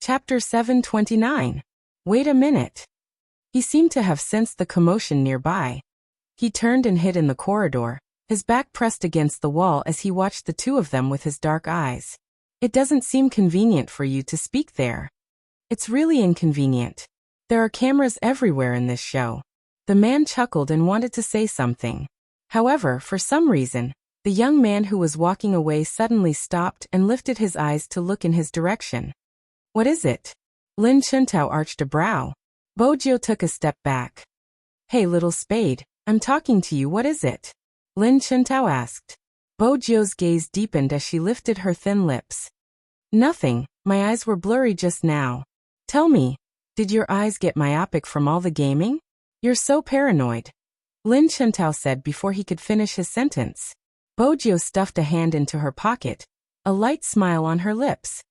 Chapter 729. Wait a minute. He seemed to have sensed the commotion nearby. He turned and hid in the corridor, his back pressed against the wall as he watched the two of them with his dark eyes. It doesn't seem convenient for you to speak there. It's really inconvenient. There are cameras everywhere in this show. The man chuckled and wanted to say something. However, for some reason, the young man who was walking away suddenly stopped and lifted his eyes to look in his direction. What is it? Lin Chuntao arched a brow. Bojo took a step back. Hey little spade, I'm talking to you, what is it? Lin Chuntao asked. Bojo's gaze deepened as she lifted her thin lips. Nothing, my eyes were blurry just now. Tell me, did your eyes get myopic from all the gaming? You're so paranoid. Lin Chuntao said before he could finish his sentence. Bojo stuffed a hand into her pocket, a light smile on her lips.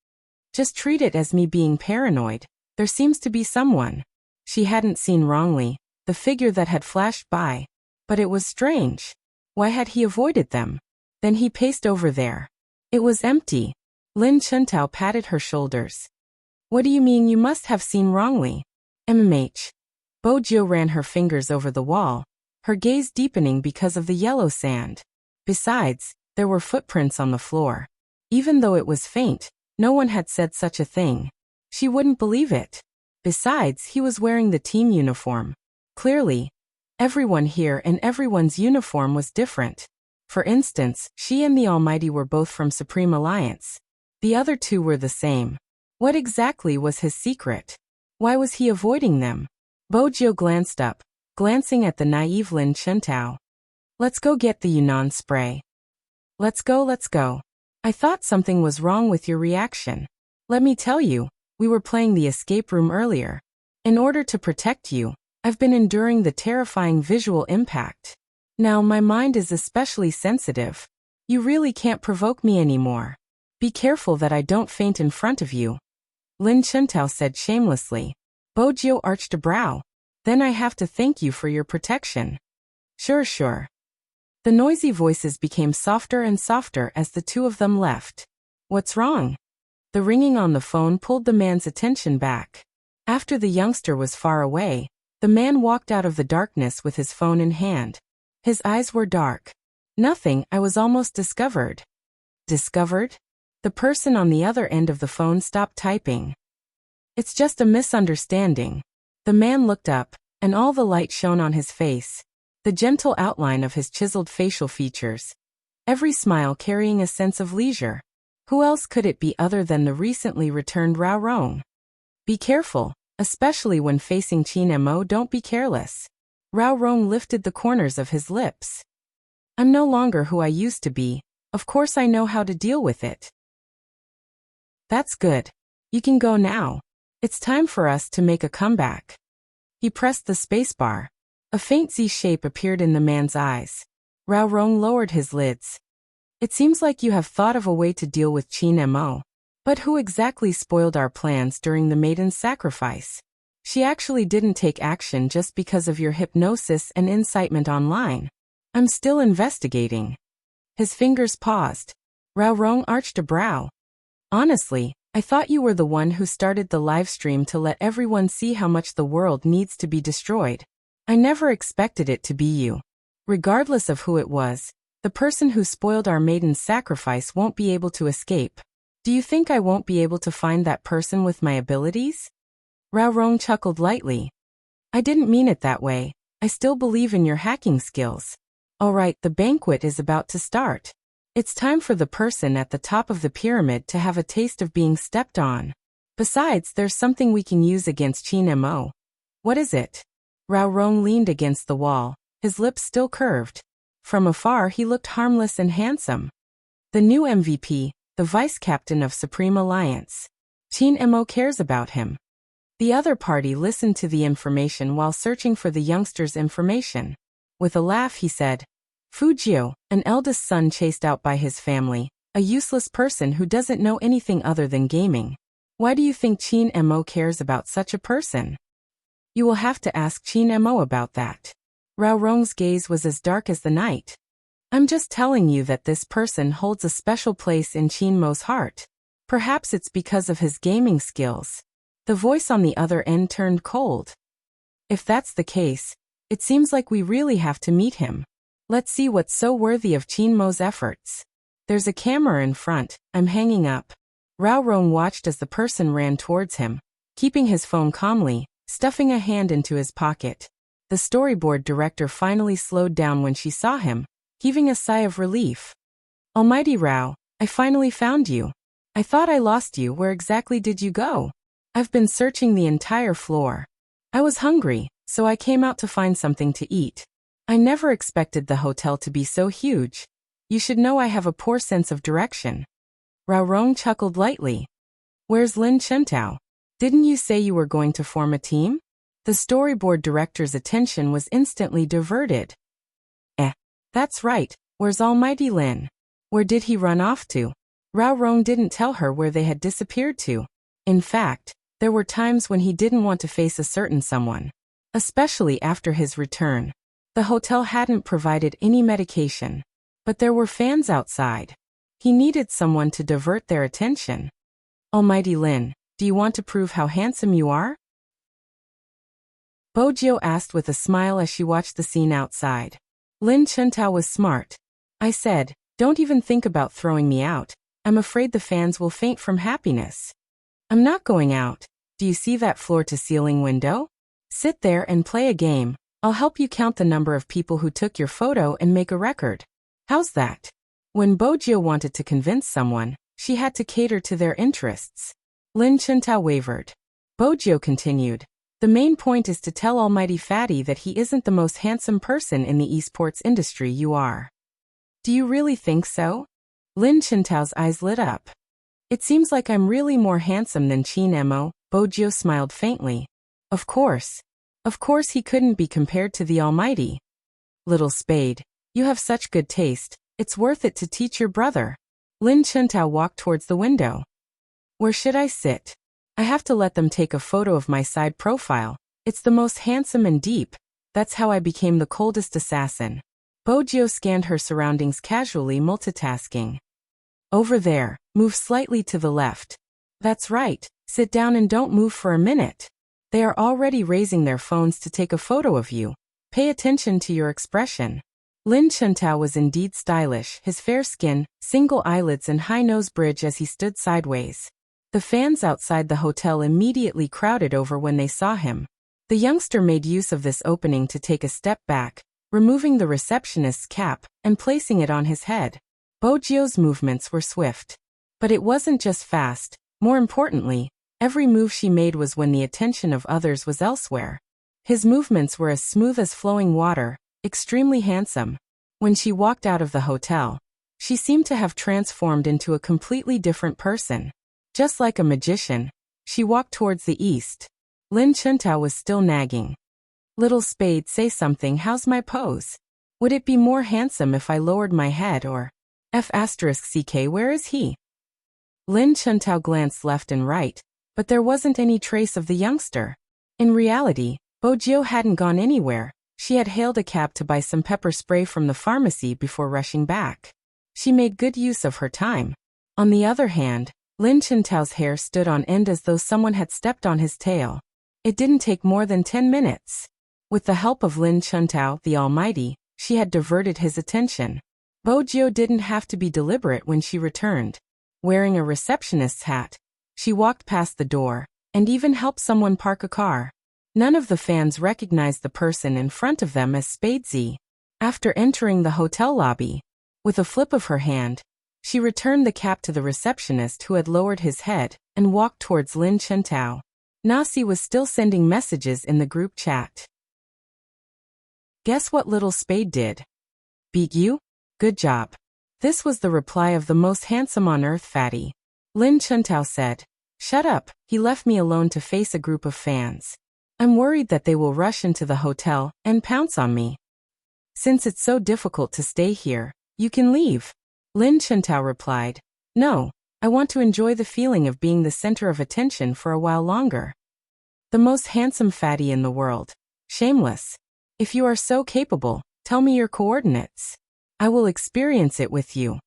Just treat it as me being paranoid. There seems to be someone. She hadn't seen wrongly, the figure that had flashed by. But it was strange. Why had he avoided them? Then he paced over there. It was empty. Lin Chuntao patted her shoulders. What do you mean you must have seen wrongly? MMH. Bojo ran her fingers over the wall, her gaze deepening because of the yellow sand. Besides, there were footprints on the floor. Even though it was faint, no one had said such a thing. She wouldn't believe it. Besides, he was wearing the team uniform. Clearly, everyone here and everyone's uniform was different. For instance, she and the Almighty were both from Supreme Alliance. The other two were the same. What exactly was his secret? Why was he avoiding them? Bojo glanced up, glancing at the naive Lin Chuntao. Let's go get the Yunnan spray. Let's go. I thought something was wrong with your reaction. Let me tell you, we were playing the escape room earlier. In order to protect you, I've been enduring the terrifying visual impact. Now my mind is especially sensitive. You really can't provoke me anymore. Be careful that I don't faint in front of you. Lin Chuntao said shamelessly. Bojo arched a brow. Then I have to thank you for your protection. Sure. The noisy voices became softer and softer as the two of them left. What's wrong? The ringing on the phone pulled the man's attention back. After the youngster was far away, the man walked out of the darkness with his phone in hand. His eyes were dark. Nothing, I was almost discovered. Discovered? The person on the other end of the phone stopped typing. It's just a misunderstanding. The man looked up, and all the light shone on his face. The gentle outline of his chiseled facial features. Every smile carrying a sense of leisure. Who else could it be other than the recently returned Rao Rong? Be careful, especially when facing Qin Mo, don't be careless. Rao Rong lifted the corners of his lips. I'm no longer who I used to be. Of course I know how to deal with it. That's good. You can go now. It's time for us to make a comeback. He pressed the spacebar. A faint Z shape appeared in the man's eyes. Rao Rong lowered his lids. It seems like you have thought of a way to deal with Qin Mo. But who exactly spoiled our plans during the maiden's sacrifice? She actually didn't take action just because of your hypnosis and incitement online. I'm still investigating. His fingers paused. Rao Rong arched a brow. Honestly, I thought you were the one who started the live stream to let everyone see how much the world needs to be destroyed. I never expected it to be you. Regardless of who it was, the person who spoiled our maiden's sacrifice won't be able to escape. Do you think I won't be able to find that person with my abilities? Rao Rong chuckled lightly. I didn't mean it that way. I still believe in your hacking skills. Alright, the banquet is about to start. It's time for the person at the top of the pyramid to have a taste of being stepped on. Besides, there's something we can use against Qin Mo. What is it? Rao Rong leaned against the wall, his lips still curved. From afar he looked harmless and handsome. The new MVP, the vice captain of Supreme Alliance. Qin Mo cares about him. The other party listened to the information while searching for the youngster's information. With a laugh he said, Fujio, an eldest son chased out by his family, a useless person who doesn't know anything other than gaming. Why do you think Qin Mo cares about such a person? You will have to ask Qin Mo about that. Rao Rong's gaze was as dark as the night. I'm just telling you that this person holds a special place in Qin Mo's heart. Perhaps it's because of his gaming skills. The voice on the other end turned cold. If that's the case, it seems like we really have to meet him. Let's see what's so worthy of Qin Mo's efforts. There's a camera in front, I'm hanging up. Rao Rong watched as the person ran towards him, keeping his phone calmly, stuffing a hand into his pocket. The storyboard director finally slowed down when she saw him, heaving a sigh of relief. Almighty Rao, I finally found you. I thought I lost you. Where exactly did you go? I've been searching the entire floor. I was hungry, so I came out to find something to eat. I never expected the hotel to be so huge. You should know I have a poor sense of direction. Rao Rong chuckled lightly. Where's Lin Chentao? Didn't you say you were going to form a team? The storyboard director's attention was instantly diverted. That's right. Where's Almighty Lin? Where did he run off to? Rao Rong didn't tell her where they had disappeared to. In fact, there were times when he didn't want to face a certain someone. Especially after his return. The hotel hadn't provided any medication. But there were fans outside. He needed someone to divert their attention. Almighty Lin, do you want to prove how handsome you are? Bojio asked with a smile as she watched the scene outside. Lin Chentao was smart. I said, don't even think about throwing me out. I'm afraid the fans will faint from happiness. I'm not going out. Do you see that floor-to-ceiling window? Sit there and play a game. I'll help you count the number of people who took your photo and make a record. How's that? When Bojio wanted to convince someone, she had to cater to their interests. Lin Chentao wavered. Bojio continued. The main point is to tell Almighty Fatty that he isn't the most handsome person in the esports industry. You are. Do you really think so? Lin Chentao's eyes lit up. It seems like I'm really more handsome than Qin Mo. Bojio smiled faintly. Of course. Of course he couldn't be compared to the Almighty. Little Spade, you have such good taste, it's worth it to teach your brother. Lin Chentao walked towards the window. Where should I sit? I have to let them take a photo of my side profile. It's the most handsome and deep. That's how I became the coldest assassin. Bojio scanned her surroundings casually, multitasking. Over there, move slightly to the left. That's right, sit down and don't move for a minute. They are already raising their phones to take a photo of you. Pay attention to your expression. Lin Chentao was indeed stylish, his fair skin, single eyelids and high nose bridge as he stood sideways. The fans outside the hotel immediately crowded over when they saw him. The youngster made use of this opening to take a step back, removing the receptionist's cap and placing it on his head. Bojio's movements were swift. But it wasn't just fast. More importantly, every move she made was when the attention of others was elsewhere. His movements were as smooth as flowing water, extremely handsome. When she walked out of the hotel, she seemed to have transformed into a completely different person. Just like a magician, she walked towards the east. Lin Chentao was still nagging. Little Spade, say something. How's my pose? Would it be more handsome if I lowered my head or F***ck, where is he? Lin Chentao glanced left and right, but there wasn't any trace of the youngster. In reality, Bojio hadn't gone anywhere. She had hailed a cab to buy some pepper spray from the pharmacy before rushing back. She made good use of her time. On the other hand, Lin Chentao's hair stood on end as though someone had stepped on his tail. It didn't take more than 10 minutes. With the help of Lin Chentao, the Almighty, she had diverted his attention. Bojio didn't have to be deliberate when she returned. Wearing a receptionist's hat, she walked past the door, and even helped someone park a car. None of the fans recognized the person in front of them as Spadesy. After entering the hotel lobby, with a flip of her hand, she returned the cap to the receptionist who had lowered his head and walked towards Lin Chentao. Nasi was still sending messages in the group chat. Guess what little Spade did? Beat you? Good job. This was the reply of the most handsome on earth, Fatty. Lin Chentao said. Shut up, he left me alone to face a group of fans. I'm worried that they will rush into the hotel and pounce on me. Since it's so difficult to stay here, you can leave. Lin Chentao replied. No, I want to enjoy the feeling of being the center of attention for a while longer. The most handsome Fatty in the world. Shameless. If you are so capable, tell me your coordinates. I will experience it with you.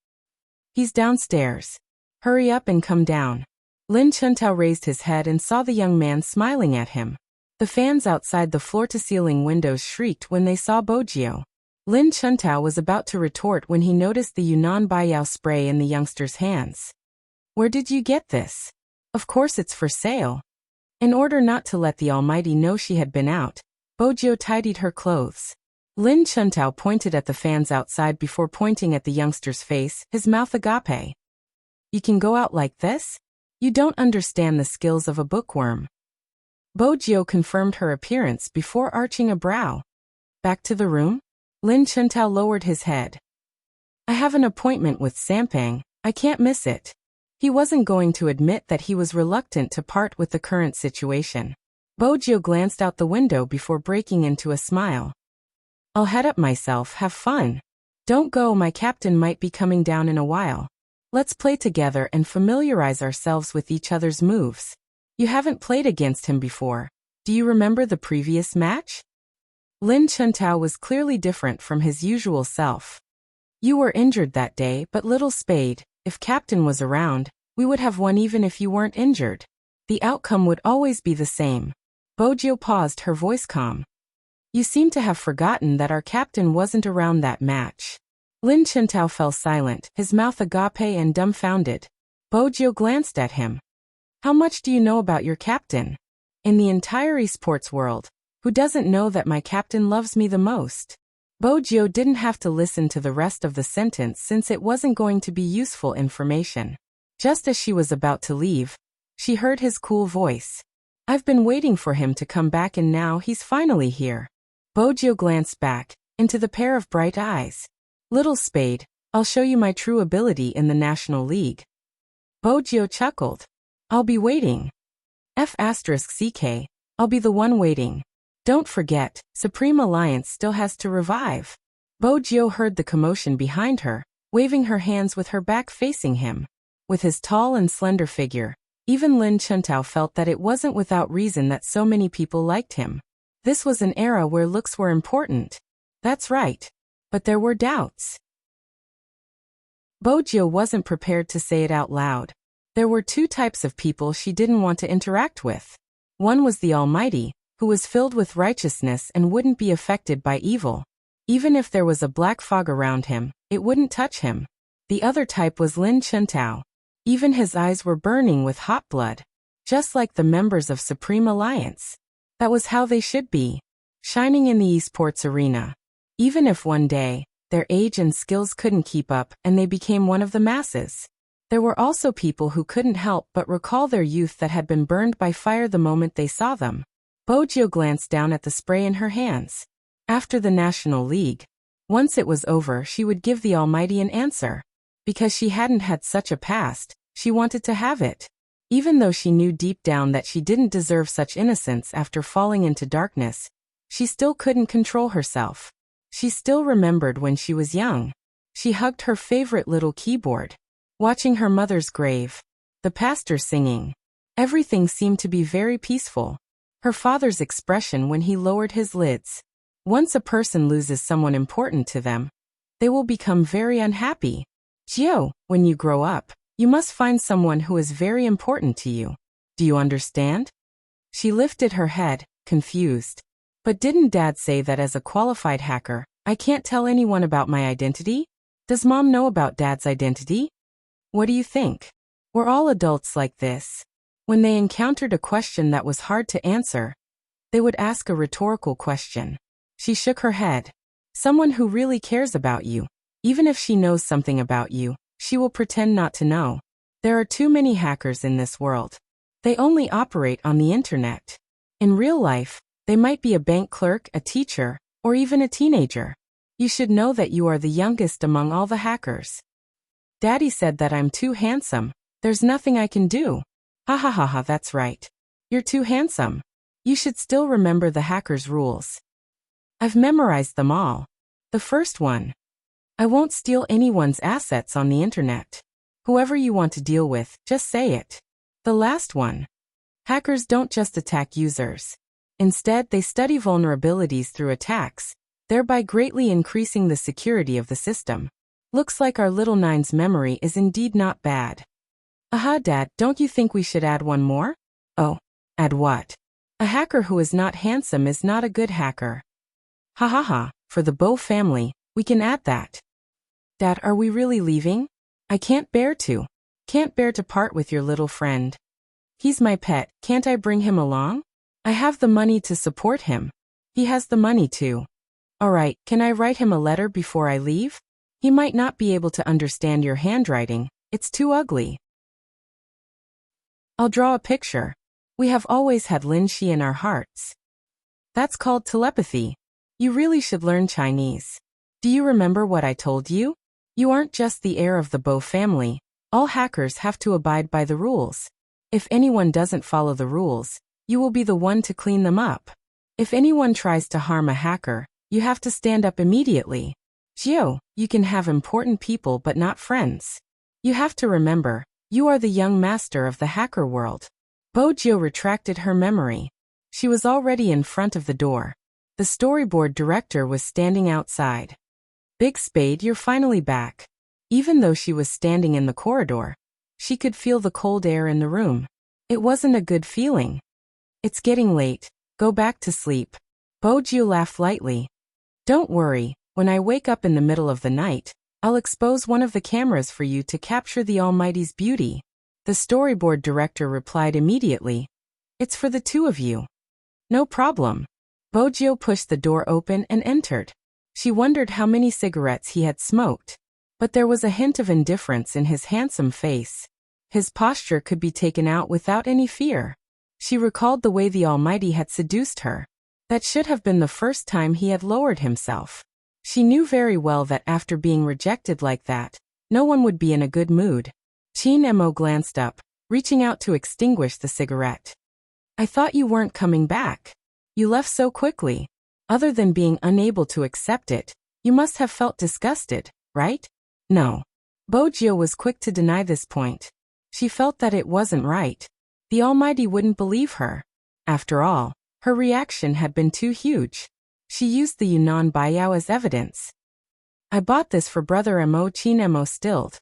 He's downstairs. Hurry up and come down. Lin Chuntao raised his head and saw the young man smiling at him. The fans outside the floor-to-ceiling windows shrieked when they saw Bojio. Lin Chuntao was about to retort when he noticed the Yunnan Baiyao spray in the youngster's hands. Where did you get this? Of course it's for sale. In order not to let the Almighty know she had been out, Bojio tidied her clothes. Lin Chuntao pointed at the fans outside before pointing at the youngster's face, his mouth agape. You can go out like this? You don't understand the skills of a bookworm. Bojio confirmed her appearance before arching a brow. Back to the room? Lin Chuntao lowered his head. I have an appointment with Sampang, I can't miss it. He wasn't going to admit that he was reluctant to part with the current situation. Bojio glanced out the window before breaking into a smile. I'll head up myself, have fun. Don't go, my captain might be coming down in a while. Let's play together and familiarize ourselves with each other's moves. You haven't played against him before. Do you remember the previous match? Lin Chuntao was clearly different from his usual self. You were injured that day, but little Spade, if Captain was around, we would have won even if you weren't injured. The outcome would always be the same. Bojio paused, her voice calm. You seem to have forgotten that our captain wasn't around that match. Lin Chuntao fell silent, his mouth agape and dumbfounded. Bojio glanced at him. How much do you know about your captain? In the entire esports world, who doesn't know that my captain loves me the most? Bojio didn't have to listen to the rest of the sentence since it wasn't going to be useful information. Just as she was about to leave, she heard his cool voice. I've been waiting for him to come back and now he's finally here. Bojio glanced back, into the pair of bright eyes. Little Spade, I'll show you my true ability in the National League. Bojio chuckled. I'll be waiting. F*CK, I'll be the one waiting. Don't forget, Supreme Alliance still has to revive. Bojio heard the commotion behind her, waving her hands with her back facing him. With his tall and slender figure, even Lin Chuntao felt that it wasn't without reason that so many people liked him. This was an era where looks were important. That's right. But there were doubts. Bojio wasn't prepared to say it out loud. There were two types of people she didn't want to interact with. One was the Almighty, who was filled with righteousness and wouldn't be affected by evil. Even if there was a black fog around him, it wouldn't touch him. The other type was Lin Chuntao. Even his eyes were burning with hot blood. Just like the members of Supreme Alliance. That was how they should be. Shining in the esports arena. Even if one day, their age and skills couldn't keep up and they became one of the masses. There were also people who couldn't help but recall their youth that had been burned by fire the moment they saw them. Bojio glanced down at the spray in her hands. After the National League, once it was over, she would give the Almighty an answer. Because she hadn't had such a past, she wanted to have it. Even though she knew deep down that she didn't deserve such innocence after falling into darkness, she still couldn't control herself. She still remembered when she was young. She hugged her favorite little keyboard, watching her mother's grave, the pastor singing. Everything seemed to be very peaceful. Her father's expression when he lowered his lids. Once a person loses someone important to them, they will become very unhappy. Gio, when you grow up, you must find someone who is very important to you. Do you understand? She lifted her head, confused. But didn't Dad say that as a qualified hacker, I can't tell anyone about my identity? Does Mom know about Dad's identity? What do you think? We're all adults like this. When they encountered a question that was hard to answer, they would ask a rhetorical question. She shook her head. Someone who really cares about you, even if she knows something about you, she will pretend not to know. There are too many hackers in this world. They only operate on the internet. In real life, they might be a bank clerk, a teacher, or even a teenager. You should know that you are the youngest among all the hackers. Daddy said that I'm too handsome. There's nothing I can do. Ha ha ha ha, that's right. You're too handsome. You should still remember the hacker's rules. I've memorized them all. The first one. I won't steal anyone's assets on the internet. Whoever you want to deal with, just say it. The last one. Hackers don't just attack users. Instead, they study vulnerabilities through attacks, thereby greatly increasing the security of the system. Looks like our little nine's memory is indeed not bad. Aha, Dad, don't you think we should add one more? Oh, add what? A hacker who is not handsome is not a good hacker. Ha ha ha, for the Bo family, we can add that. Dad, are we really leaving? I can't bear to part with your little friend. He's my pet, can't I bring him along? I have the money to support him. He has the money too. Alright, can I write him a letter before I leave? He might not be able to understand your handwriting, it's too ugly. I'll draw a picture. We have always had Lin Shi in our hearts. That's called telepathy. You really should learn Chinese. Do you remember what I told you? You aren't just the heir of the Bo family. All hackers have to abide by the rules. If anyone doesn't follow the rules, you will be the one to clean them up. If anyone tries to harm a hacker, you have to stand up immediately. Jiu, you can have important people but not friends. You have to remember, you are the young master of the hacker world. Bo Jiu retracted her memory. She was already in front of the door. The storyboard director was standing outside. Big Spade, you're finally back. Even though she was standing in the corridor, she could feel the cold air in the room. It wasn't a good feeling. It's getting late. Go back to sleep. Bo Jiu laughed lightly. Don't worry, when I wake up in the middle of the night, I'll expose one of the cameras for you to capture the Almighty's beauty. The storyboard director replied immediately. It's for the two of you. No problem. Bo Jiu pushed the door open and entered. She wondered how many cigarettes he had smoked. But there was a hint of indifference in his handsome face. His posture could be taken out without any fear. She recalled the way the Almighty had seduced her. That should have been the first time he had lowered himself. She knew very well that after being rejected like that, no one would be in a good mood. Qin Mo glanced up, reaching out to extinguish the cigarette. I thought you weren't coming back. You left so quickly. Other than being unable to accept it, you must have felt disgusted, right? No. Bo Jiu was quick to deny this point. She felt that it wasn't right. The Almighty wouldn't believe her. After all, her reaction had been too huge. She used the Yunnan Baiyao as evidence. I bought this for Brother Mo. Qin Mo stilled.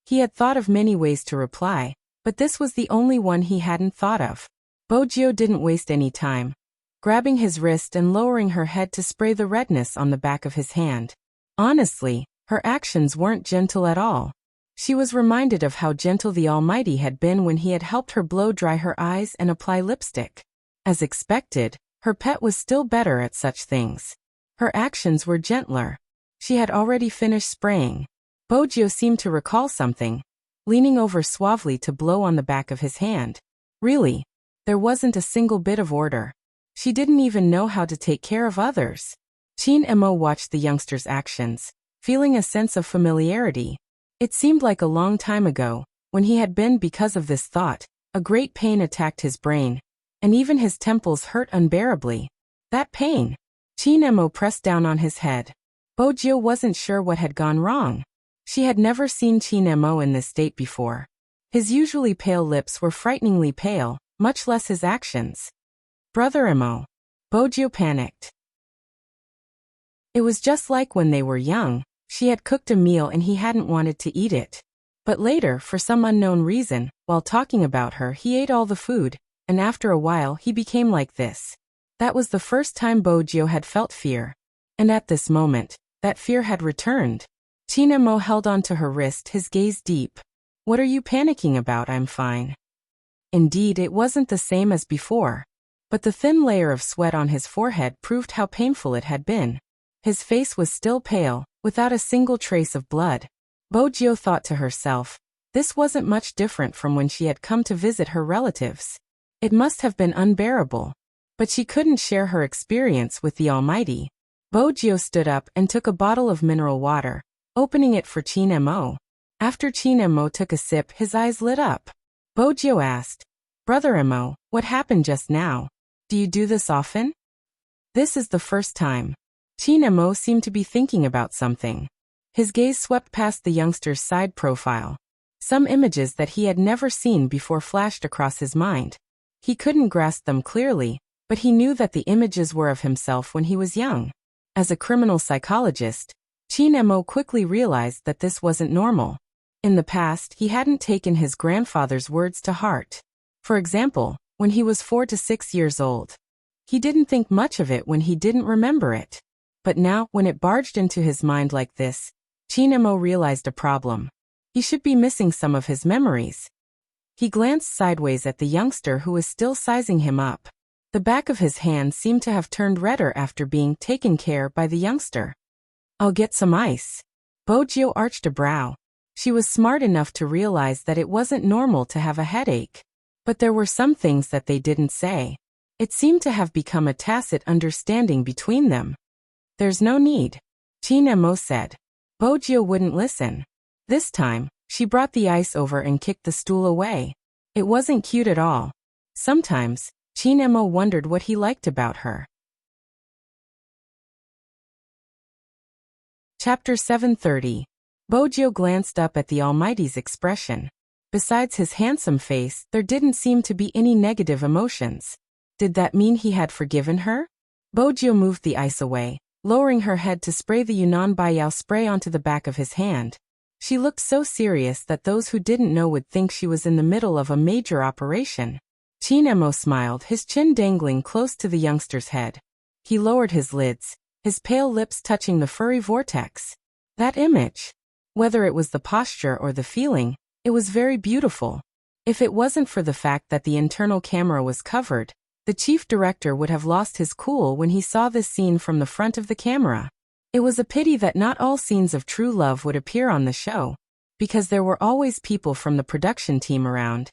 He had thought of many ways to reply, but this was the only one he hadn't thought of. Bo Jiu didn't waste any time, grabbing his wrist and lowering her head to spray the redness on the back of his hand. Honestly, her actions weren't gentle at all. She was reminded of how gentle the Almighty had been when he had helped her blow dry her eyes and apply lipstick. As expected, her pet was still better at such things. Her actions were gentler. She had already finished spraying. Bo Jiu seemed to recall something, leaning over suavely to blow on the back of his hand. Really, there wasn't a single bit of order. She didn't even know how to take care of others. Qin Mo watched the youngster's actions, feeling a sense of familiarity. It seemed like a long time ago, when he had been because of this thought, a great pain attacked his brain, and even his temples hurt unbearably. That pain. Qin Mo pressed down on his head. Bo Jiu wasn't sure what had gone wrong. She had never seen Qin Mo in this state before. His usually pale lips were frighteningly pale, much less his actions. Brother Mo. Bo Jiu panicked. It was just like when they were young. She had cooked a meal and he hadn't wanted to eat it. But later, for some unknown reason, while talking about her, he ate all the food, and after a while he became like this. That was the first time Bo Jiu had felt fear. And at this moment, that fear had returned. Qin Mo held onto her wrist, his gaze deep. What are you panicking about? I'm fine. Indeed, it wasn't the same as before. But the thin layer of sweat on his forehead proved how painful it had been. His face was still pale, without a single trace of blood. Bo Jiu thought to herself, this wasn't much different from when she had come to visit her relatives. It must have been unbearable. But she couldn't share her experience with the Almighty. Bo Jiu stood up and took a bottle of mineral water, opening it for Qin Mo. After Qin Mo took a sip, his eyes lit up. Bo Jiu asked, Brother Mo, what happened just now? Do you do this often? This is the first time. Qin Mo seemed to be thinking about something. His gaze swept past the youngster's side profile. Some images that he had never seen before flashed across his mind. He couldn't grasp them clearly, but he knew that the images were of himself when he was young. As a criminal psychologist, Qin Mo quickly realized that this wasn't normal. In the past, he hadn't taken his grandfather's words to heart. For example, when he was 4 to 6 years old. He didn't think much of it when he didn't remember it. But now, when it barged into his mind like this, Chinemo realized a problem. He should be missing some of his memories. He glanced sideways at the youngster who was still sizing him up. The back of his hand seemed to have turned redder after being taken care by the youngster. "I'll get some ice." Bojio arched a brow. She was smart enough to realize that it wasn't normal to have a headache. But there were some things that they didn't say. It seemed to have become a tacit understanding between them. "There's no need," Chinemo said. Bojio wouldn't listen. This time, she brought the ice over and kicked the stool away. It wasn't cute at all. Sometimes, Chinemo wondered what he liked about her. Chapter 730. Bojio glanced up at the Almighty's expression. Besides his handsome face, there didn't seem to be any negative emotions. Did that mean he had forgiven her? Bojio moved the ice away, lowering her head to spray the Yunnan Baiyao spray onto the back of his hand. She looked so serious that those who didn't know would think she was in the middle of a major operation. Chinemo smiled, his chin dangling close to the youngster's head. He lowered his lids, his pale lips touching the furry vortex. That image, whether it was the posture or the feeling, it was very beautiful. If it wasn't for the fact that the internal camera was covered, the chief director would have lost his cool when he saw this scene from the front of the camera. It was a pity that not all scenes of true love would appear on the show, because there were always people from the production team around.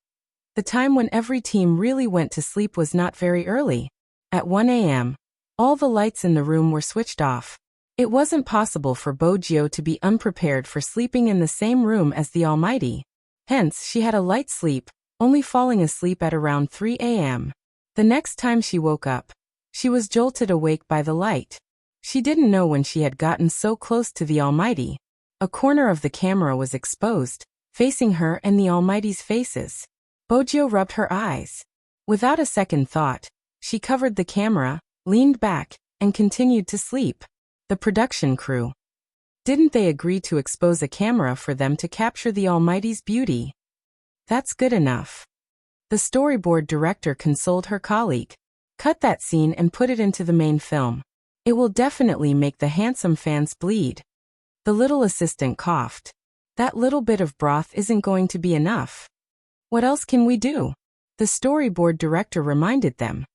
The time when every team really went to sleep was not very early. At 1 a.m., all the lights in the room were switched off. It wasn't possible for Bojio to be unprepared for sleeping in the same room as the Almighty. Hence, she had a light sleep, only falling asleep at around 3 a.m. The next time she woke up, she was jolted awake by the light. She didn't know when she had gotten so close to the Almighty. A corner of the camera was exposed, facing her and the Almighty's faces. Bojio rubbed her eyes. Without a second thought, she covered the camera, leaned back, and continued to sleep. The production crew. Didn't they agree to expose a camera for them to capture the Almighty's beauty? That's good enough. The storyboard director consoled her colleague. Cut that scene and put it into the main film. It will definitely make the handsome fans bleed. The little assistant coughed. That little bit of broth isn't going to be enough. What else can we do? The storyboard director reminded them.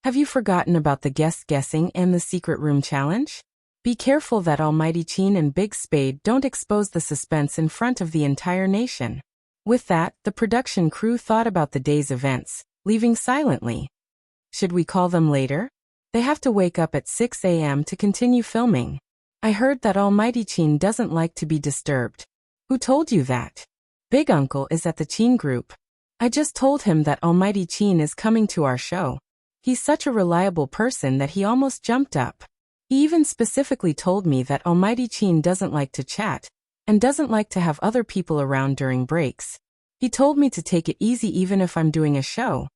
Have you forgotten about the guest guessing and the secret room challenge? Be careful that Almighty Chin and Big Spade don't expose the suspense in front of the entire nation. With that, the production crew thought about the day's events, leaving silently. Should we call them later? They have to wake up at 6 a.m. to continue filming. I heard that Almighty Chin doesn't like to be disturbed. Who told you that? Big Uncle is at the Chin group. I just told him that Almighty Chin is coming to our show. He's such a reliable person that he almost jumped up. He even specifically told me that Almighty Chin doesn't like to chat, and doesn't like to have other people around during breaks. He told me to take it easy even if I'm doing a show.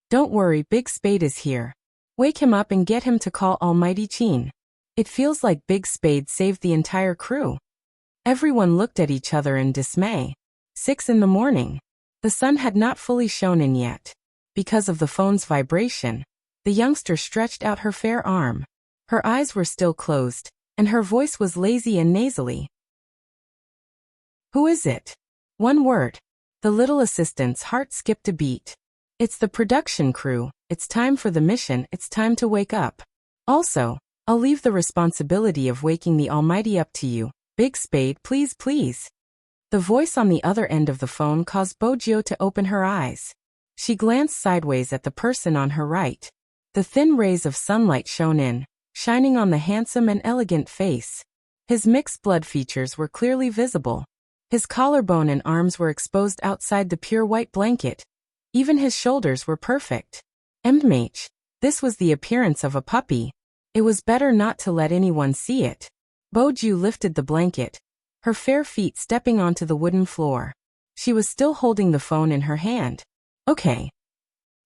Don't worry, Big Spade is here. Wake him up and get him to call Almighty Chin. It feels like Big Spade saved the entire crew. Everyone looked at each other in dismay. 6 in the morning. The sun had not fully shone in yet. Because of the phone's vibration, the youngster stretched out her fair arm. Her eyes were still closed, and her voice was lazy and nasally. Who is it? One word. The little assistant's heart skipped a beat. It's the production crew. It's time for the mission. It's time to wake up. Also, I'll leave the responsibility of waking the Almighty up to you. Big Spade, please, please. The voice on the other end of the phone caused Bojio to open her eyes. She glanced sideways at the person on her right. The thin rays of sunlight shone in, shining on the handsome and elegant face. His mixed blood features were clearly visible. His collarbone and arms were exposed outside the pure white blanket. Even his shoulders were perfect. This was the appearance of a puppy. It was better not to let anyone see it. Bojio lifted the blanket, her fair feet stepping onto the wooden floor. She was still holding the phone in her hand. Okay.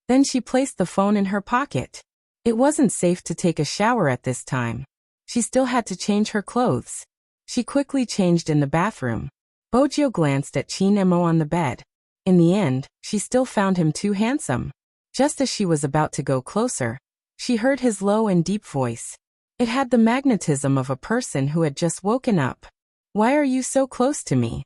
Then she placed the phone in her pocket. It wasn't safe to take a shower at this time. She still had to change her clothes. She quickly changed in the bathroom. Bojo glanced at Chin Emo on the bed. In the end, she still found him too handsome. Just as she was about to go closer, she heard his low and deep voice. It had the magnetism of a person who had just woken up. "Why are you so close to me?"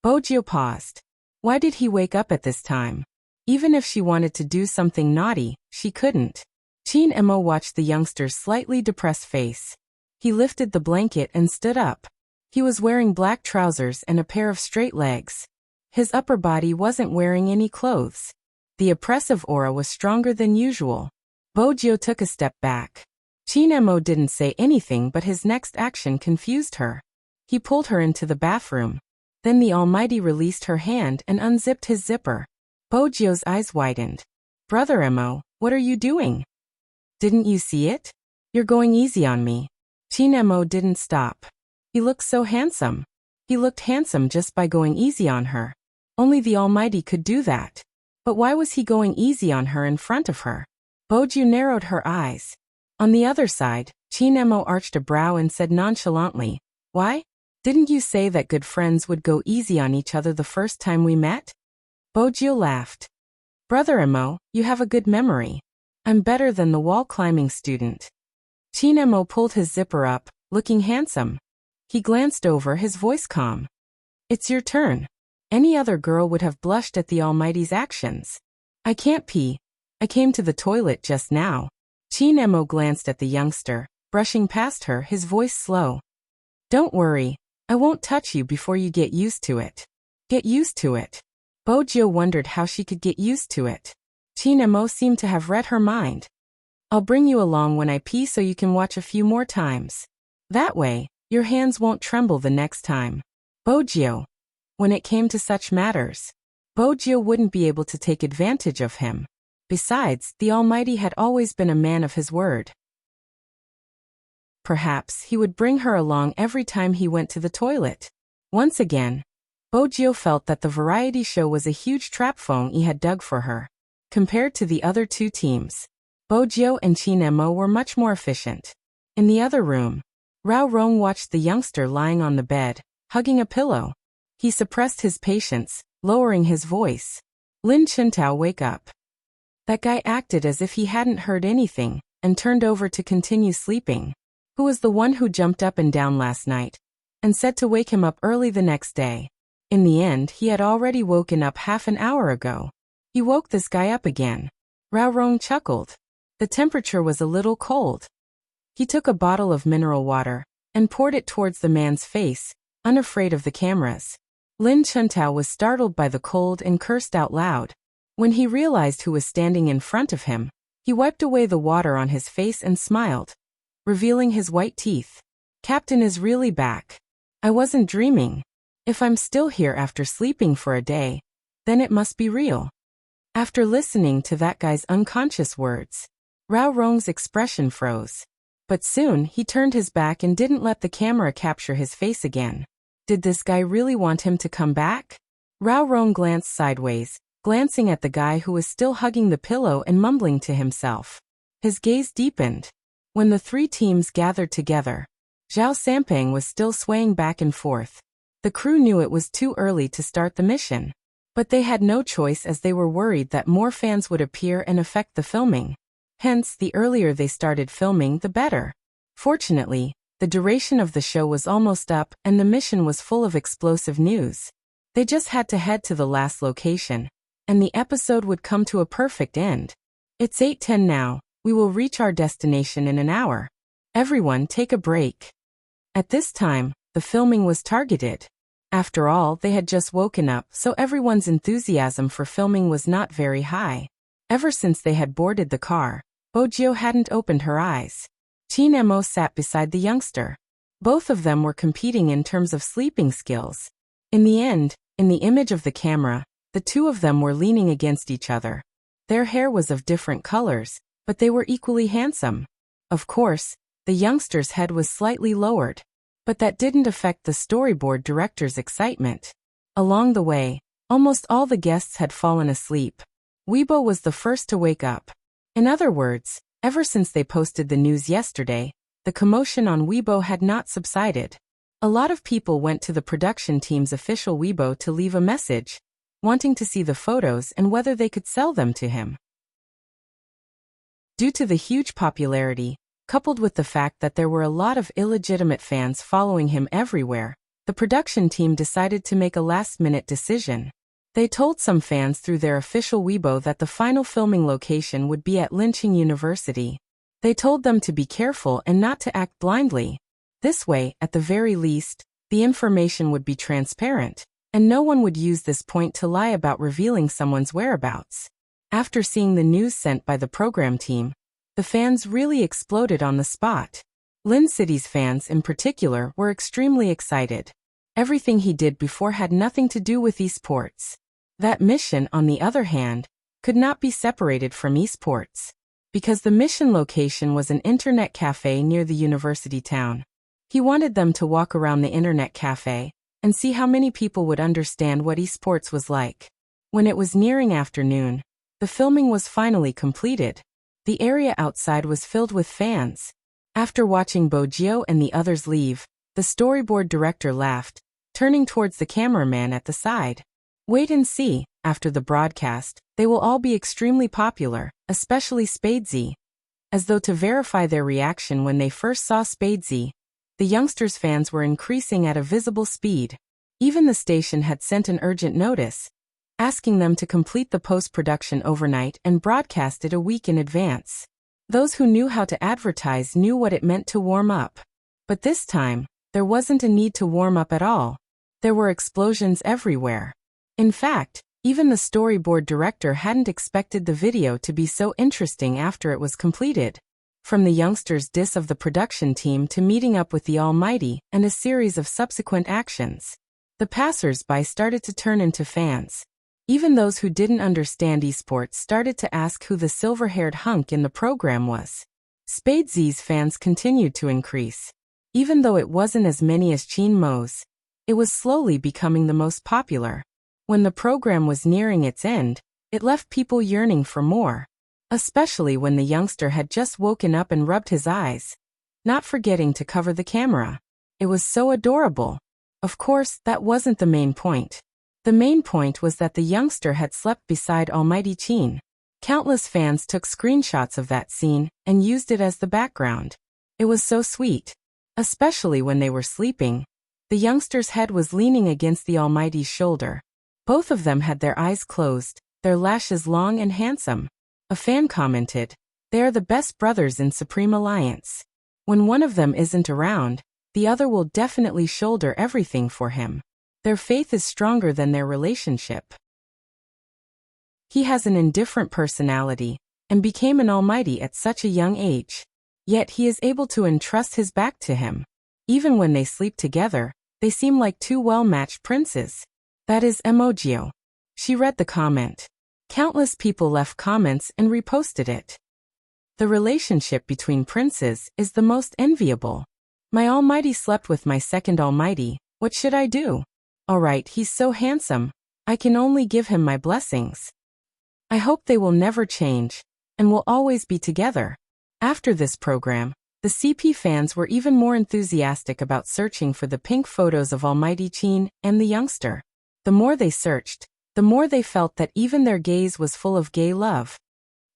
Bojo paused. Why did he wake up at this time? Even if she wanted to do something naughty, she couldn't. Chin Emo watched the youngster's slightly depressed face. He lifted the blanket and stood up. He was wearing black trousers and a pair of straight legs. His upper body wasn't wearing any clothes. The oppressive aura was stronger than usual. Bojo took a step back. Chin Emo didn't say anything, but his next action confused her. He pulled her into the bathroom. Then the Almighty released her hand and unzipped his zipper. Bojo's eyes widened. "Brother Emo, what are you doing? Didn't you see it? You're going easy on me." Chin Emo didn't stop. He looked so handsome. He looked handsome just by going easy on her. Only the Almighty could do that. But why was he going easy on her in front of her? Bojo narrowed her eyes. On the other side, Chin Emo arched a brow and said nonchalantly, "Why? Didn't you say that good friends would go easy on each other the first time we met?" Bojo laughed. "Brother Emo, you have a good memory. I'm better than the wall-climbing student." Chin Emo pulled his zipper up, looking handsome. He glanced over, his voice calm. "It's your turn." Any other girl would have blushed at the Almighty's actions. "I can't pee. I came to the toilet just now." Chin Emo glanced at the youngster, brushing past her, his voice slow. "Don't worry. I won't touch you before you get used to it." Get used to it? Bojo wondered how she could get used to it. Chin Emo seemed to have read her mind. "I'll bring you along when I pee so you can watch a few more times. That way, your hands won't tremble the next time." Bojo. When it came to such matters, Bojo wouldn't be able to take advantage of him. Besides, the Almighty had always been a man of his word. Perhaps he would bring her along every time he went to the toilet. Once again, Bojo felt that the variety show was a huge trap Feng Yi had dug for her. Compared to the other two teams, Bojo and Chin Emo were much more efficient. In the other room, Rao Rong watched the youngster lying on the bed, hugging a pillow. He suppressed his patience, lowering his voice. "Lin Chuntao, wake up." That guy acted as if he hadn't heard anything, and turned over to continue sleeping. Who was the one who jumped up and down last night, and said to wake him up early the next day? In the end, he had already woken up half an hour ago. He woke this guy up again. Rao Rong chuckled. The temperature was a little cold. He took a bottle of mineral water, and poured it towards the man's face, unafraid of the cameras. Lin Chuntao was startled by the cold and cursed out loud. When he realized who was standing in front of him, he wiped away the water on his face and smiled, revealing his white teeth. "Captain is really back. I wasn't dreaming. If I'm still here after sleeping for a day, then it must be real." After listening to that guy's unconscious words, Rao Rong's expression froze. But soon he turned his back and didn't let the camera capture his face again. Did this guy really want him to come back? Rao Rong glanced sideways, glancing at the guy who was still hugging the pillow and mumbling to himself. His gaze deepened. When the three teams gathered together, Zhao Sampang was still swaying back and forth. The crew knew it was too early to start the mission, but they had no choice as they were worried that more fans would appear and affect the filming. Hence, the earlier they started filming, the better. Fortunately, the duration of the show was almost up and the mission was full of explosive news. They just had to head to the last location, and the episode would come to a perfect end. "It's 8:10 now. We will reach our destination in an hour. Everyone take a break." At this time, the filming was targeted. After all, they had just woken up, so everyone's enthusiasm for filming was not very high. Ever since they had boarded the car, Bojo hadn't opened her eyes. Chin Emo sat beside the youngster. Both of them were competing in terms of sleeping skills. In the end, in the image of the camera, the two of them were leaning against each other. Their hair was of different colors, but they were equally handsome. Of course, the youngster's head was slightly lowered, but that didn't affect the storyboard director's excitement. Along the way, almost all the guests had fallen asleep. Weibo was the first to wake up. In other words, ever since they posted the news yesterday, the commotion on Weibo had not subsided. A lot of people went to the production team's official Weibo to leave a message, wanting to see the photos and whether they could sell them to him. Due to the huge popularity, coupled with the fact that there were a lot of illegitimate fans following him everywhere, the production team decided to make a last-minute decision. They told some fans through their official Weibo that the final filming location would be at Linqing University. They told them to be careful and not to act blindly. This way, at the very least, the information would be transparent, and no one would use this point to lie about revealing someone's whereabouts. After seeing the news sent by the program team, the fans really exploded on the spot. Lin City's fans in particular were extremely excited. Everything he did before had nothing to do with esports. That mission, on the other hand, could not be separated from esports, because the mission location was an internet cafe near the university town. He wanted them to walk around the internet cafe and see how many people would understand what esports was like. When it was nearing afternoon, the filming was finally completed. The area outside was filled with fans. After watching Bojio and the others leave, the storyboard director laughed, turning towards the cameraman at the side. Wait and see, after the broadcast, they will all be extremely popular, especially Spadesy. As though to verify their reaction when they first saw Spadesy, the youngsters' fans were increasing at a visible speed. Even the station had sent an urgent notice, asking them to complete the post-production overnight and broadcast it a week in advance. Those who knew how to advertise knew what it meant to warm up. But this time, there wasn't a need to warm up at all. There were explosions everywhere. In fact, even the storyboard director hadn't expected the video to be so interesting after it was completed. From the youngsters' diss of the production team to meeting up with the Almighty and a series of subsequent actions, the passers-by started to turn into fans. Even those who didn't understand esports started to ask who the silver-haired hunk in the program was. Spadesy's fans continued to increase. Even though it wasn't as many as Chin Mo's, it was slowly becoming the most popular. When the program was nearing its end, it left people yearning for more. Especially when the youngster had just woken up and rubbed his eyes, not forgetting to cover the camera. It was so adorable. Of course, that wasn't the main point. The main point was that the youngster had slept beside Almighty Chin. Countless fans took screenshots of that scene and used it as the background. It was so sweet. Especially when they were sleeping. The youngster's head was leaning against the Almighty's shoulder. Both of them had their eyes closed, their lashes long and handsome. A fan commented, "They are the best brothers in Supreme Alliance. When one of them isn't around, the other will definitely shoulder everything for him. Their faith is stronger than their relationship." He has an indifferent personality, and became an almighty at such a young age. Yet he is able to entrust his back to him. Even when they sleep together, they seem like two well-matched princes. That is Emojio. She read the comment. Countless people left comments and reposted it. The relationship between princes is the most enviable. My almighty slept with my second almighty, what should I do? Alright, he's so handsome, I can only give him my blessings. I hope they will never change, and will always be together. After this program, the CP fans were even more enthusiastic about searching for the pink photos of Almighty Chin and the youngster. The more they searched, the more they felt that even their gaze was full of gay love.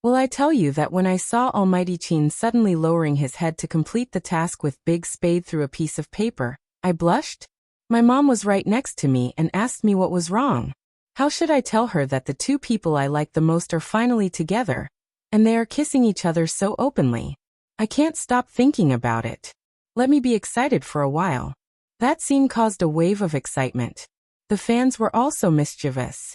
Will I tell you that when I saw Almighty Chin suddenly lowering his head to complete the task with Big Spade through a piece of paper, I blushed? My mom was right next to me and asked me what was wrong. How should I tell her that the two people I like the most are finally together, and they are kissing each other so openly? I can't stop thinking about it. Let me be excited for a while. That scene caused a wave of excitement. The fans were also mischievous.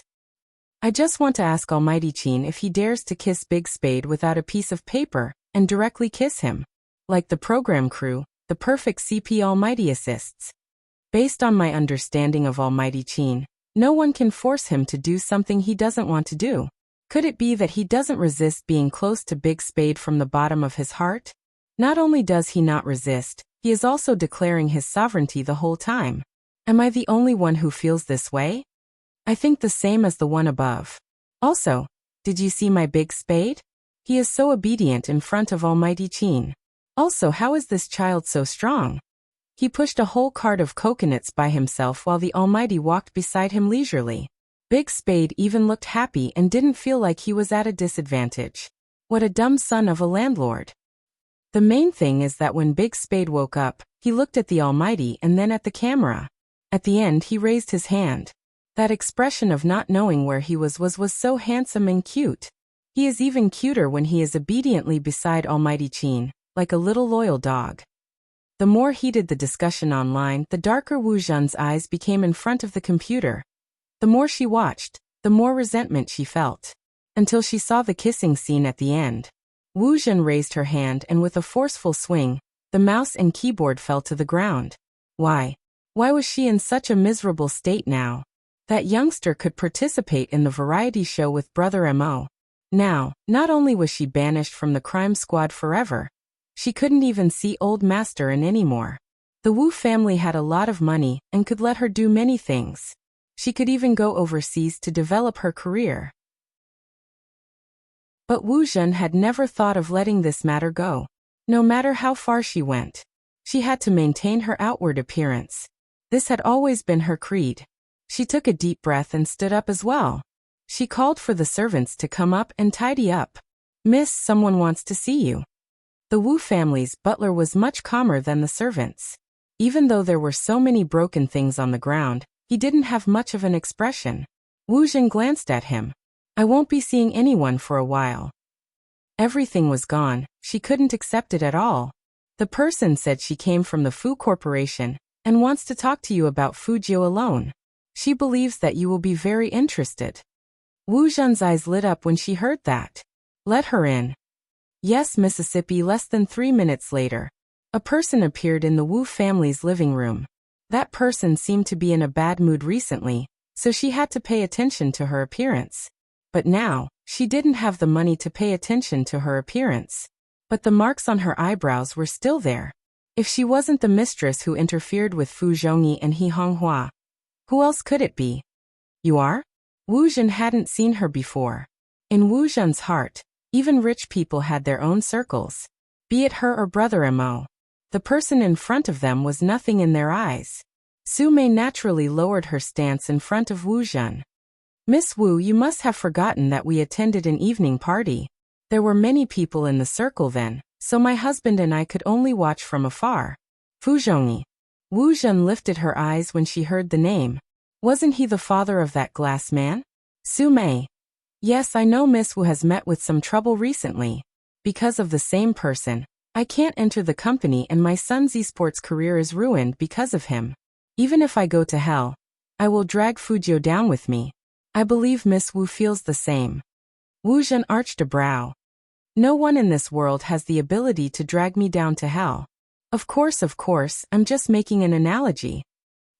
I just want to ask Almighty Chin if he dares to kiss Big Spade without a piece of paper, and directly kiss him. Like the program crew, the perfect CP Almighty assists. Based on my understanding of Almighty Chin, no one can force him to do something he doesn't want to do. Could it be that he doesn't resist being close to Big Spade from the bottom of his heart? Not only does he not resist, he is also declaring his sovereignty the whole time. Am I the only one who feels this way? I think the same as the one above. Also, did you see my Big Spade? He is so obedient in front of Almighty Chin. Also, how is this child so strong? He pushed a whole cart of coconuts by himself while the Almighty walked beside him leisurely. Big Spade even looked happy and didn't feel like he was at a disadvantage. What a dumb son of a landlord. The main thing is that when Big Spade woke up, he looked at the Almighty and then at the camera. At the end he raised his hand. That expression of not knowing where he was so handsome and cute. He is even cuter when he is obediently beside Almighty Qin, like a little loyal dog. The more heated the discussion online, the darker Wu Zhen's eyes became in front of the computer. The more she watched, the more resentment she felt. Until she saw the kissing scene at the end. Wu Zhen raised her hand and with a forceful swing, the mouse and keyboard fell to the ground. Why? Why was she in such a miserable state now? That youngster could participate in the variety show with Brother Mo. Now, not only was she banished from the crime squad forever, she couldn't even see Old Master in anymore. The Wu family had a lot of money and could let her do many things. She could even go overseas to develop her career. But Wu Zhen had never thought of letting this matter go. No matter how far she went, she had to maintain her outward appearance. This had always been her creed. She took a deep breath and stood up as well. She called for the servants to come up and tidy up. "Miss, someone wants to see you." The Wu family's butler was much calmer than the servants. Even though there were so many broken things on the ground, he didn't have much of an expression. Wu Zhen glanced at him. "I won't be seeing anyone for a while." Everything was gone, she couldn't accept it at all. The person said she came from the Fu Corporation and wants to talk to you about Fujio alone. She believes that you will be very interested. Wu Zhen's eyes lit up when she heard that. "Let her in." Yes, Mississippi. Less than 3 minutes later, a person appeared in the Wu family's living room. That person seemed to be in a bad mood recently, so she had to pay attention to her appearance. But now, she didn't have the money to pay attention to her appearance. But the marks on her eyebrows were still there. If she wasn't the mistress who interfered with Fu Zhongyi and He Honghua, who else could it be? "You are?" Wu Zhen hadn't seen her before. In Wu Zhen's heart, even rich people had their own circles. Be it her or Brother Mo. The person in front of them was nothing in their eyes. Su Mei naturally lowered her stance in front of Wu Zhen. "Miss Wu, you must have forgotten that we attended an evening party. There were many people in the circle then, so my husband and I could only watch from afar." Fu Zhongyi. Wu Zhen lifted her eyes when she heard the name. Wasn't he the father of that glass man? Su Mei. "Yes, I know Miss Wu has met with some trouble recently. Because of the same person, I can't enter the company and my son's esports career is ruined because of him. Even if I go to hell, I will drag Fujio down with me. I believe Miss Wu feels the same." Wu Zhen arched a brow. "No one in this world has the ability to drag me down to hell. Of course, I'm just making an analogy."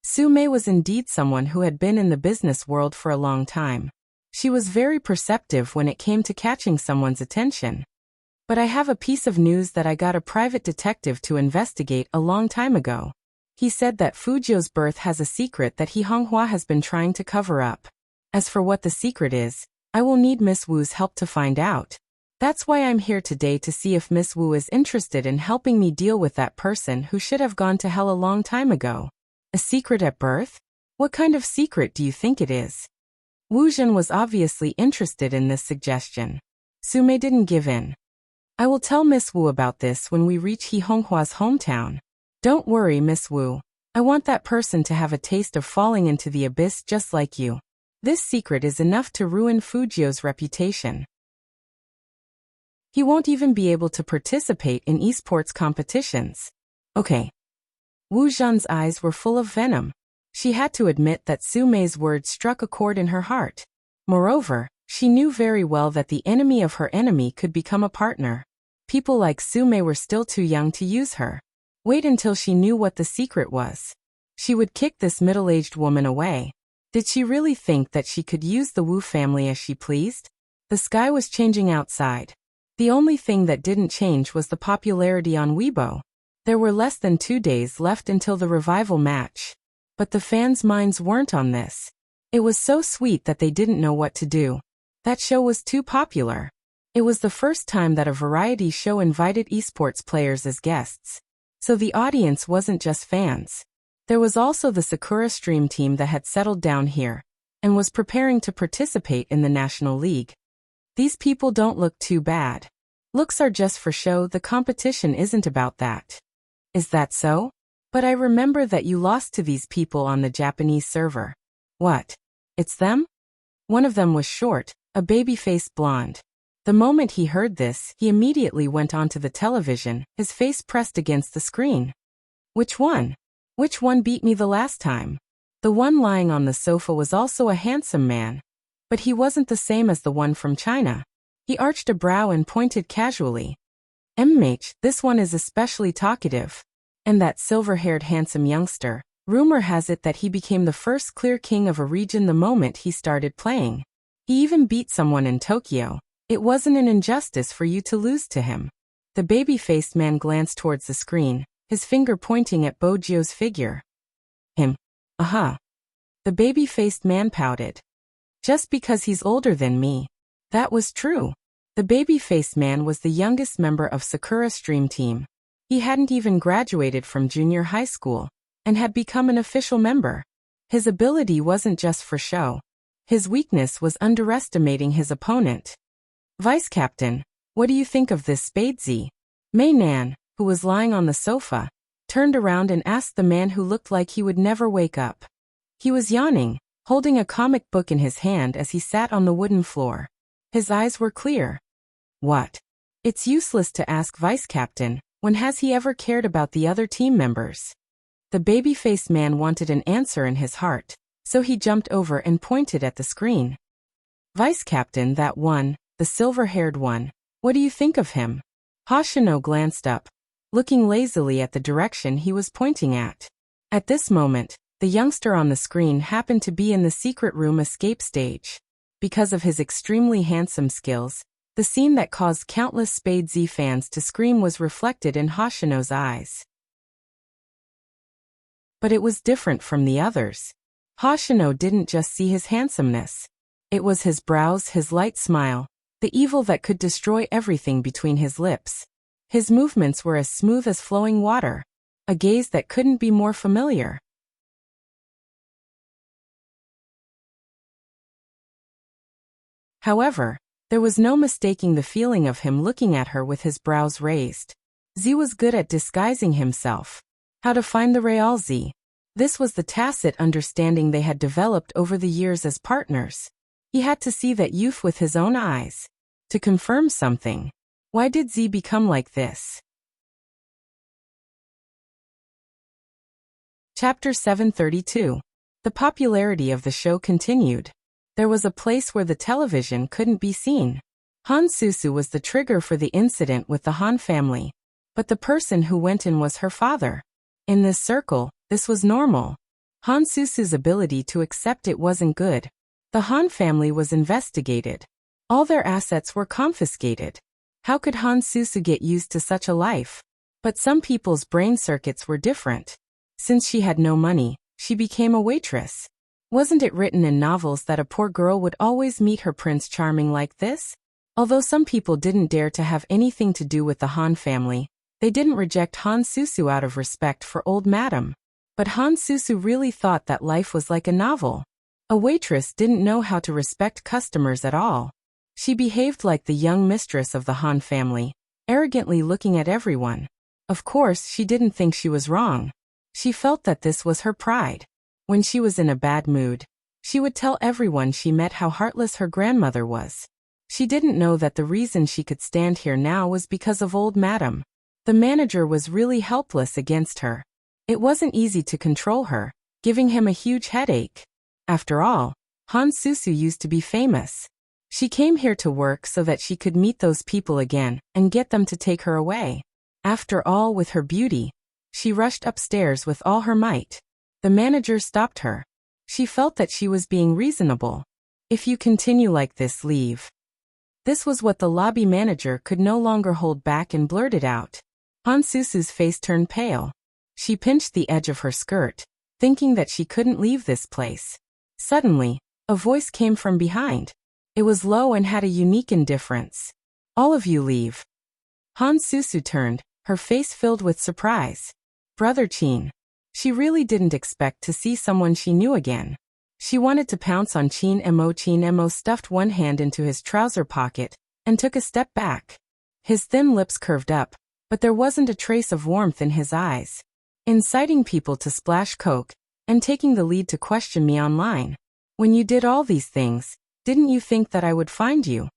Su Mei was indeed someone who had been in the business world for a long time. She was very perceptive when it came to catching someone's attention. "But I have a piece of news that I got a private detective to investigate a long time ago. He said that Fujio's birth has a secret that He Honghua has been trying to cover up. As for what the secret is, I will need Miss Wu's help to find out. That's why I'm here today to see if Miss Wu is interested in helping me deal with that person who should have gone to hell a long time ago." "A secret at birth? What kind of secret do you think it is?" Wu Zhen was obviously interested in this suggestion. Su Mei didn't give in. "I will tell Miss Wu about this when we reach He Honghua's hometown. Don't worry, Miss Wu. I want that person to have a taste of falling into the abyss just like you. This secret is enough to ruin Fujio's reputation. He won't even be able to participate in esports competitions." "Okay." Wu Zhen's eyes were full of venom. She had to admit that Su Mei's words struck a chord in her heart. Moreover, she knew very well that the enemy of her enemy could become a partner. People like Su Mei were still too young to use her. Wait until she knew what the secret was. She would kick this middle-aged woman away. Did she really think that she could use the Wu family as she pleased? The sky was changing outside. The only thing that didn't change was the popularity on Weibo. There were less than 2 days left until the revival match. But the fans' minds weren't on this. It was so sweet that they didn't know what to do. That show was too popular. It was the first time that a variety show invited esports players as guests. So the audience wasn't just fans. There was also the Sakura Stream team that had settled down here and was preparing to participate in the National League. These people don't look too bad. Looks are just for show, the competition isn't about that. Is that so? But I remember that you lost to these people on the Japanese server. What? It's them? One of them was short, a baby-faced blonde. The moment he heard this, he immediately went onto the television, his face pressed against the screen. Which one? Which one beat me the last time? The one lying on the sofa was also a handsome man. But he wasn't the same as the one from China. He arched a brow and pointed casually. This one is especially talkative. And that silver-haired handsome youngster, rumor has it that he became the first clear king of a region the moment he started playing. He even beat someone in Tokyo. It wasn't an injustice for you to lose to him. The baby-faced man glanced towards the screen, his finger pointing at Bojio's figure. Him. The baby-faced man pouted. Just because he's older than me. That was true. The baby-faced man was the youngest member of Sakura Stream team. He hadn't even graduated from junior high school and had become an official member. His ability wasn't just for show. His weakness was underestimating his opponent. Vice Captain, what do you think of this spade Z? Mei Nan, who was lying on the sofa, turned around and asked the man who looked like he would never wake up. He was yawning, holding a comic book in his hand as he sat on the wooden floor. His eyes were clear. What? It's useless to ask Vice Captain, when has he ever cared about the other team members? The baby-faced man wanted an answer in his heart, so he jumped over and pointed at the screen. Vice Captain, that one, the silver-haired one, what do you think of him? Hoshino glanced up, looking lazily at the direction he was pointing at. At this moment, the youngster on the screen happened to be in the secret room escape stage. Because of his extremely handsome skills, the scene that caused countless Spade Z fans to scream was reflected in Hoshino's eyes. But it was different from the others. Hoshino didn't just see his handsomeness. It was his brows, his light smile, the evil that could destroy everything between his lips. His movements were as smooth as flowing water, a gaze that couldn't be more familiar. However, there was no mistaking the feeling of him looking at her with his brows raised. Z was good at disguising himself. How to find the real Z? This was the tacit understanding they had developed over the years as partners. He had to see that youth with his own eyes. To confirm something. Why did Z become like this? Chapter 732. The popularity of the show continued. There was a place where the television couldn't be seen. Han Susu was the trigger for the incident with the Han family. But the person who went in was her father. In this circle, this was normal. Han Susu's ability to accept it wasn't good. The Han family was investigated. All their assets were confiscated. How could Han Susu get used to such a life? But some people's brain circuits were different. Since she had no money, she became a waitress. Wasn't it written in novels that a poor girl would always meet her Prince Charming like this? Although some people didn't dare to have anything to do with the Han family, they didn't reject Han Susu out of respect for old Madam. But Han Susu really thought that life was like a novel. A waitress didn't know how to respect customers at all. She behaved like the young mistress of the Han family, arrogantly looking at everyone. Of course, she didn't think she was wrong. She felt that this was her pride. When she was in a bad mood, she would tell everyone she met how heartless her grandmother was. She didn't know that the reason she could stand here now was because of old Madam. The manager was really helpless against her. It wasn't easy to control her, giving him a huge headache. After all, Han Susu used to be famous. She came here to work so that she could meet those people again and get them to take her away. After all, with her beauty, she rushed upstairs with all her might. The manager stopped her. She felt that she was being reasonable. If you continue like this, leave. This was what the lobby manager could no longer hold back and blurted out. Han Susu's face turned pale. She pinched the edge of her skirt, thinking that she couldn't leave this place. Suddenly, a voice came from behind. It was low and had a unique indifference. All of you leave. Han Susu turned, her face filled with surprise. Brother Qin. She really didn't expect to see someone she knew again. She wanted to pounce on Qin Mo. Qin Mo stuffed one hand into his trouser pocket and took a step back. His thin lips curved up, but there wasn't a trace of warmth in his eyes. Inciting people to splash coke and taking the lead to question me online. When you did all these things, didn't you think that I would find you?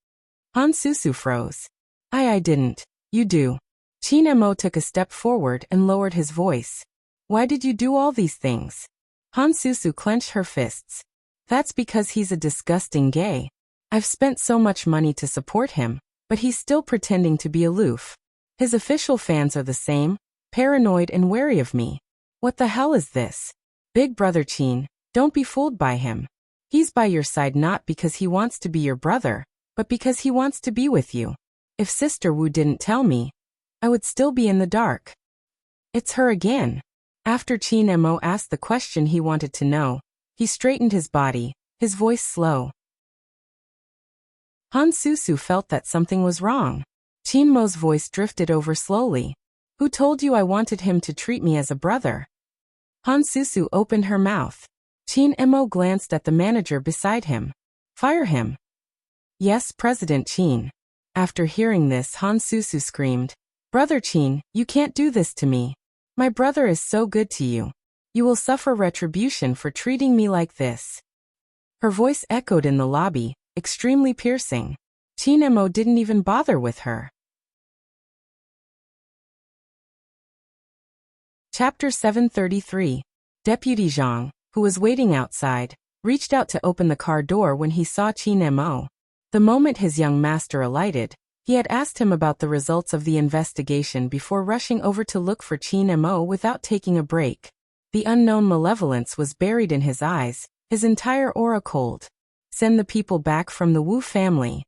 Han Susu froze. I didn't. You do. Qin Mo took a step forward and lowered his voice. Why did you do all these things? Han Susu clenched her fists. That's because he's a disgusting gay. I've spent so much money to support him, but he's still pretending to be aloof. His official fans are the same, paranoid and wary of me. What the hell is this? Big brother Qin, don't be fooled by him. He's by your side not because he wants to be your brother, but because he wants to be with you. If Sister Wu didn't tell me, I would still be in the dark. It's her again. After Qin Mo asked the question he wanted to know, he straightened his body, his voice slow. Han Susu felt that something was wrong. Qin Mo's voice drifted over slowly. Who told you I wanted him to treat me as a brother? Han Susu opened her mouth. Qin Mo glanced at the manager beside him. Fire him. Yes, President Qin. After hearing this, Han Susu screamed. Brother Qin, you can't do this to me. My brother is so good to you. You will suffer retribution for treating me like this. Her voice echoed in the lobby, extremely piercing. Qin Mo didn't even bother with her. Chapter 733. Deputy Zhang, who was waiting outside, reached out to open the car door when he saw Qin Mo. The moment his young master alighted, he had asked him about the results of the investigation before rushing over to look for Qin Mo without taking a break. The unknown malevolence was buried in his eyes, his entire aura cold. Send the people back from the Wu family.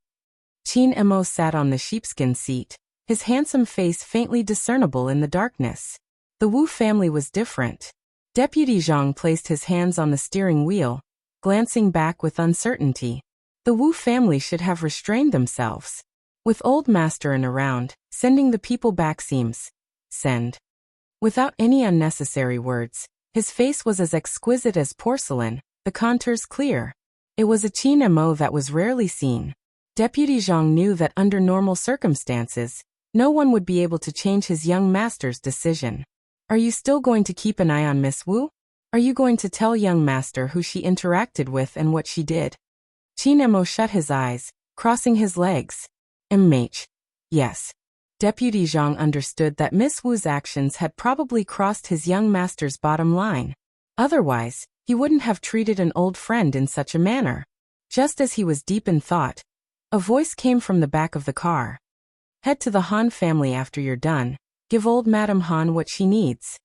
Qin Mo sat on the sheepskin seat, his handsome face faintly discernible in the darkness. The Wu family was different. Deputy Zhang placed his hands on the steering wheel, glancing back with uncertainty. The Wu family should have restrained themselves. With old master around, sending the people back seems. Send. Without any unnecessary words, his face was as exquisite as porcelain, the contours clear. It was a Qin Mo that was rarely seen. Deputy Zhang knew that under normal circumstances, no one would be able to change his young master's decision. Are you still going to keep an eye on Miss Wu? Are you going to tell young master who she interacted with and what she did? Qin Mo shut his eyes, crossing his legs. Yes. Deputy Zhang understood that Miss Wu's actions had probably crossed his young master's bottom line. Otherwise, he wouldn't have treated an old friend in such a manner. Just as he was deep in thought, a voice came from the back of the car. Head to the Han family after you're done. Give old Madame Han what she needs.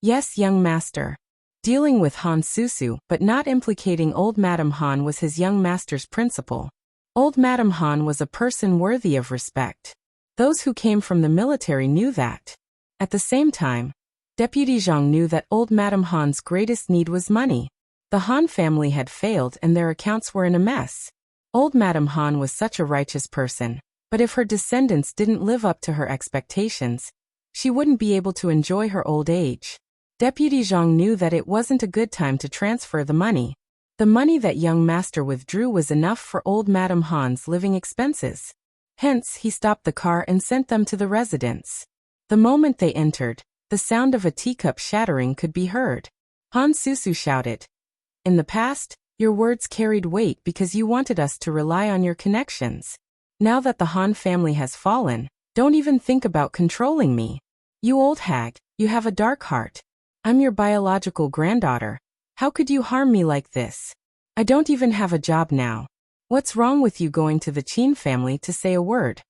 Yes, young master. Dealing with Han Susu but not implicating old Madame Han was his young master's principle. Old Madame Han was a person worthy of respect. Those who came from the military knew that. At the same time, Deputy Zhang knew that old Madame Han's greatest need was money. The Han family had failed and their accounts were in a mess. Old Madame Han was such a righteous person, but if her descendants didn't live up to her expectations, she wouldn't be able to enjoy her old age. Deputy Zhang knew that it wasn't a good time to transfer the money. The money that young master withdrew was enough for old Madame Han's living expenses. Hence, he stopped the car and sent them to the residence. The moment they entered, the sound of a teacup shattering could be heard. Han Susu shouted. In the past, your words carried weight because you wanted us to rely on your connections. Now that the Han family has fallen, don't even think about controlling me. You old hag, you have a dark heart. I'm your biological granddaughter. How could you harm me like this? I don't even have a job now. What's wrong with you going to the Qin family to say a word?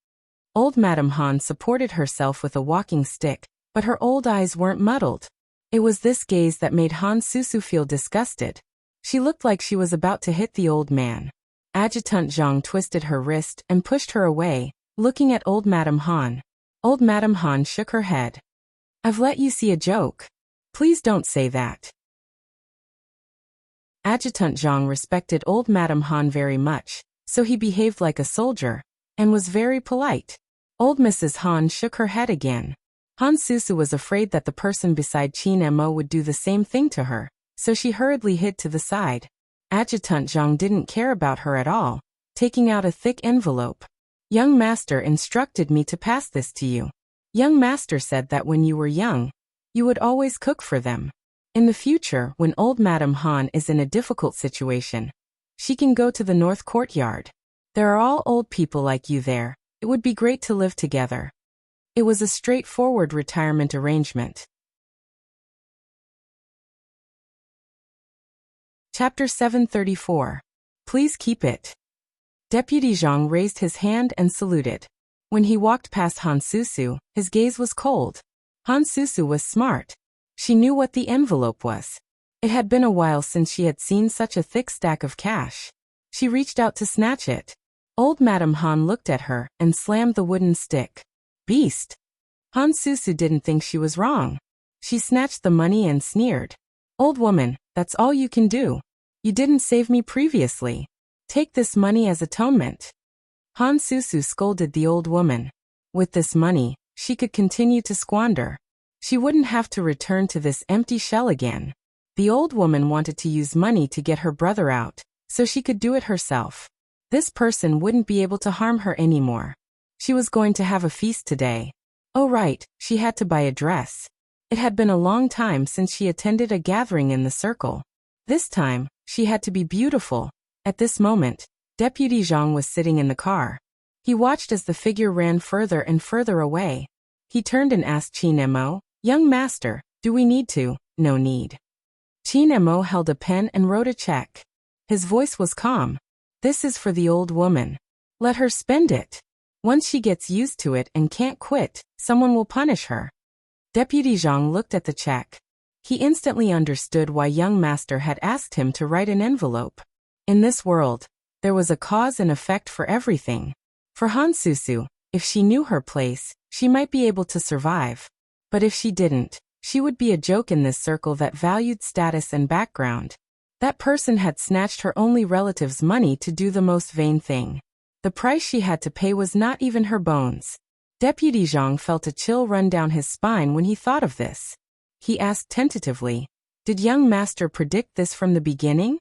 Old Madame Han supported herself with a walking stick, but her old eyes weren't muddled. It was this gaze that made Han Susu feel disgusted. She looked like she was about to hit the old man. Adjutant Zhang twisted her wrist and pushed her away, looking at old Madame Han. Old Madame Han shook her head. I've let you see a joke. Please don't say that. Adjutant Zhang respected old Madame Han very much, so he behaved like a soldier, and was very polite. Old Mrs. Han shook her head again. Han Susu was afraid that the person beside Qin Mo would do the same thing to her, so she hurriedly hid to the side. Adjutant Zhang didn't care about her at all, taking out a thick envelope. Young master instructed me to pass this to you. Young master said that when you were young, you would always cook for them. In the future, when old Madame Han is in a difficult situation, she can go to the North Courtyard. There are all old people like you there. It would be great to live together. It was a straightforward retirement arrangement. Chapter 734. Please keep it. Deputy Zhang raised his hand and saluted. When he walked past Han Susu, his gaze was cold. Han Susu was smart. She knew what the envelope was. It had been a while since she had seen such a thick stack of cash. She reached out to snatch it. Old Madame Han looked at her and slammed the wooden stick. Beast! Han Susu didn't think she was wrong. She snatched the money and sneered. Old woman, that's all you can do. You didn't save me previously. Take this money as atonement. Han Susu scolded the old woman. With this money, she could continue to squander. She wouldn't have to return to this empty shell again. The old woman wanted to use money to get her brother out, so she could do it herself. This person wouldn't be able to harm her anymore. She was going to have a feast today. Oh right, she had to buy a dress. It had been a long time since she attended a gathering in the circle. This time, she had to be beautiful. At this moment, Deputy Zhang was sitting in the car. He watched as the figure ran further and further away. He turned and asked Qin Mo, "Young master, do we need to?" "No need." Qin Mo held a pen and wrote a check. His voice was calm. "This is for the old woman. Let her spend it. Once she gets used to it and can't quit, someone will punish her." Deputy Zhang looked at the check. He instantly understood why young master had asked him to write an envelope. In this world, there was a cause and effect for everything. For Han Susu, if she knew her place, she might be able to survive. But if she didn't, she would be a joke in this circle that valued status and background. That person had snatched her only relative's money to do the most vain thing. The price she had to pay was not even her bones. Deputy Zhang felt a chill run down his spine when he thought of this. He asked tentatively, "Did young master predict this from the beginning?"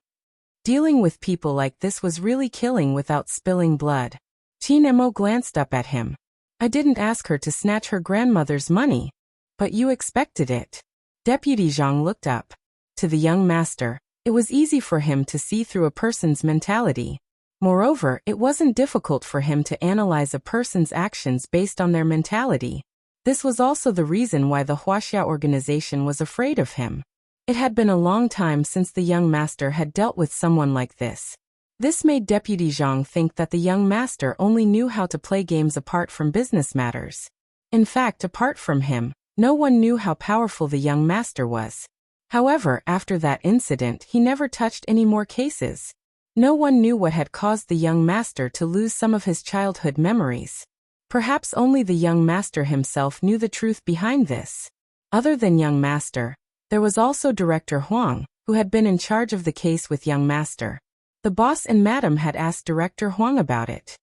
Dealing with people like this was really killing without spilling blood. Qin Mo glanced up at him. "I didn't ask her to snatch her grandmother's money. But you expected it." Deputy Zhang looked up. To the young master, it was easy for him to see through a person's mentality. Moreover, it wasn't difficult for him to analyze a person's actions based on their mentality. This was also the reason why the Wuxia organization was afraid of him. It had been a long time since the young master had dealt with someone like this. This made Deputy Zhang think that the young master only knew how to play games apart from business matters. In fact, apart from him, no one knew how powerful the young master was. However, after that incident, he never touched any more cases. No one knew what had caused the young master to lose some of his childhood memories. Perhaps only the young master himself knew the truth behind this. Other than young master, there was also Director Huang, who had been in charge of the case with young master. The boss and madam had asked Director Huang about it.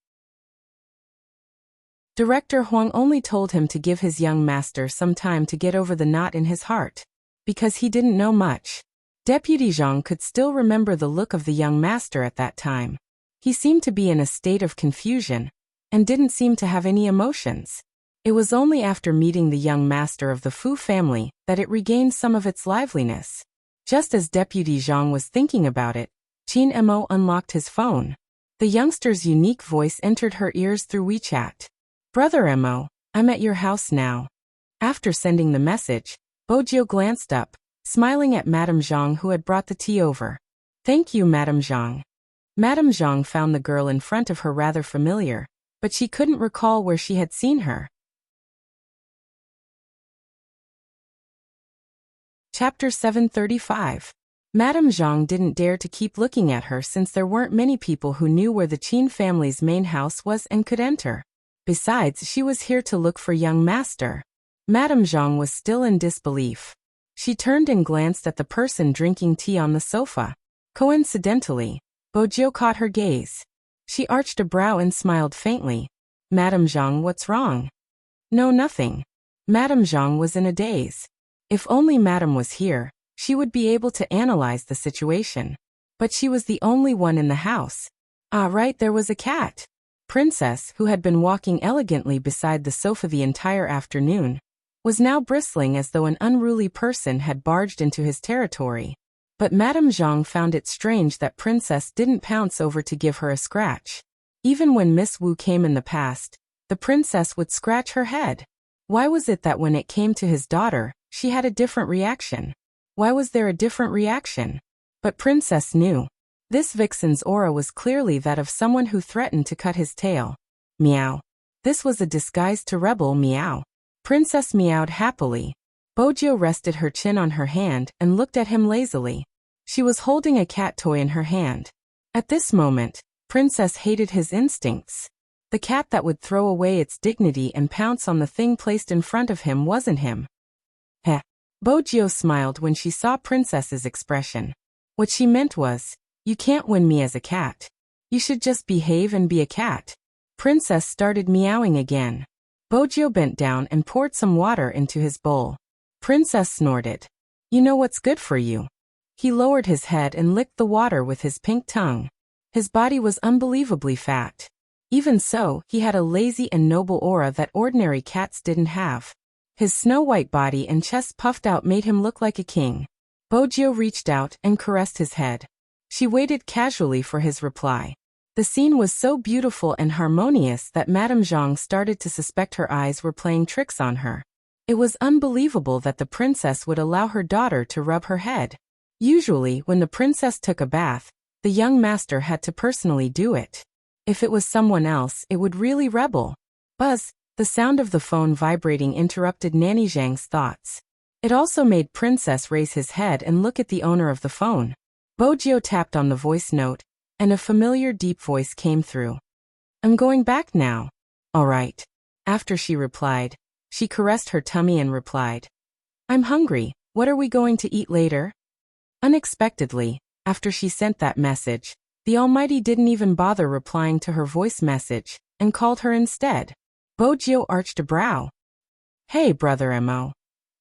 Director Huang only told him to give his young master some time to get over the knot in his heart, because he didn't know much. Deputy Zhang could still remember the look of the young master at that time. He seemed to be in a state of confusion, and didn't seem to have any emotions. It was only after meeting the young master of the Fu family that it regained some of its liveliness. Just as Deputy Zhang was thinking about it, Qin Mo unlocked his phone. The youngster's unique voice entered her ears through WeChat. "Brother Mo, I'm at your house now." After sending the message, Bojiu glanced up, smiling at Madame Zhang, who had brought the tea over. "Thank you, Madame Zhang." Madame Zhang found the girl in front of her rather familiar, but she couldn't recall where she had seen her. Chapter 735. Madame Zhang didn't dare to keep looking at her since there weren't many people who knew where the Qin family's main house was and could enter. Besides, she was here to look for young master. Madame Zhang was still in disbelief. She turned and glanced at the person drinking tea on the sofa. Coincidentally, Bojiu caught her gaze. She arched a brow and smiled faintly. "Madame Zhang, what's wrong?" "No, nothing." Madame Zhang was in a daze. If only Madame was here, she would be able to analyze the situation. But she was the only one in the house. Ah, right, there was a cat. Princess, who had been walking elegantly beside the sofa the entire afternoon, was now bristling as though an unruly person had barged into his territory. But Madame Zhang found it strange that Princess didn't pounce over to give her a scratch. Even when Miss Wu came in the past, the princess would scratch her head. Why was it that when it came to his daughter, she had a different reaction? Why was there a different reaction? But Princess knew. This vixen's aura was clearly that of someone who threatened to cut his tail. Meow. This was a disguise to rebel. Meow. Princess meowed happily. Bojo rested her chin on her hand and looked at him lazily. She was holding a cat toy in her hand. At this moment, Princess hated his instincts. The cat that would throw away its dignity and pounce on the thing placed in front of him wasn't him. Heh. Bojo smiled when she saw Princess's expression. What she meant was, you can't win me as a cat. You should just behave and be a cat. Princess started meowing again. Bojo bent down and poured some water into his bowl. Princess snorted. You know what's good for you. He lowered his head and licked the water with his pink tongue. His body was unbelievably fat. Even so, he had a lazy and noble aura that ordinary cats didn't have. His snow-white body and chest puffed out made him look like a king. Bojo reached out and caressed his head. She waited casually for his reply. The scene was so beautiful and harmonious that Madame Zhang started to suspect her eyes were playing tricks on her. It was unbelievable that the princess would allow her daughter to rub her head. Usually, when the princess took a bath, the young master had to personally do it. If it was someone else, it would really rebel. Buzz, the sound of the phone vibrating interrupted Nanny Zhang's thoughts. It also made Princess raise his head and look at the owner of the phone. Bojo tapped on the voice note, and a familiar deep voice came through. I'm going back now. All right. After she replied, she caressed her tummy and replied, I'm hungry. What are we going to eat later? Unexpectedly, after she sent that message, the Almighty didn't even bother replying to her voice message, and called her instead. Bojo arched a brow. Hey, Brother Mo.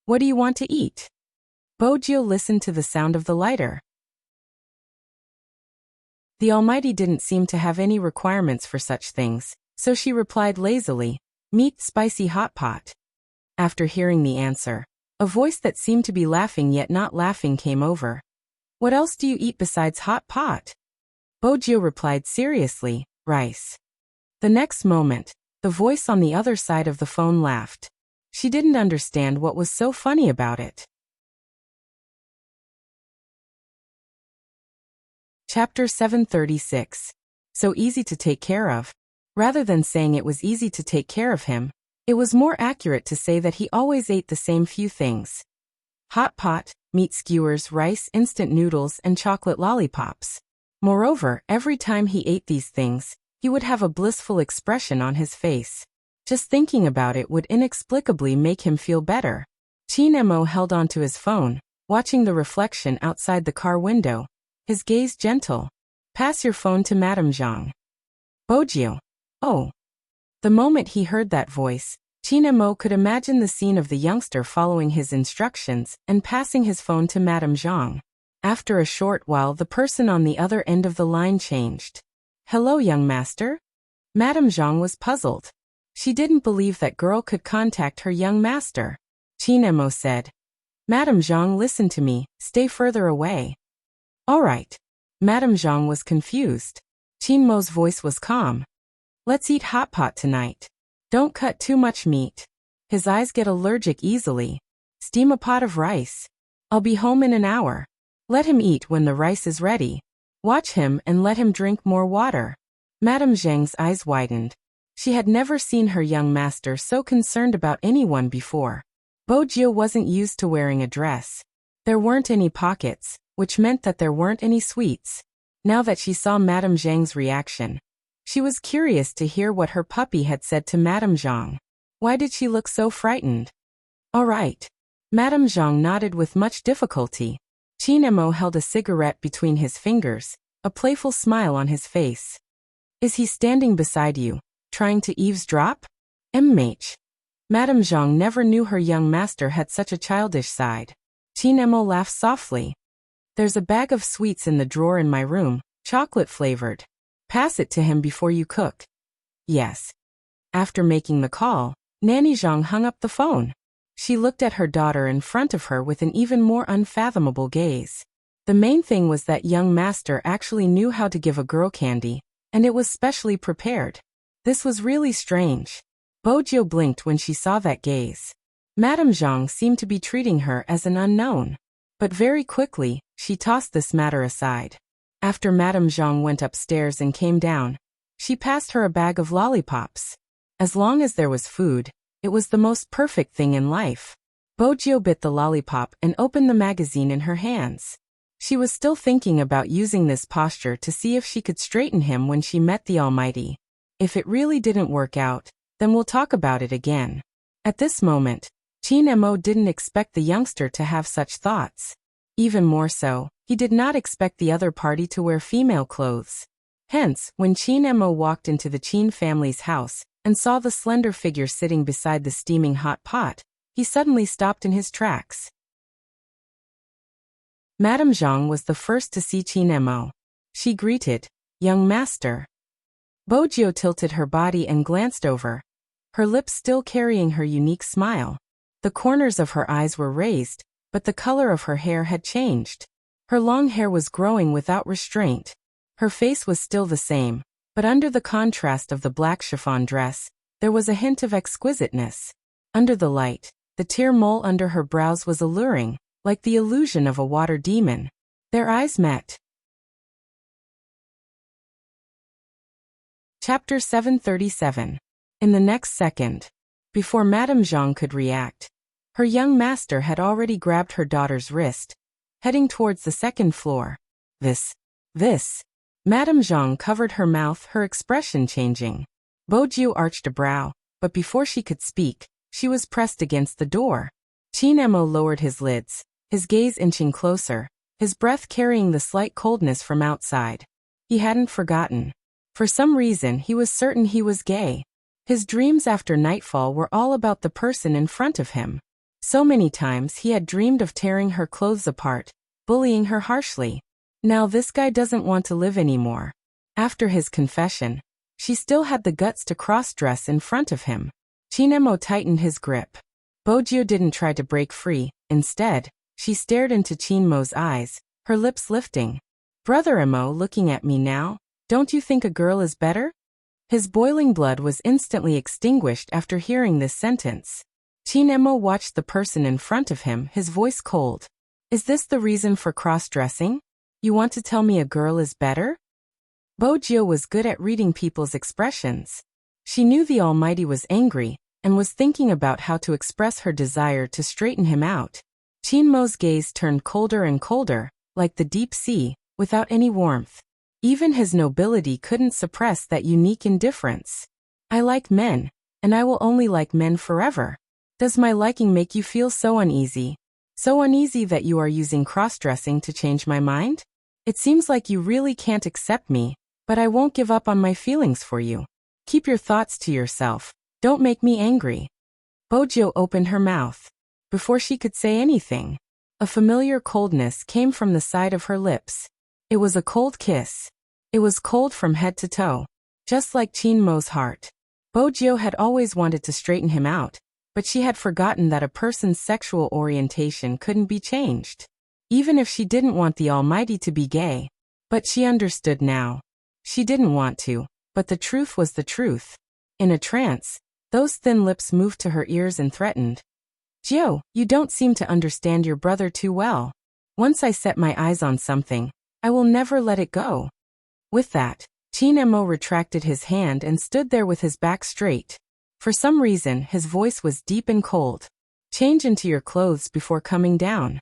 What do you want to eat? Bojo listened to the sound of the lighter. The Almighty didn't seem to have any requirements for such things, so she replied lazily, meat spicy hot pot. After hearing the answer, a voice that seemed to be laughing yet not laughing came over. What else do you eat besides hot pot? Bojo replied seriously, rice. The next moment, the voice on the other side of the phone laughed. She didn't understand what was so funny about it. Chapter 736. So easy to take care of. Rather than saying it was easy to take care of him, it was more accurate to say that he always ate the same few things. Hot pot, meat skewers, rice, instant noodles, and chocolate lollipops. Moreover, every time he ate these things, he would have a blissful expression on his face. Just thinking about it would inexplicably make him feel better. Qin Mo held onto his phone, watching the reflection outside the car window, his gaze gentle. Pass your phone to Madame Zhang. Bojo. Oh. The moment he heard that voice, Qin Mo could imagine the scene of the youngster following his instructions and passing his phone to Madame Zhang. After a short while, the person on the other end of the line changed. Hello, young master? Madame Zhang was puzzled. She didn't believe that girl could contact her young master. Qin Mo said, Madame Zhang, listen to me, stay further away. All right. Madame Zhang was confused. Qin Mo's voice was calm. Let's eat hot pot tonight. Don't cut too much meat. His eyes get allergic easily. Steam a pot of rice. I'll be home in an hour. Let him eat when the rice is ready. Watch him and let him drink more water. Madame Zhang's eyes widened. She had never seen her young master so concerned about anyone before. Bojo wasn't used to wearing a dress. There weren't any pockets, which meant that there weren't any sweets. Now that she saw Madame Zhang's reaction, she was curious to hear what her puppy had said to Madame Zhang. Why did she look so frightened? All right. Madame Zhang nodded with much difficulty. Qin Mo held a cigarette between his fingers, a playful smile on his face. Is he standing beside you, trying to eavesdrop? MH. Madame Zhang never knew her young master had such a childish side. Qin Emo laughed softly. There's a bag of sweets in the drawer in my room, chocolate-flavored. Pass it to him before you cook. Yes. After making the call, Nanny Zhang hung up the phone. She looked at her daughter in front of her with an even more unfathomable gaze. The main thing was that young master actually knew how to give a girl candy, and it was specially prepared. This was really strange. Bojiu blinked when she saw that gaze. Madame Zhang seemed to be treating her as an unknown. But very quickly, she tossed this matter aside. After Madame Zhang went upstairs and came down, she passed her a bag of lollipops. As long as there was food, it was the most perfect thing in life. Bojiu bit the lollipop and opened the magazine in her hands. She was still thinking about using this posture to see if she could straighten him when she met the Almighty. If it really didn't work out, then we'll talk about it again. At this moment, Qin Emo didn't expect the youngster to have such thoughts. Even more so, he did not expect the other party to wear female clothes. Hence, when Qin Emo walked into the Qin family's house and saw the slender figure sitting beside the steaming hot pot, he suddenly stopped in his tracks. Madame Zhang was the first to see Qin Emo. She greeted, "Young master." Bojiu tilted her body and glanced over, her lips still carrying her unique smile. The corners of her eyes were raised, but the color of her hair had changed. Her long hair was growing without restraint. Her face was still the same, but under the contrast of the black chiffon dress, there was a hint of exquisiteness. Under the light, the tear mole under her brows was alluring, like the illusion of a water demon. Their eyes met. Chapter 737. In the next second, before Madame Zhang could react, her young master had already grabbed her daughter's wrist, heading towards the second floor. This. Madame Zhang covered her mouth, her expression changing. Bojiu arched a brow, but before she could speak, she was pressed against the door. Qin Emo lowered his lids, his gaze inching closer, his breath carrying the slight coldness from outside. He hadn't forgotten. For some reason he was certain he was gay. His dreams after nightfall were all about the person in front of him. So many times he had dreamed of tearing her clothes apart, bullying her harshly. Now this guy doesn't want to live anymore. After his confession, she still had the guts to cross-dress in front of him. Qin Emo tightened his grip. Bojiu didn't try to break free. Instead, she stared into Qin Mo's eyes, her lips lifting. "Brother Emo, looking at me now, don't you think a girl is better?" His boiling blood was instantly extinguished after hearing this sentence. Qin Emo watched the person in front of him, his voice cold. "Is this the reason for cross-dressing? You want to tell me a girl is better?" Bojiu was good at reading people's expressions. She knew the Almighty was angry, and was thinking about how to express her desire to straighten him out. Qin Mo's gaze turned colder and colder, like the deep sea, without any warmth. Even his nobility couldn't suppress that unique indifference. "I like men, and I will only like men forever. Does my liking make you feel so uneasy? So uneasy that you are using cross-dressing to change my mind? It seems like you really can't accept me, but I won't give up on my feelings for you. Keep your thoughts to yourself. Don't make me angry." Bojiu opened her mouth. Before she could say anything, a familiar coldness came from the side of her lips. It was a cold kiss. It was cold from head to toe, just like Qin Mo's heart. Bojiu had always wanted to straighten him out, but she had forgotten that a person's sexual orientation couldn't be changed. Even if she didn't want the Almighty to be gay. But she understood now. She didn't want to, but the truth was the truth. In a trance, those thin lips moved to her ears and threatened. "Jiu, you don't seem to understand your brother too well. Once I set my eyes on something, I will never let it go." With that, Qin Emo retracted his hand and stood there with his back straight. For some reason, his voice was deep and cold. "Change into your clothes before coming down."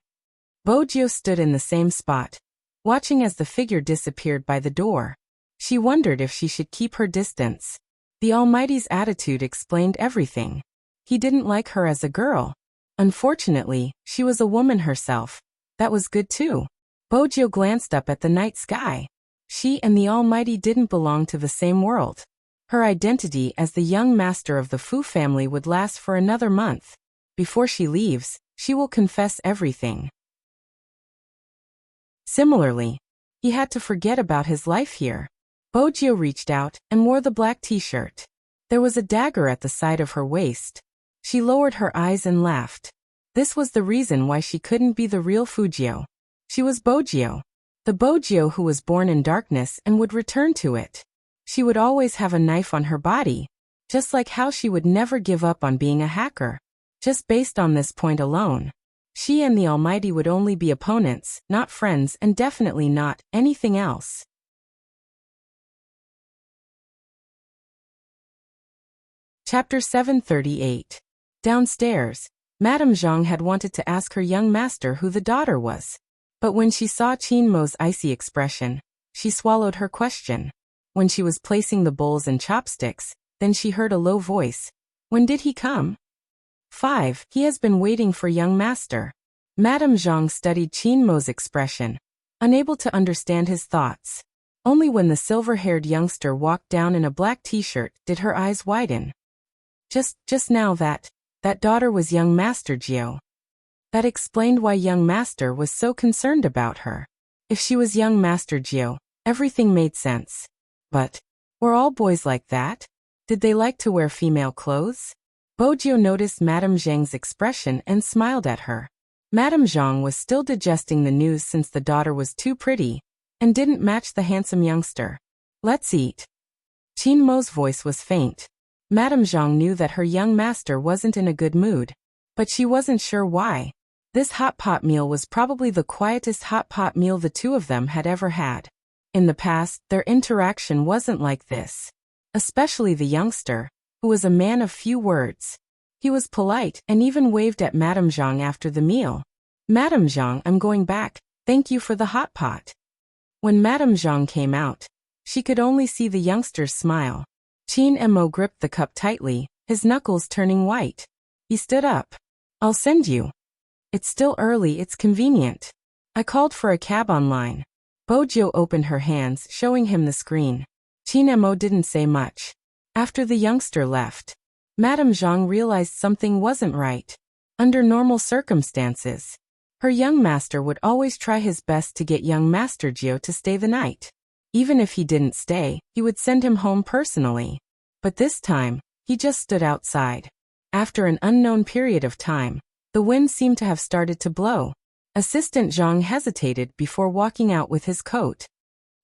Bojiu stood in the same spot, watching as the figure disappeared by the door. She wondered if she should keep her distance. The Almighty's attitude explained everything. He didn't like her as a girl. Unfortunately, she was a woman herself. That was good too. Bojiu glanced up at the night sky. She and the Almighty didn't belong to the same world. Her identity as the young master of the Fu family would last for another month. Before she leaves, she will confess everything. Similarly, he had to forget about his life here. Bojio reached out and wore the black t-shirt. There was a dagger at the side of her waist. She lowered her eyes and laughed. This was the reason why she couldn't be the real Fujio. She was Bojio. The Bojio who was born in darkness and would return to it. She would always have a knife on her body, just like how she would never give up on being a hacker. Just based on this point alone, she and the Almighty would only be opponents, not friends, and definitely not anything else. Chapter 738. Downstairs, Madame Zhang had wanted to ask her young master who the daughter was. But when she saw Qin Mo's icy expression, she swallowed her question. When she was placing the bowls and chopsticks, then she heard a low voice. When did he come? 5. He has been waiting for young master. Madame Zhang studied Qin Mo's expression, unable to understand his thoughts. Only when the silver-haired youngster walked down in a black t-shirt did her eyes widen. Just now that daughter was young Master Jio. That explained why young master was so concerned about her. If she was young Master Jio, everything made sense. But were all boys like that? Did they like to wear female clothes? Bojio noticed Madame Zhang's expression and smiled at her. Madame Zhang was still digesting the news since the daughter was too pretty and didn't match the handsome youngster. Let's eat. Qin Mo's voice was faint. Madame Zhang knew that her young master wasn't in a good mood, but she wasn't sure why. This hot pot meal was probably the quietest hot pot meal the two of them had ever had. In the past, their interaction wasn't like this. Especially the youngster, who was a man of few words. He was polite and even waved at Madame Zhang after the meal. Madame Zhang, I'm going back. Thank you for the hot pot. When Madame Zhang came out, she could only see the youngster's smile. Qin Mo gripped the cup tightly, his knuckles turning white. He stood up. I'll send you. It's still early, it's convenient. I called for a cab online. Bojio opened her hands, showing him the screen. Qin Mo didn't say much. After the youngster left, Madame Zhang realized something wasn't right. Under normal circumstances, her young master would always try his best to get young Master Jio to stay the night. Even if he didn't stay, he would send him home personally. But this time, he just stood outside. After an unknown period of time, the wind seemed to have started to blow. Assistant Zhang hesitated before walking out with his coat.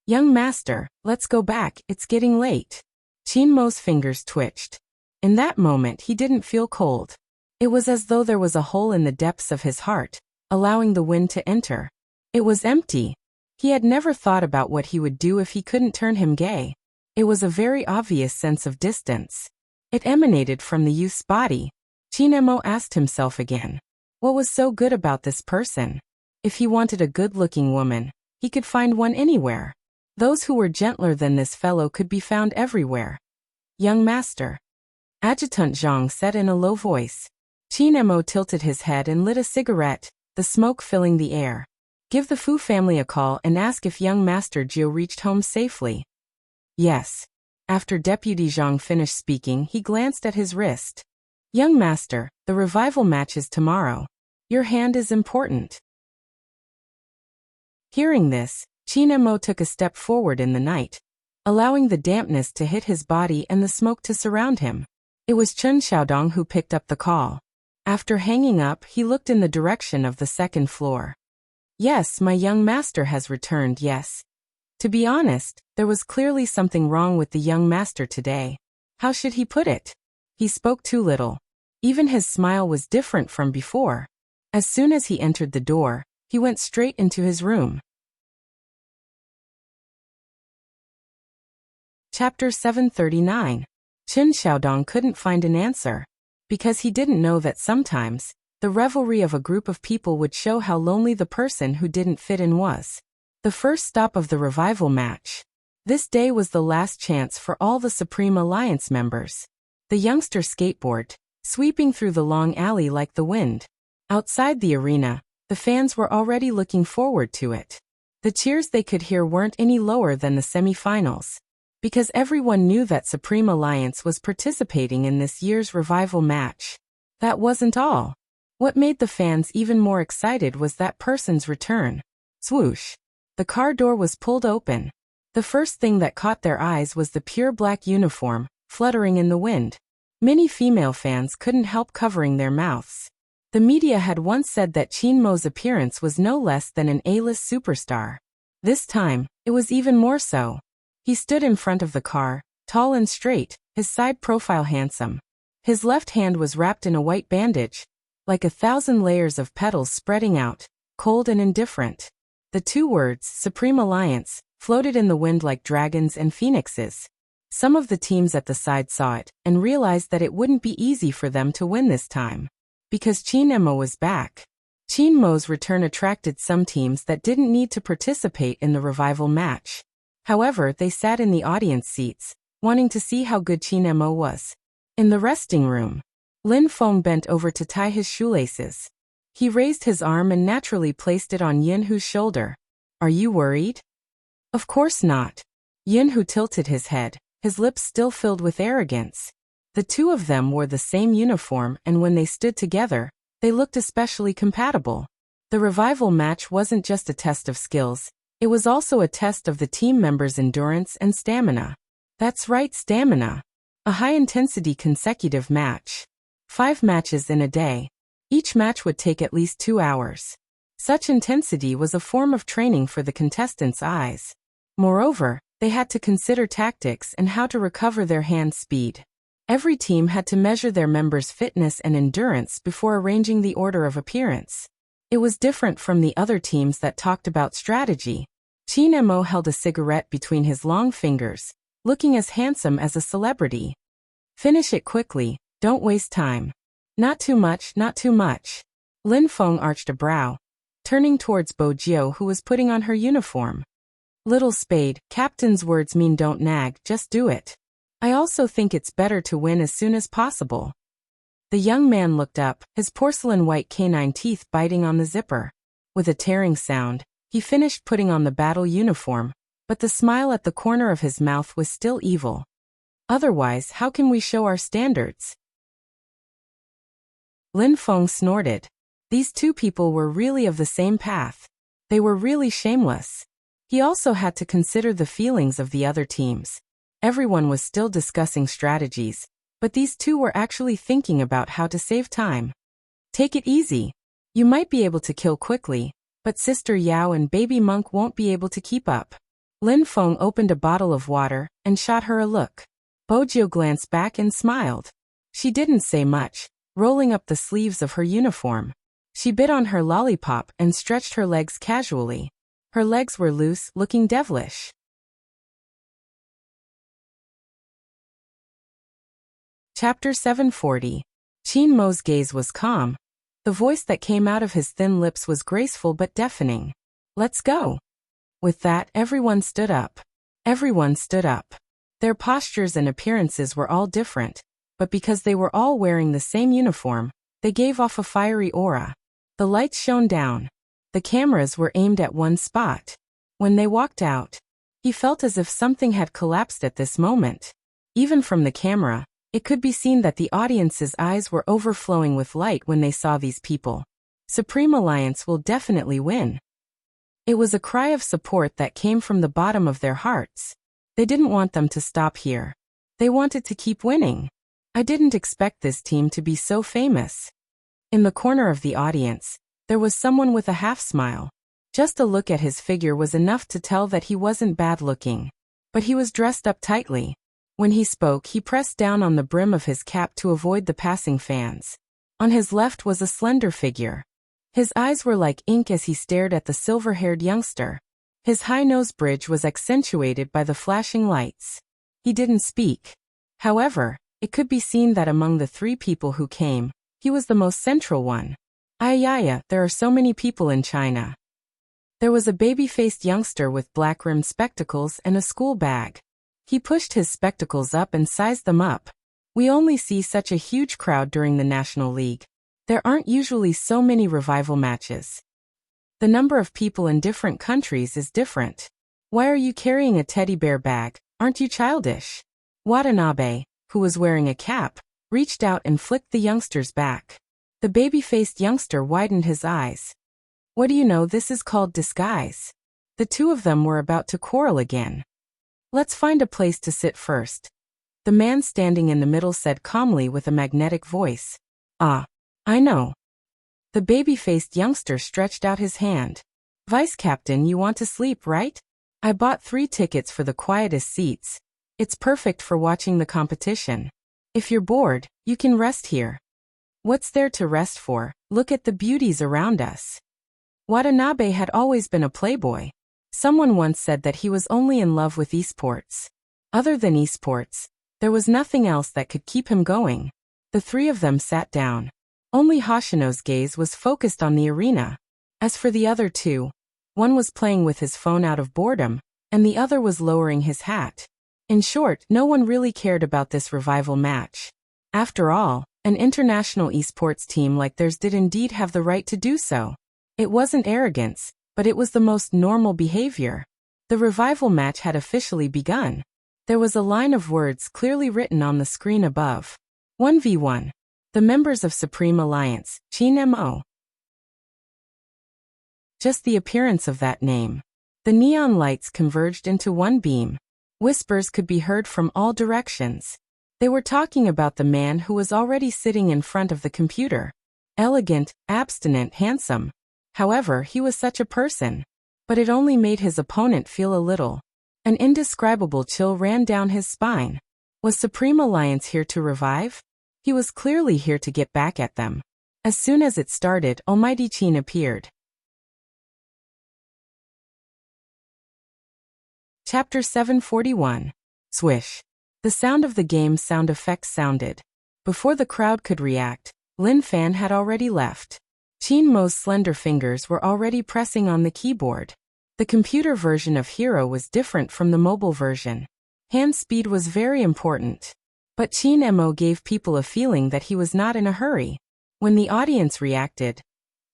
Young master, let's go back, it's getting late. Qin Mo's fingers twitched. In that moment he didn't feel cold. It was as though there was a hole in the depths of his heart, allowing the wind to enter. It was empty. He had never thought about what he would do if he couldn't turn him gay. It was a very obvious sense of distance. It emanated from the youth's body. Qin Mo asked himself again. What was so good about this person? If he wanted a good-looking woman, he could find one anywhere. Those who were gentler than this fellow could be found everywhere. Young master. Adjutant Zhang said in a low voice. Qin Mo tilted his head and lit a cigarette, the smoke filling the air. Give the Fu family a call and ask if young Master Jio reached home safely. Yes. After Deputy Zhang finished speaking, he glanced at his wrist. Young master, the revival match is tomorrow. Your hand is important. Hearing this, Qin Mo took a step forward in the night, allowing the dampness to hit his body and the smoke to surround him. It was Chen Xiaodong who picked up the call. After hanging up, he looked in the direction of the second floor. Yes, my young master has returned, yes. To be honest, there was clearly something wrong with the young master today. How should he put it? He spoke too little. Even his smile was different from before. As soon as he entered the door, he went straight into his room. Chapter 739. Chen Xiaodong couldn't find an answer. Because he didn't know that sometimes, the revelry of a group of people would show how lonely the person who didn't fit in was. The first stop of the revival match. This day was the last chance for all the Supreme Alliance members. The youngster skateboarded, sweeping through the long alley like the wind. Outside the arena, the fans were already looking forward to it. The cheers they could hear weren't any lower than the semi-finals. because everyone knew that Supreme Alliance was participating in this year's revival match. That wasn't all. What made the fans even more excited was that person's return. Swoosh! The car door was pulled open. The first thing that caught their eyes was the pure black uniform, fluttering in the wind. Many female fans couldn't help covering their mouths. The media had once said that Qin Mo's appearance was no less than an A-list superstar. This time, it was even more so. He stood in front of the car, tall and straight, his side profile handsome. His left hand was wrapped in a white bandage, like 1,000 layers of petals spreading out, cold and indifferent. The two words, Supreme Alliance, floated in the wind like dragons and phoenixes. Some of the teams at the side saw it and realized that it wouldn't be easy for them to win this time. Because Qin Mo was back. Qin Mo's return attracted some teams that didn't need to participate in the revival match. However, they sat in the audience seats, wanting to see how good Qin Mo was. In the resting room, Lin Feng bent over to tie his shoelaces. He raised his arm and naturally placed it on Yin Hu's shoulder. Are you worried? Of course not. Yin Hu tilted his head, his lips still filled with arrogance. The two of them wore the same uniform, and when they stood together, they looked especially compatible. The revival match wasn't just a test of skills, it was also a test of the team members' endurance and stamina. That's right, stamina. A high-intensity consecutive match. 5 matches in a day. Each match would take at least 2 hours. Such intensity was a form of training for the contestants' eyes. Moreover, they had to consider tactics and how to recover their hand speed. Every team had to measure their members' fitness and endurance before arranging the order of appearance. It was different from the other teams that talked about strategy. Qin Mo held a cigarette between his long fingers, looking as handsome as a celebrity. Finish it quickly, don't waste time. Not too much, not too much. Lin Feng arched a brow, turning towards Bo Jiao, who was putting on her uniform. Little spade, captain's words mean don't nag, just do it. I also think it's better to win as soon as possible. The young man looked up, his porcelain white canine teeth biting on the zipper. With a tearing sound, he finished putting on the battle uniform, but the smile at the corner of his mouth was still evil. Otherwise, how can we show our standards? Lin Feng snorted. These two people were really of the same path. They were really shameless. He also had to consider the feelings of the other teams. Everyone was still discussing strategies, but these two were actually thinking about how to save time. Take it easy. You might be able to kill quickly, but Sister Yao and Baby Monk won't be able to keep up. Lin Feng opened a bottle of water and shot her a look. Bo Jiao glanced back and smiled. She didn't say much, rolling up the sleeves of her uniform. She bit on her lollipop and stretched her legs casually. Her legs were loose, looking devilish. Chapter 740. Qin Mo's gaze was calm. The voice that came out of his thin lips was graceful but deafening. Let's go. With that, everyone stood up. Everyone stood up. Their postures and appearances were all different, but because they were all wearing the same uniform, they gave off a fiery aura. The lights shone down. The cameras were aimed at one spot. When they walked out, he felt as if something had collapsed at this moment. Even from the camera, it could be seen that the audience's eyes were overflowing with light when they saw these people. Supreme Alliance will definitely win. It was a cry of support that came from the bottom of their hearts. They didn't want them to stop here. They wanted to keep winning. I didn't expect this team to be so famous. In the corner of the audience, there was someone with a half-smile. Just a look at his figure was enough to tell that he wasn't bad-looking. But he was dressed up tightly. When he spoke, he pressed down on the brim of his cap to avoid the passing fans. On his left was a slender figure. His eyes were like ink as he stared at the silver-haired youngster. His high nose bridge was accentuated by the flashing lights. He didn't speak. However, it could be seen that among the 3 people who came, he was the most central one. Ayaya, there are so many people in China. There was a baby-faced youngster with black-rimmed spectacles and a school bag. He pushed his spectacles up and sized them up. We only see such a huge crowd during the National League. There aren't usually so many revival matches. The number of people in different countries is different. Why are you carrying a teddy bear bag? Aren't you childish? Watanabe, who was wearing a cap, reached out and flicked the youngster's back. The baby-faced youngster widened his eyes. What do you know, this is called disguise. The two of them were about to quarrel again. Let's find a place to sit first. The man standing in the middle said calmly with a magnetic voice. Ah, I know. The baby-faced youngster stretched out his hand. Vice Captain, you want to sleep, right? I bought 3 tickets for the quietest seats. It's perfect for watching the competition. If you're bored, you can rest here. What's there to rest for? Look at the beauties around us. Watanabe had always been a playboy. Someone once said that he was only in love with esports. Other than esports, there was nothing else that could keep him going. The 3 of them sat down. Only Hoshino's gaze was focused on the arena. As for the other 2, one was playing with his phone out of boredom, and the other was lowering his hat. In short, no one really cared about this revival match. After all, an international esports team like theirs did indeed have the right to do so. It wasn't arrogance, but it was the most normal behavior. The revival match had officially begun. There was a line of words clearly written on the screen above. 1v1. The members of Supreme Alliance, Chin Mo. Just the appearance of that name. The neon lights converged into one beam. Whispers could be heard from all directions. They were talking about the man who was already sitting in front of the computer. Elegant, abstinent, handsome. However, he was such a person. But it only made his opponent feel a little. An indescribable chill ran down his spine. Was Supreme Alliance here to revive? He was clearly here to get back at them. As soon as it started, Almighty Chin appeared. Chapter 741. Swish. The sound of the game's sound effects sounded. Before the crowd could react, Lin Fan had already left. Chin Mo's slender fingers were already pressing on the keyboard. The computer version of Hero was different from the mobile version. Hand speed was very important. But Chin Mo gave people a feeling that he was not in a hurry. When the audience reacted,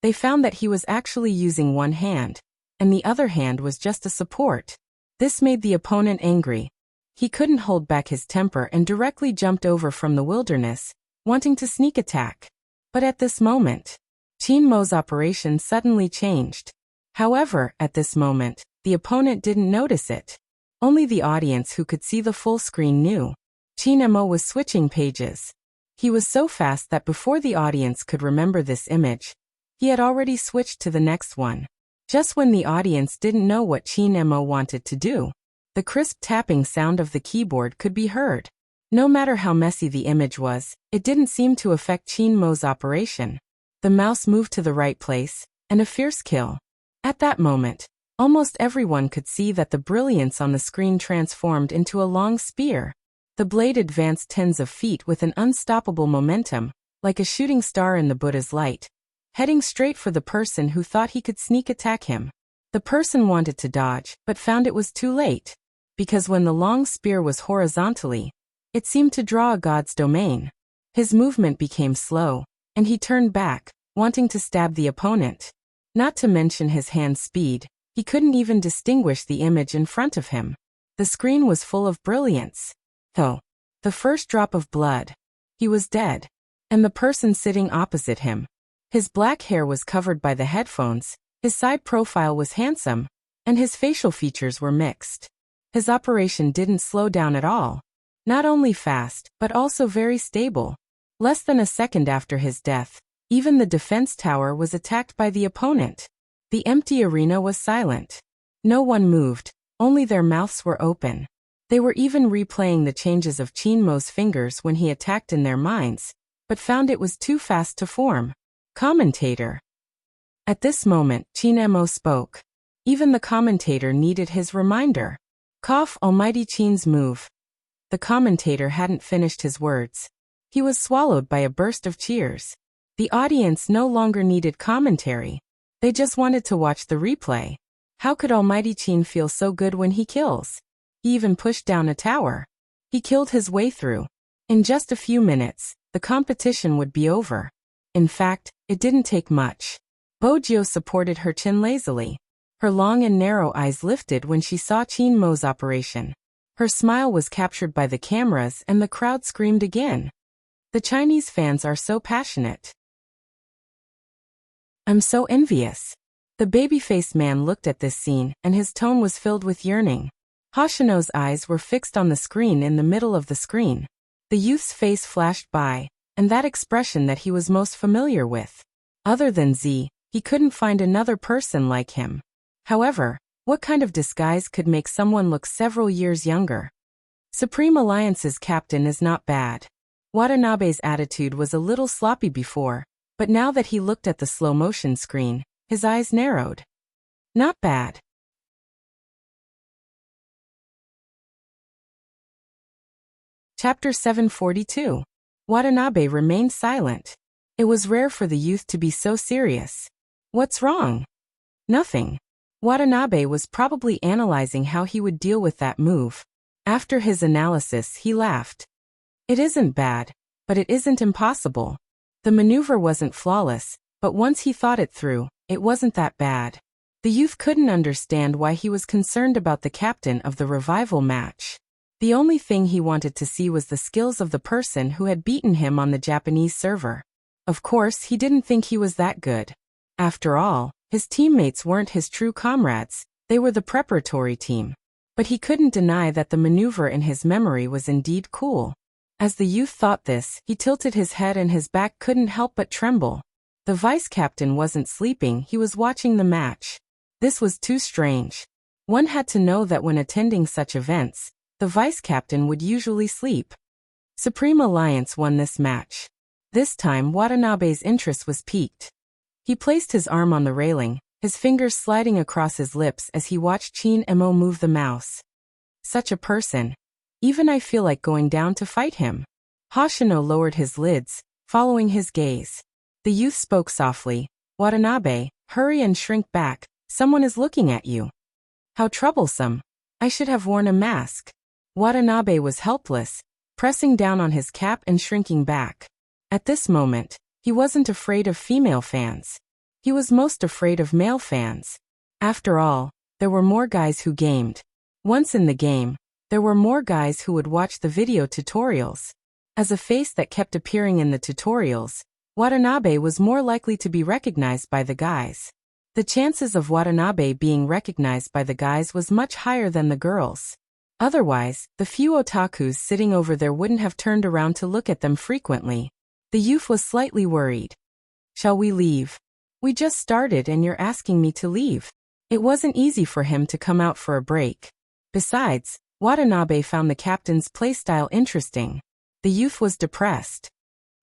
they found that he was actually using one hand, and the other hand was just a support. This made the opponent angry. He couldn't hold back his temper and directly jumped over from the wilderness, wanting to sneak attack. But at this moment, Chin Mo's operation suddenly changed. However, at this moment, the opponent didn't notice it. Only the audience who could see the full screen knew. Chin Mo was switching pages. He was so fast that before the audience could remember this image, he had already switched to the next one. Just when the audience didn't know what Chin Mo wanted to do, the crisp tapping sound of the keyboard could be heard. No matter how messy the image was, it didn't seem to affect Chin Mo's operation. The mouse moved to the right place, and a fierce kill. At that moment, almost everyone could see that the brilliance on the screen transformed into a long spear. The blade advanced tens of feet with an unstoppable momentum, like a shooting star in the Buddha's light, heading straight for the person who thought he could sneak attack him. The person wanted to dodge, but found it was too late. Because when the long spear was horizontally, it seemed to draw a god's domain. His movement became slow, and he turned back, wanting to stab the opponent. Not to mention his hand speed, he couldn't even distinguish the image in front of him. The screen was full of brilliance. Oh, the first drop of blood. He was dead. And the person sitting opposite him. His black hair was covered by the headphones, his side profile was handsome, and his facial features were mixed. His operation didn't slow down at all. Not only fast, but also very stable. Less than a second after his death, even the defense tower was attacked by the opponent. The empty arena was silent. No one moved, only their mouths were open. They were even replaying the changes of Chin Mo's fingers when he attacked in their minds, but found it was too fast to form. Commentator. At this moment, Chin Mo spoke. Even the commentator needed his reminder. Cough, Almighty Chin's move. The commentator hadn't finished his words. He was swallowed by a burst of cheers. The audience no longer needed commentary. They just wanted to watch the replay. How could Almighty Chin feel so good when he kills? He even pushed down a tower. He killed his way through. In just a few minutes, the competition would be over. In fact, it didn't take much. Bojio supported her chin lazily. Her long and narrow eyes lifted when she saw Chin Mo's operation. Her smile was captured by the cameras and the crowd screamed again. The Chinese fans are so passionate. I'm so envious. The baby-faced man looked at this scene, and his tone was filled with yearning. Hoshino's eyes were fixed on the screen in the middle of the screen. The youth's face flashed by, and that expression that he was most familiar with. Other than Z, he couldn't find another person like him. However, what kind of disguise could make someone look several years younger? Supreme Alliance's captain is not bad. Watanabe's attitude was a little sloppy before, but now that he looked at the slow-motion screen, his eyes narrowed. Not bad. Chapter 742. Watanabe remained silent. It was rare for the youth to be so serious. What's wrong? Nothing. Watanabe was probably analyzing how he would deal with that move. After his analysis, he laughed. It isn't bad, but it isn't impossible. The maneuver wasn't flawless, but once he thought it through, it wasn't that bad. The youth couldn't understand why he was concerned about the captain of the revival match. The only thing he wanted to see was the skills of the person who had beaten him on the Japanese server. Of course, he didn't think he was that good. After all, his teammates weren't his true comrades, they were the preparatory team. But he couldn't deny that the maneuver in his memory was indeed cool. As the youth thought this, he tilted his head and his back couldn't help but tremble. The vice-captain wasn't sleeping, he was watching the match. This was too strange. One had to know that when attending such events, the vice-captain would usually sleep. Supreme Alliance won this match. This time Watanabe's interest was piqued. He placed his arm on the railing, his fingers sliding across his lips as he watched Chin Emo move the mouse. Such a person. Even I feel like going down to fight him. Hoshino lowered his lids, following his gaze. The youth spoke softly. Watanabe, hurry and shrink back, someone is looking at you. How troublesome. I should have worn a mask. Watanabe was helpless, pressing down on his cap and shrinking back. At this moment, he wasn't afraid of female fans. He was most afraid of male fans. After all, there were more guys who gamed. Once in the game, there were more guys who would watch the video tutorials. As a face that kept appearing in the tutorials, Watanabe was more likely to be recognized by the guys. The chances of Watanabe being recognized by the guys was much higher than the girls. Otherwise, the few otakus sitting over there wouldn't have turned around to look at them frequently. The youth was slightly worried. Shall we leave? We just started and you're asking me to leave. It wasn't easy for him to come out for a break. Besides, Watanabe found the captain's playstyle interesting. The youth was depressed.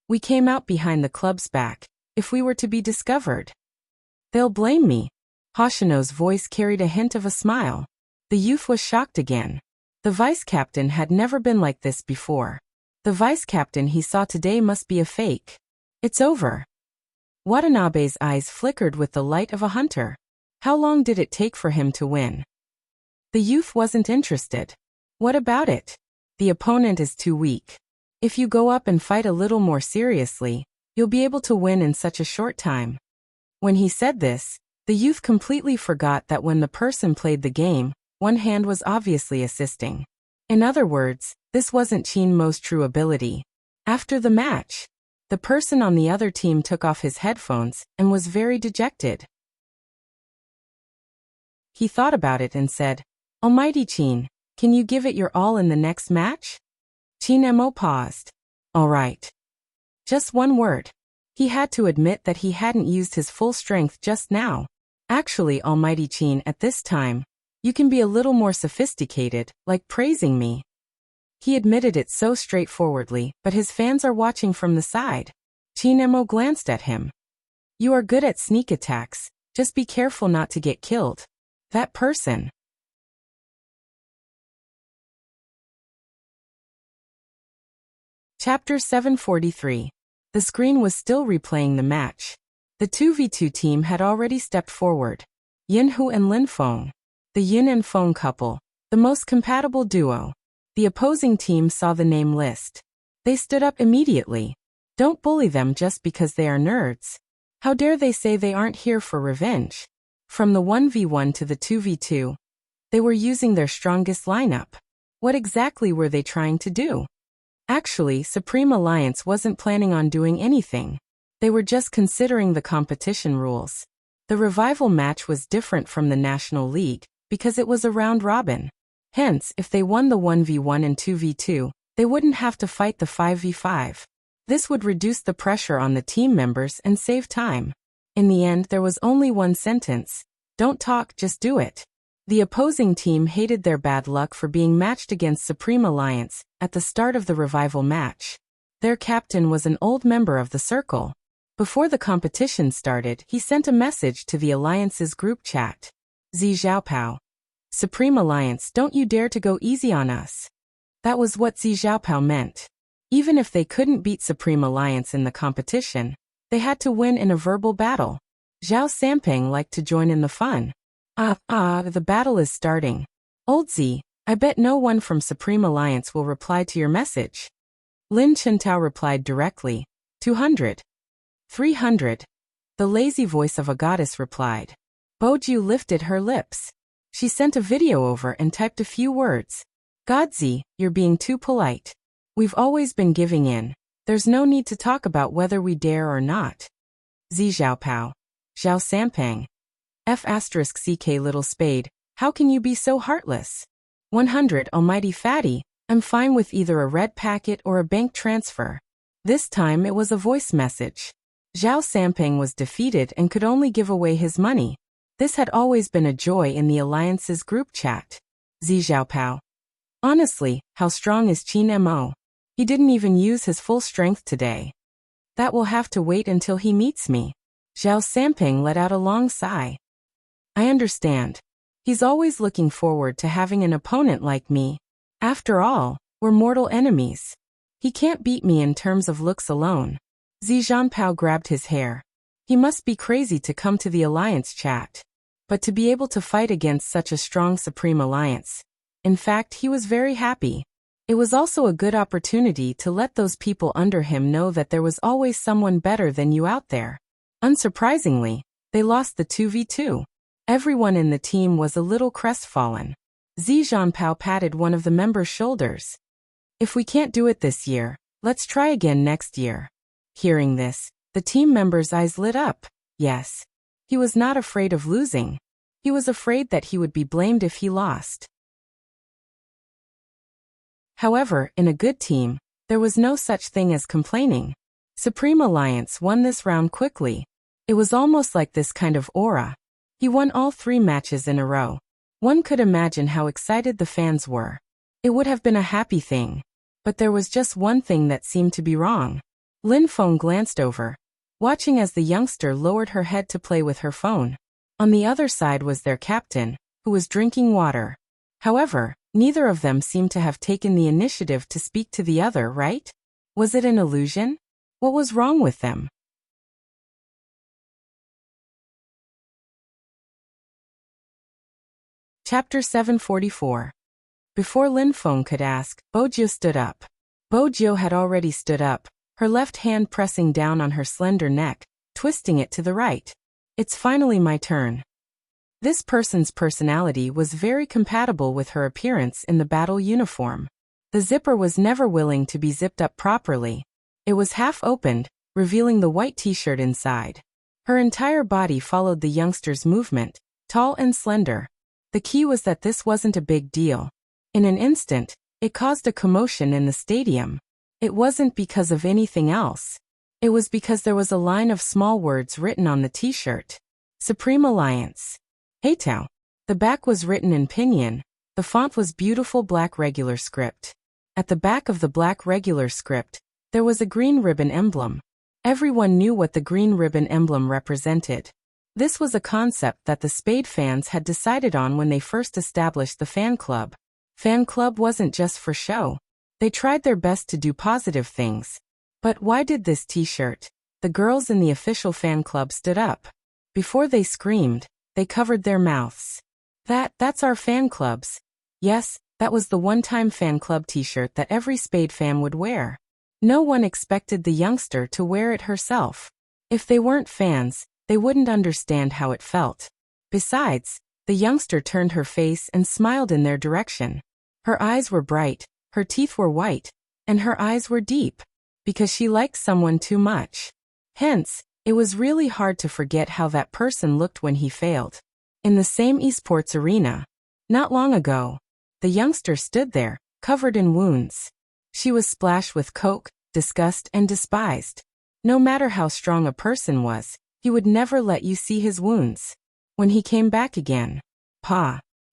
We came out behind the club's back. If we were to be discovered, they'll blame me. Hoshino's voice carried a hint of a smile. The youth was shocked again. The vice-captain had never been like this before. The vice-captain he saw today must be a fake. It's over. Watanabe's eyes flickered with the light of a hunter. How long did it take for him to win? The youth wasn't interested. What about it? The opponent is too weak. If you go up and fight a little more seriously, you'll be able to win in such a short time. When he said this, the youth completely forgot that when the person played the game, one hand was obviously assisting. In other words, this wasn't Chin Mo's true ability. After the match, the person on the other team took off his headphones and was very dejected. He thought about it and said, Almighty Chin, can you give it your all in the next match? Chin Mo paused. All right. Just one word. He had to admit that he hadn't used his full strength just now. Actually, Almighty Chin, at this time, you can be a little more sophisticated, like praising me. He admitted it so straightforwardly, but his fans are watching from the side. Chin Mo glanced at him. You are good at sneak attacks, just be careful not to get killed. That person. Chapter 743. The screen was still replaying the match. The 2v2 team had already stepped forward. Yinhu and Lin Feng. The Yin and Feng couple. The most compatible duo. The opposing team saw the name list. They stood up immediately. Don't bully them just because they are nerds. How dare they say they aren't here for revenge? From the 1v1 to the 2v2, they were using their strongest lineup. What exactly were they trying to do? Actually, Supreme Alliance wasn't planning on doing anything. They were just considering the competition rules. The revival match was different from the National League, because it was a round robin. Hence, if they won the 1v1 and 2v2, they wouldn't have to fight the 5v5. This would reduce the pressure on the team members and save time. In the end, there was only one sentence: don't talk, just do it. The opposing team hated their bad luck for being matched against Supreme Alliance at the start of the revival match. Their captain was an old member of the circle. Before the competition started, he sent a message to the Alliance's group chat. Zi Xiaopao. Supreme Alliance, don't you dare to go easy on us. That was what Zi Xiaopao meant. Even if they couldn't beat Supreme Alliance in the competition, they had to win in a verbal battle. Zhao Samping liked to join in the fun. The battle is starting. Old Zi, I bet no one from Supreme Alliance will reply to your message. Lin Chintao replied directly. 200. 300. The lazy voice of a goddess replied. Boju lifted her lips. She sent a video over and typed a few words. Godzi, you're being too polite. We've always been giving in. There's no need to talk about whether we dare or not. Zi Xiaopao. Zhao Sampang. F*ck little spade, how can you be so heartless? 100 Almighty Fatty, I'm fine with either a red packet or a bank transfer. This time it was a voice message. Zhao Samping was defeated and could only give away his money. This had always been a joy in the Alliance's group chat. Zi Xiaopao. Honestly, how strong is Qin Mo? He didn't even use his full strength today. That will have to wait until he meets me. Zhao Samping let out a long sigh. I understand. He's always looking forward to having an opponent like me. After all, we're mortal enemies. He can't beat me in terms of looks alone. Zi Zhanpao grabbed his hair. He must be crazy to come to the Alliance chat. But to be able to fight against such a strong Supreme Alliance. In fact, he was very happy. It was also a good opportunity to let those people under him know that there was always someone better than you out there. Unsurprisingly, they lost the 2v2. Everyone in the team was a little crestfallen. Zi Zhanpao patted one of the members' shoulders. If we can't do it this year, let's try again next year. Hearing this, the team members' eyes lit up. Yes. He was not afraid of losing. He was afraid that he would be blamed if he lost. However, in a good team, there was no such thing as complaining. Supreme Alliance won this round quickly. It was almost like this kind of aura. He won all 3 matches in a row. One could imagine how excited the fans were. It would have been a happy thing. But there was just one thing that seemed to be wrong. Lin Feng glanced over, watching as the youngster lowered her head to play with her phone. On the other side was their captain, who was drinking water. However, neither of them seemed to have taken the initiative to speak to the other, right? Was it an illusion? What was wrong with them? Chapter 744. Before Lin Feng could ask, Bojiu stood up. Bojiu had already stood up, her left hand pressing down on her slender neck, twisting it to the right. It's finally my turn. This person's personality was very compatible with her appearance in the battle uniform. The zipper was never willing to be zipped up properly. It was half opened, revealing the white t-shirt inside. Her entire body followed the youngster's movement, tall and slender. The key was that this wasn't a big deal. In an instant, it caused a commotion in the stadium. It wasn't because of anything else. It was because there was a line of small words written on the t-shirt. Supreme Alliance. Heitao. The back was written in pinyin. The font was beautiful black regular script. At the back of the black regular script, there was a green ribbon emblem. Everyone knew what the green ribbon emblem represented. This was a concept that the Spade fans had decided on when they first established the fan club. Fan club wasn't just for show. They tried their best to do positive things. But why did this t-shirt? The girls in the official fan club stood up. Before they screamed, they covered their mouths. That's our fan club's. Yes, that was the one-time fan club t-shirt that every Spade fan would wear. No one expected the youngster to wear it herself. If they weren't fans, they wouldn't understand how it felt. Besides, the youngster turned her face and smiled in their direction. Her eyes were bright, her teeth were white, and her eyes were deep, because she liked someone too much. Hence, it was really hard to forget how that person looked when he failed. In the same esports arena, not long ago, the youngster stood there, covered in wounds. She was splashed with coke, disgust, and despised. No matter how strong a person was, he would never let you see his wounds. When he came back again,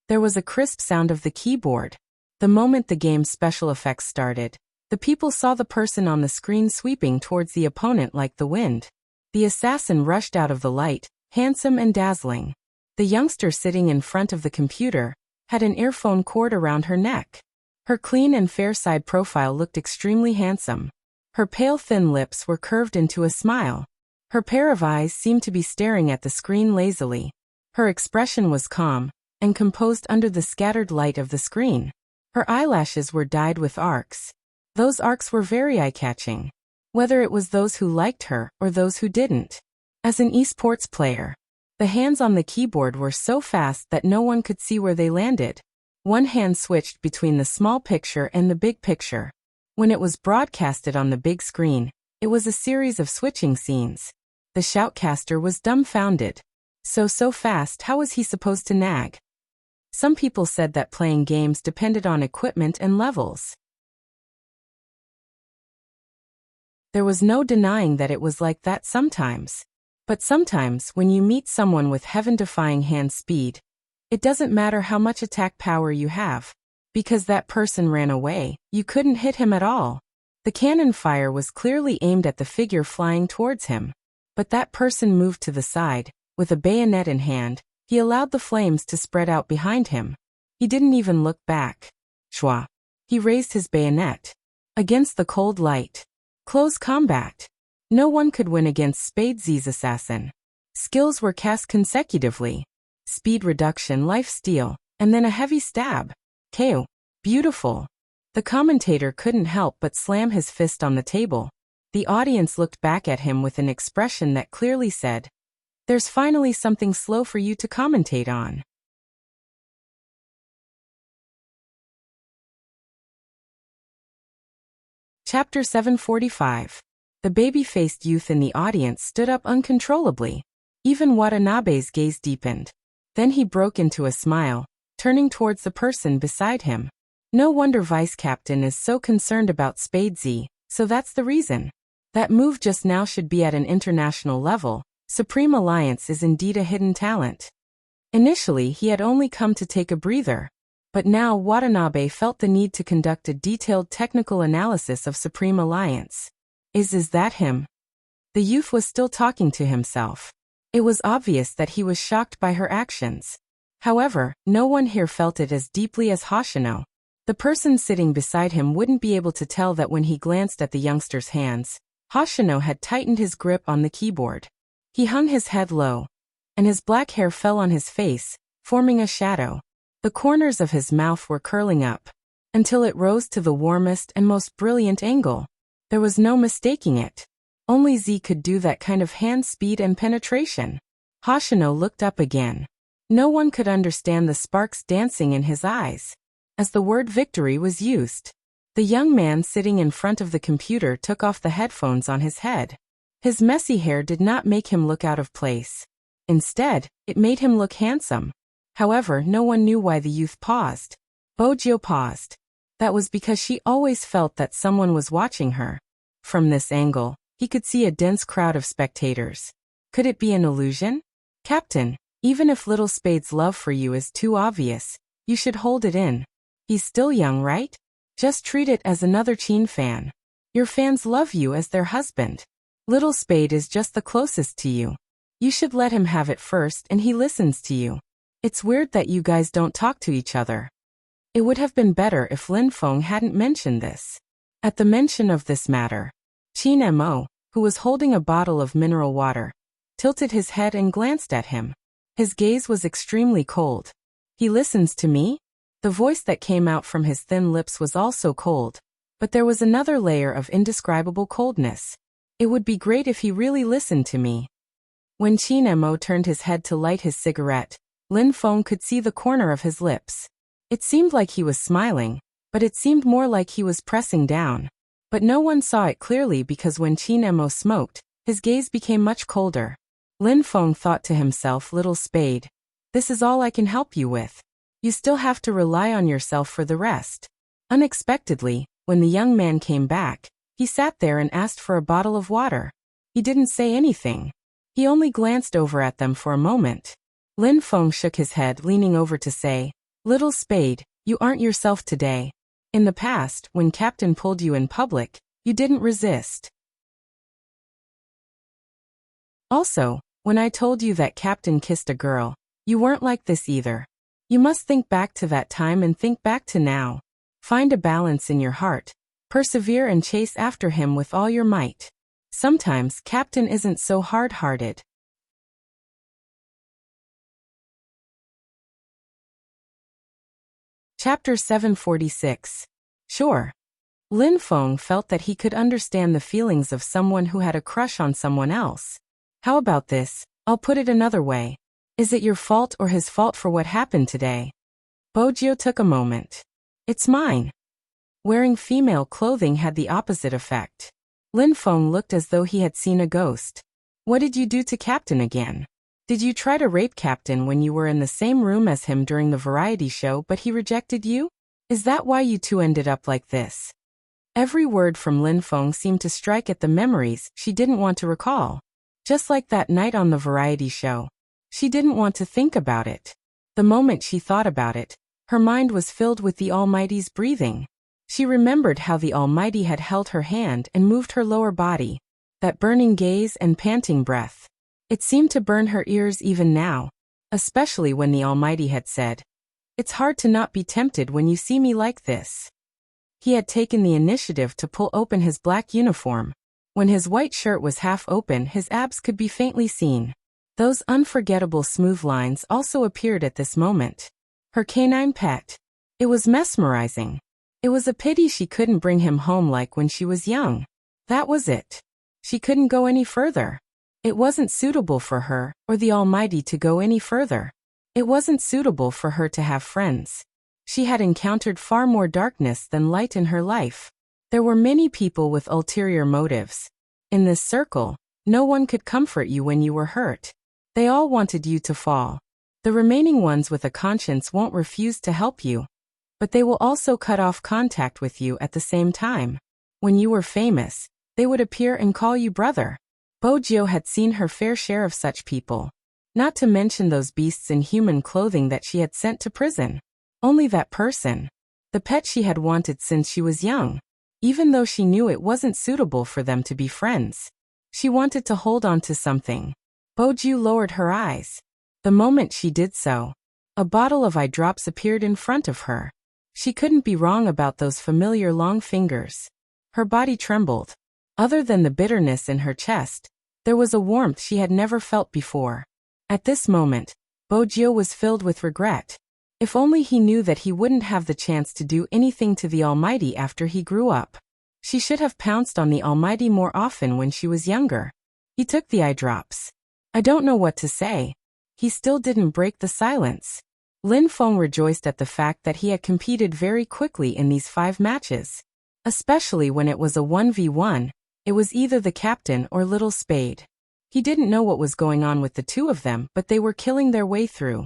there was a crisp sound of the keyboard. The moment the game's special effects started, the people saw the person on the screen sweeping towards the opponent like the wind. The assassin rushed out of the light, handsome and dazzling. The youngster sitting in front of the computer had an earphone cord around her neck. Her clean and fair side profile looked extremely handsome. Her pale thin lips were curved into a smile. Her pair of eyes seemed to be staring at the screen lazily. Her expression was calm and composed under the scattered light of the screen. Her eyelashes were dyed with arcs. Those arcs were very eye-catching, whether it was those who liked her or those who didn't. As an esports player, the hands on the keyboard were so fast that no one could see where they landed. One hand switched between the small picture and the big picture. When it was broadcasted on the big screen, it was a series of switching scenes. The shoutcaster was dumbfounded. So fast, how was he supposed to nag? Some people said that playing games depended on equipment and levels. There was no denying that it was like that sometimes. But sometimes, when you meet someone with heaven-defying hand speed, it doesn't matter how much attack power you have. Because that person ran away, you couldn't hit him at all. The cannon fire was clearly aimed at the figure flying towards him. But that person moved to the side. With a bayonet in hand, he allowed the flames to spread out behind him. He didn't even look back. Shwa. He raised his bayonet. Against the cold light. Close combat. No one could win against Spade Z's assassin. Skills were cast consecutively. Speed reduction, life steal, and then a heavy stab. KO. Beautiful. The commentator couldn't help but slam his fist on the table. The audience looked back at him with an expression that clearly said, "There's finally something slow for you to commentate on." Chapter 745. The baby-faced youth in the audience stood up uncontrollably. Even Watanabe's gaze deepened. Then he broke into a smile, turning towards the person beside him. No wonder Vice Captain is so concerned about Spade Z, so that's the reason. That move just now should be at an international level. Supreme Alliance is indeed a hidden talent. Initially, he had only come to take a breather. But now Watanabe felt the need to conduct a detailed technical analysis of Supreme Alliance. Is that him? The youth was still talking to himself. It was obvious that he was shocked by her actions. However, no one here felt it as deeply as Hoshino. The person sitting beside him wouldn't be able to tell that when he glanced at the youngster's hands, Hoshino had tightened his grip on the keyboard. He hung his head low, and his black hair fell on his face, forming a shadow. The corners of his mouth were curling up, until it rose to the warmest and most brilliant angle. There was no mistaking it. Only Z could do that kind of hand speed and penetration. Hoshino looked up again. No one could understand the sparks dancing in his eyes. As the word victory was used, the young man sitting in front of the computer took off the headphones on his head. His messy hair did not make him look out of place. Instead, it made him look handsome. However, no one knew why the youth paused. Bojo paused. That was because she always felt that someone was watching her. From this angle, he could see a dense crowd of spectators. Could it be an illusion? Captain, even if Little Spade's love for you is too obvious, you should hold it in. He's still young, right? Just treat it as another Chin fan. Your fans love you as their husband. Little Spade is just the closest to you. You should let him have it first and he listens to you. It's weird that you guys don't talk to each other. It would have been better if Lin Feng hadn't mentioned this. At the mention of this matter, Qin Mo, who was holding a bottle of mineral water, tilted his head and glanced at him. His gaze was extremely cold. He listens to me? The voice that came out from his thin lips was also cold, but there was another layer of indescribable coldness. It would be great if he really listened to me. When Qin Mo turned his head to light his cigarette, Lin Feng could see the corner of his lips. It seemed like he was smiling, but it seemed more like he was pressing down. But no one saw it clearly because when Qin Emo smoked, his gaze became much colder. Lin Feng thought to himself, little spade. This is all I can help you with. You still have to rely on yourself for the rest. Unexpectedly, when the young man came back, he sat there and asked for a bottle of water. He didn't say anything. He only glanced over at them for a moment. Lin Feng shook his head, leaning over to say, Little spade, you aren't yourself today. In the past, when Captain pulled you in public, you didn't resist. Also, when I told you that Captain kissed a girl, you weren't like this either. You must think back to that time and think back to now. Find a balance in your heart. Persevere and chase after him with all your might. Sometimes Captain isn't so hard-hearted. Chapter 746. Sure. Lin Feng felt that he could understand the feelings of someone who had a crush on someone else. How about this? I'll put it another way. Is it your fault or his fault for what happened today? Bojio took a moment. It's mine. Wearing female clothing had the opposite effect. Lin Feng looked as though he had seen a ghost. What did you do to Captain again? Did you try to rape Captain when you were in the same room as him during the variety show but he rejected you? Is that why you two ended up like this? Every word from Lin Feng seemed to strike at the memories she didn't want to recall. Just like that night on the variety show. She didn't want to think about it. The moment she thought about it, her mind was filled with the Almighty's breathing. She remembered how the Almighty had held her hand and moved her lower body. That burning gaze and panting breath. It seemed to burn her ears even now, especially when the Almighty had said, It's hard to not be tempted when you see me like this. He had taken the initiative to pull open his black uniform. When his white shirt was half open, his abs could be faintly seen. Those unforgettable smooth lines also appeared at this moment. Her canine pet. It was mesmerizing. It was a pity she couldn't bring him home like when she was young. That was it. She couldn't go any further. It wasn't suitable for her, or the Almighty to go any further. It wasn't suitable for her to have friends. She had encountered far more darkness than light in her life. There were many people with ulterior motives. In this circle, no one could comfort you when you were hurt. They all wanted you to fall. The remaining ones with a conscience won't refuse to help you. But they will also cut off contact with you at the same time. When you were famous, they would appear and call you brother. Bojio had seen her fair share of such people. Not to mention those beasts in human clothing that she had sent to prison. Only that person. The pet she had wanted since she was young. Even though she knew it wasn't suitable for them to be friends. She wanted to hold on to something. Bojio lowered her eyes. The moment she did so, a bottle of eye drops appeared in front of her. She couldn't be wrong about those familiar long fingers. Her body trembled. Other than the bitterness in her chest, there was a warmth she had never felt before. At this moment, Bojio was filled with regret. If only he knew that he wouldn't have the chance to do anything to the Almighty after he grew up. She should have pounced on the Almighty more often when she was younger. He took the eye drops. I don't know what to say. He still didn't break the silence. Lin Feng rejoiced at the fact that he had competed very quickly in these 5 matches. Especially when it was a 1v1, it was either the captain or Little Spade. He didn't know what was going on with the two of them, but they were killing their way through.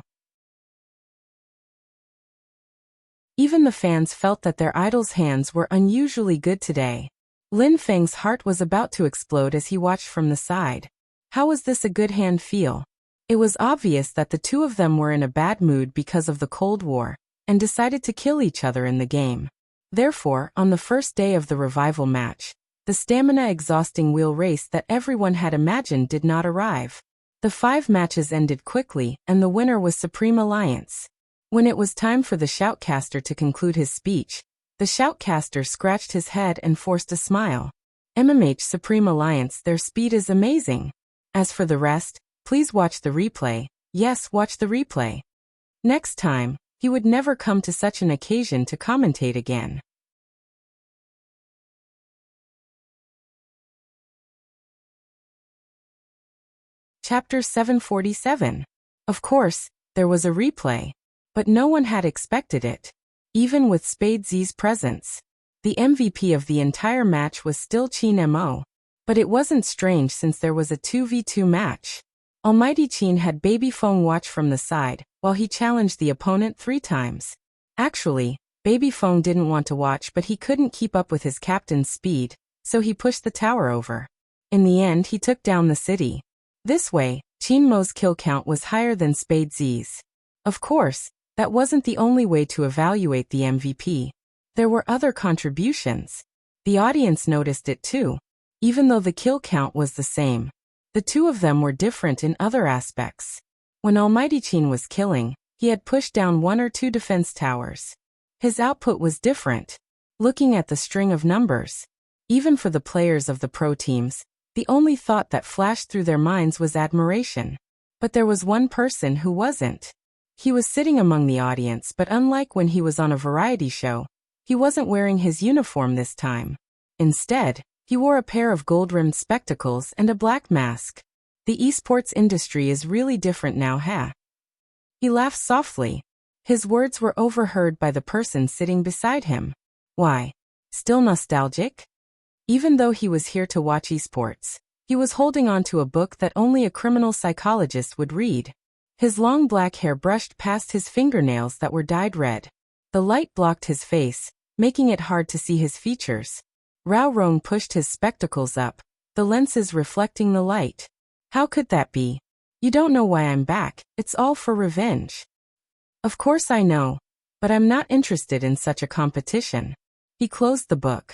Even the fans felt that their idol's hands were unusually good today. Lin Feng's heart was about to explode as he watched from the side. How was this a good hand feel? It was obvious that the two of them were in a bad mood because of the Cold War, and decided to kill each other in the game. Therefore, on the first day of the revival match, the stamina-exhausting wheel race that everyone had imagined did not arrive. The 5 matches ended quickly, and the winner was Supreme Alliance. When it was time for the shoutcaster to conclude his speech, the shoutcaster scratched his head and forced a smile. MMH Supreme Alliance, their speed is amazing. As for the rest, please watch the replay. Yes, watch the replay. Next time, he would never come to such an occasion to commentate again. Chapter 747. Of course, there was a replay. But no one had expected it. even with Spade Z's presence. The MVP of the entire match was still Qin Mo. But it wasn't strange since there was a 2v2 match. Almighty Qin had Baby Feng watch from the side, while he challenged the opponent 3 times. Actually, Baby Feng didn't want to watch, but he couldn't keep up with his captain's speed, so he pushed the tower over. In the end, he took down the city. This way, Qin Mo's kill count was higher than Spade Z's. Of course, that wasn't the only way to evaluate the MVP. There were other contributions. The audience noticed it too. Even though the kill count was the same, the two of them were different in other aspects. When Almighty Qin was killing, he had pushed down 1 or 2 defense towers. His output was different. Looking at the string of numbers, even for the players of the pro teams, the only thought that flashed through their minds was admiration. But there was one person who wasn't. He was sitting among the audience, but unlike when he was on a variety show, he wasn't wearing his uniform this time. Instead, he wore a pair of gold-rimmed spectacles and a black mask. The esports industry is really different now, huh? He laughed softly. His words were overheard by the person sitting beside him. Why? Still nostalgic? Even though he was here to watch esports, he was holding on to a book that only a criminal psychologist would read. His long black hair brushed past his fingernails that were dyed red. The light blocked his face, making it hard to see his features. Rao Rong pushed his spectacles up, the lenses reflecting the light. How could that be? You don't know why I'm back, it's all for revenge. Of course I know, but I'm not interested in such a competition. He closed the book.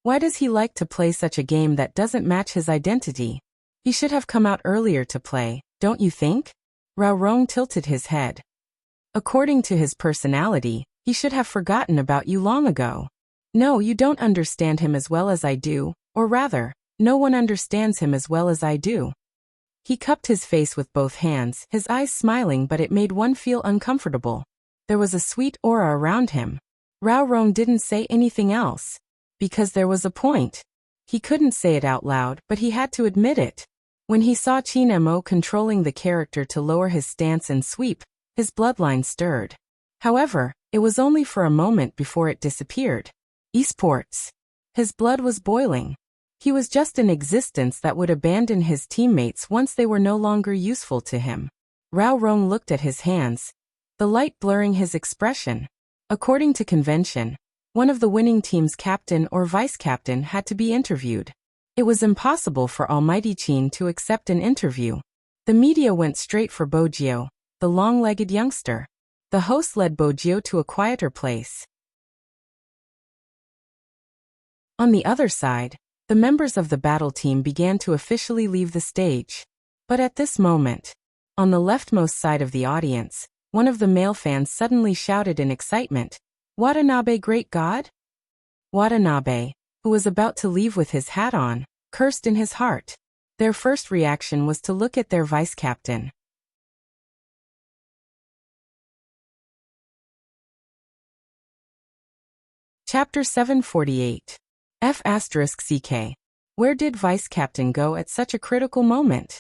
Why does he like to play such a game that doesn't match his identity? He should have come out earlier to play, don't you think? Rao Rong tilted his head. According to his personality, he should have forgotten about you long ago. No, you don't understand him as well as I do, or rather, no one understands him as well as I do. He cupped his face with both hands, his eyes smiling, but it made one feel uncomfortable. There was a sweet aura around him. Rao Rong didn't say anything else. Because there was a point. He couldn't say it out loud, but he had to admit it. When he saw Qin Mo controlling the character to lower his stance and sweep, his bloodline stirred. However, it was only for a moment before it disappeared. Esports. His blood was boiling. He was just an existence that would abandon his teammates once they were no longer useful to him. Rao Rong looked at his hands, the light blurring his expression. According to convention, one of the winning team's captain or vice-captain had to be interviewed. It was impossible for Almighty Qin to accept an interview. The media went straight for Bojio, the long-legged youngster. The host led Bojio to a quieter place. On the other side, the members of the battle team began to officially leave the stage. But at this moment, on the leftmost side of the audience, one of the male fans suddenly shouted in excitement, "Watanabe, great God?" Watanabe, who was about to leave with his hat on, cursed in his heart. Their first reaction was to look at their vice-captain. Chapter 748. F***CK. Where did Vice-Captain go at such a critical moment?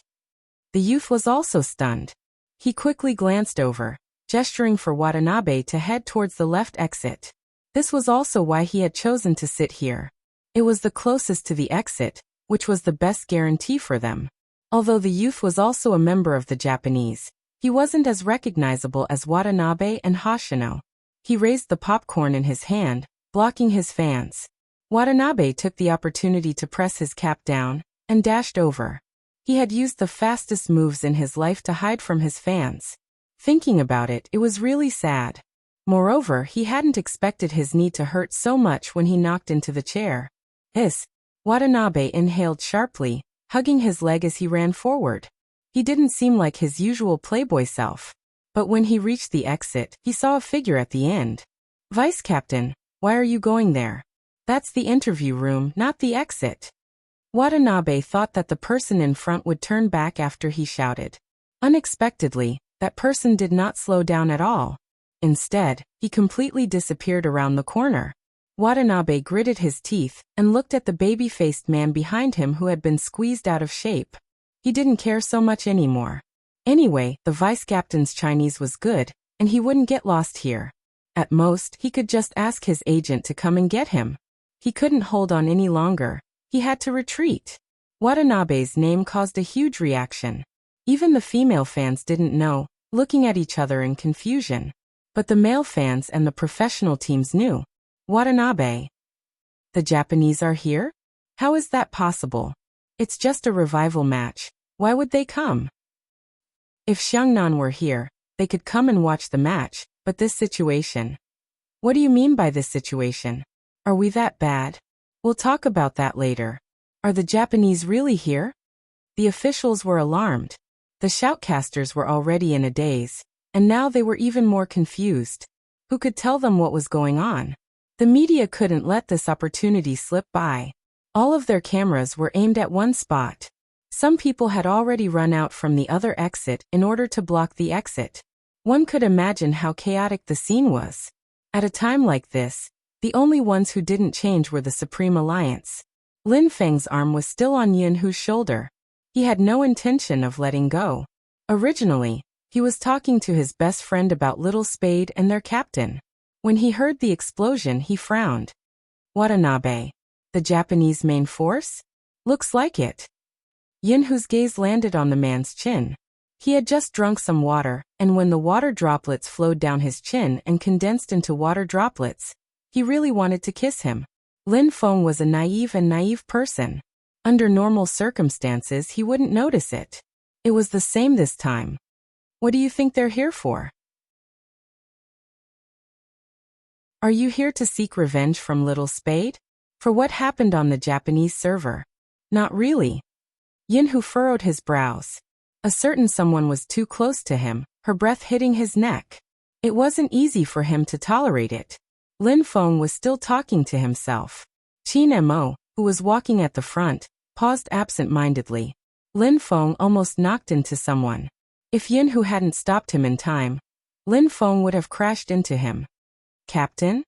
The youth was also stunned. He quickly glanced over, gesturing for Watanabe to head towards the left exit. This was also why he had chosen to sit here. It was the closest to the exit, which was the best guarantee for them. Although the youth was also a member of the Japanese, he wasn't as recognizable as Watanabe and Hoshino. He raised the popcorn in his hand, blocking his fans. Watanabe took the opportunity to press his cap down, and dashed over. He had used the fastest moves in his life to hide from his fans. Thinking about it, it was really sad. Moreover, he hadn't expected his knee to hurt so much when he knocked into the chair. Hiss! Watanabe inhaled sharply, hugging his leg as he ran forward. He didn't seem like his usual playboy self. But when he reached the exit, he saw a figure at the end. "Vice-Captain, why are you going there? That's the interview room, not the exit." Watanabe thought that the person in front would turn back after he shouted. Unexpectedly, that person did not slow down at all. Instead, he completely disappeared around the corner. Watanabe gritted his teeth and looked at the baby-faced man behind him who had been squeezed out of shape. He didn't care so much anymore. Anyway, the vice-captain's Chinese was good, and he wouldn't get lost here. At most, he could just ask his agent to come and get him. He couldn't hold on any longer. He had to retreat. Watanabe's name caused a huge reaction. Even the female fans didn't know, looking at each other in confusion. But the male fans and the professional teams knew. Watanabe. The Japanese are here? How is that possible? It's just a revival match. Why would they come? If Xiangnan were here, they could come and watch the match, but this situation. What do you mean by this situation? Are we that bad? We'll talk about that later. Are the Japanese really here? The officials were alarmed. The shoutcasters were already in a daze, and now they were even more confused. Who could tell them what was going on? The media couldn't let this opportunity slip by. All of their cameras were aimed at one spot. Some people had already run out from the other exit in order to block the exit. One could imagine how chaotic the scene was. At a time like this, the only ones who didn't change were the Supreme Alliance. Lin Feng's arm was still on Yin Hu's shoulder. He had no intention of letting go. Originally, he was talking to his best friend about Little Spade and their captain. When he heard the explosion, he frowned. Watanabe. The Japanese main force? Looks like it. Yin Hu's gaze landed on the man's chin. He had just drunk some water, and when the water droplets flowed down his chin and condensed into water droplets, he really wanted to kiss him. Lin Feng was a naive person. Under normal circumstances, he wouldn't notice it. It was the same this time. What do you think they're here for? Are you here to seek revenge from Little Spade? For what happened on the Japanese server? Not really. Yin Hu furrowed his brows. A certain someone was too close to him, her breath hitting his neck. It wasn't easy for him to tolerate it. Lin Feng was still talking to himself. Qin Mo, who was walking at the front, paused absent-mindedly. Lin Feng almost knocked into someone. If Yin Hu hadn't stopped him in time, Lin Feng would have crashed into him. Captain?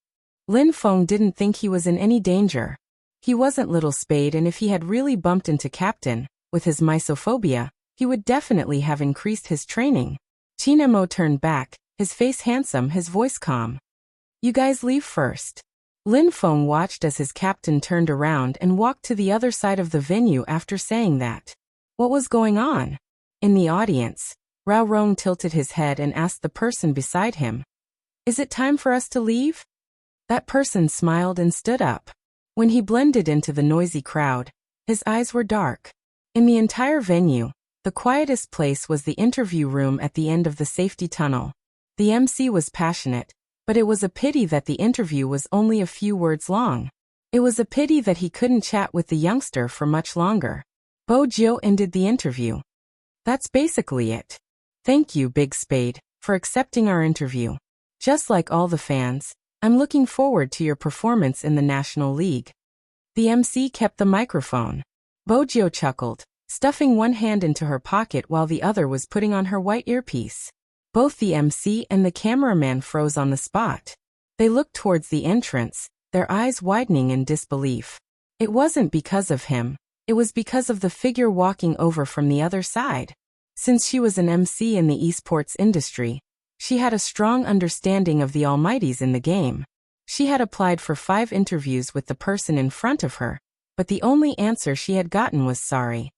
Lin Feng didn't think he was in any danger. He wasn't Little Spade, and if he had really bumped into Captain, with his mysophobia, he would definitely have increased his training. Qin Mo turned back, his face handsome, his voice calm. You guys leave first. Lin Feng watched as his captain turned around and walked to the other side of the venue after saying that. What was going on? In the audience, Rao Rong tilted his head and asked the person beside him, "Is it time for us to leave?" That person smiled and stood up. When he blended into the noisy crowd, his eyes were dark. In the entire venue, the quietest place was the interview room at the end of the safety tunnel. The MC was passionate, but it was a pity that the interview was only a few words long. It was a pity that he couldn't chat with the youngster for much longer. Bo Jiu ended the interview. That's basically it. Thank you, Big Spade, for accepting our interview. Just like all the fans, I'm looking forward to your performance in the National League. The MC kept the microphone. Bo Jiu chuckled, stuffing one hand into her pocket while the other was putting on her white earpiece. Both the MC and the cameraman froze on the spot. They looked towards the entrance, their eyes widening in disbelief. It wasn't because of him. It was because of the figure walking over from the other side. Since she was an MC in the esports industry, she had a strong understanding of the almighties in the game. She had applied for 5 interviews with the person in front of her, but the only answer she had gotten was sorry.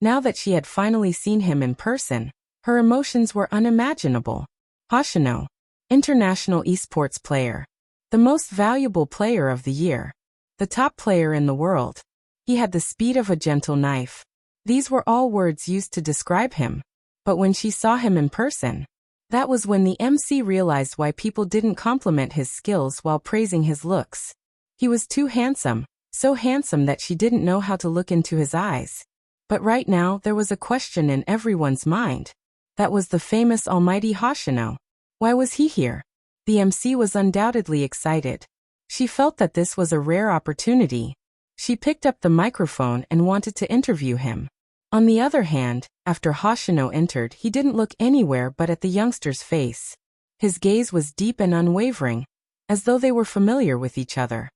Now that she had finally seen him in person, her emotions were unimaginable. Hoshino, international esports player. The most valuable player of the year. The top player in the world. He had the speed of a gentle knife. These were all words used to describe him. But when she saw him in person, that was when the MC realized why people didn't compliment his skills while praising his looks. He was too handsome, so handsome that she didn't know how to look into his eyes. But right now there was a question in everyone's mind. That was the famous almighty Hoshino. Why was he here? The MC was undoubtedly excited. She felt that this was a rare opportunity. She picked up the microphone and wanted to interview him. On the other hand, after Hoshino entered, he didn't look anywhere but at the youngster's face. His gaze was deep and unwavering, as though they were familiar with each other.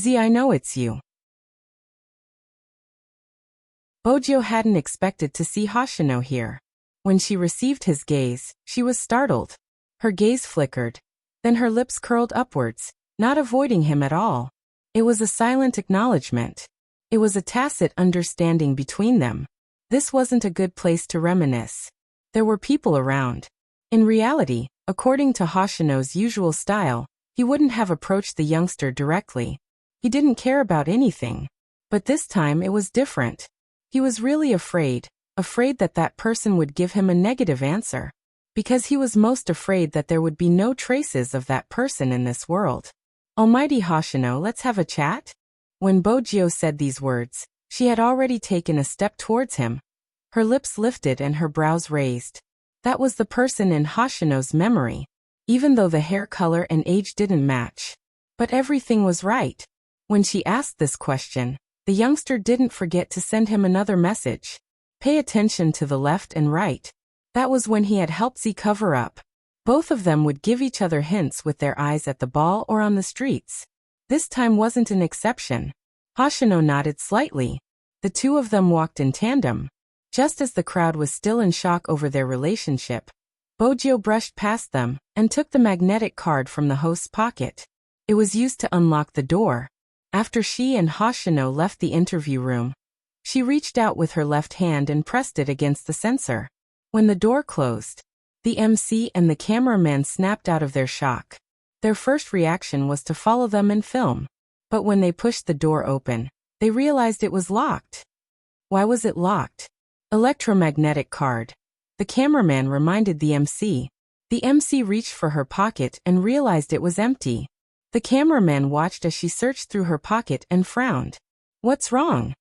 I know it's you. Bojo hadn't expected to see Hoshino here. When she received his gaze, she was startled. Her gaze flickered. Then her lips curled upwards, not avoiding him at all. It was a silent acknowledgement. It was a tacit understanding between them. This wasn't a good place to reminisce. There were people around. In reality, according to Hoshino's usual style, he wouldn't have approached the youngster directly. He didn't care about anything. But this time it was different. He was really afraid that that person would give him a negative answer. Because he was most afraid that there would be no traces of that person in this world. Almighty Hoshino, let's have a chat? When Bojio said these words, she had already taken a step towards him. Her lips lifted and her brows raised. That was the person in Hoshino's memory, even though the hair color and age didn't match. But everything was right. When she asked this question, the youngster didn't forget to send him another message. Pay attention to the left and right. That was when he had helped Z cover up. Both of them would give each other hints with their eyes at the ball or on the streets. This time wasn't an exception. Hoshino nodded slightly. The two of them walked in tandem. Just as the crowd was still in shock over their relationship, Bojio brushed past them and took the magnetic card from the host's pocket. It was used to unlock the door. After she and Hoshino left the interview room, she reached out with her left hand and pressed it against the sensor. When the door closed, the MC and the cameraman snapped out of their shock. Their first reaction was to follow them and film. But when they pushed the door open, they realized it was locked. Why was it locked? Electromagnetic card. The cameraman reminded the MC. The MC reached for her pocket and realized it was empty. The cameraman watched as she searched through her pocket and frowned. What's wrong?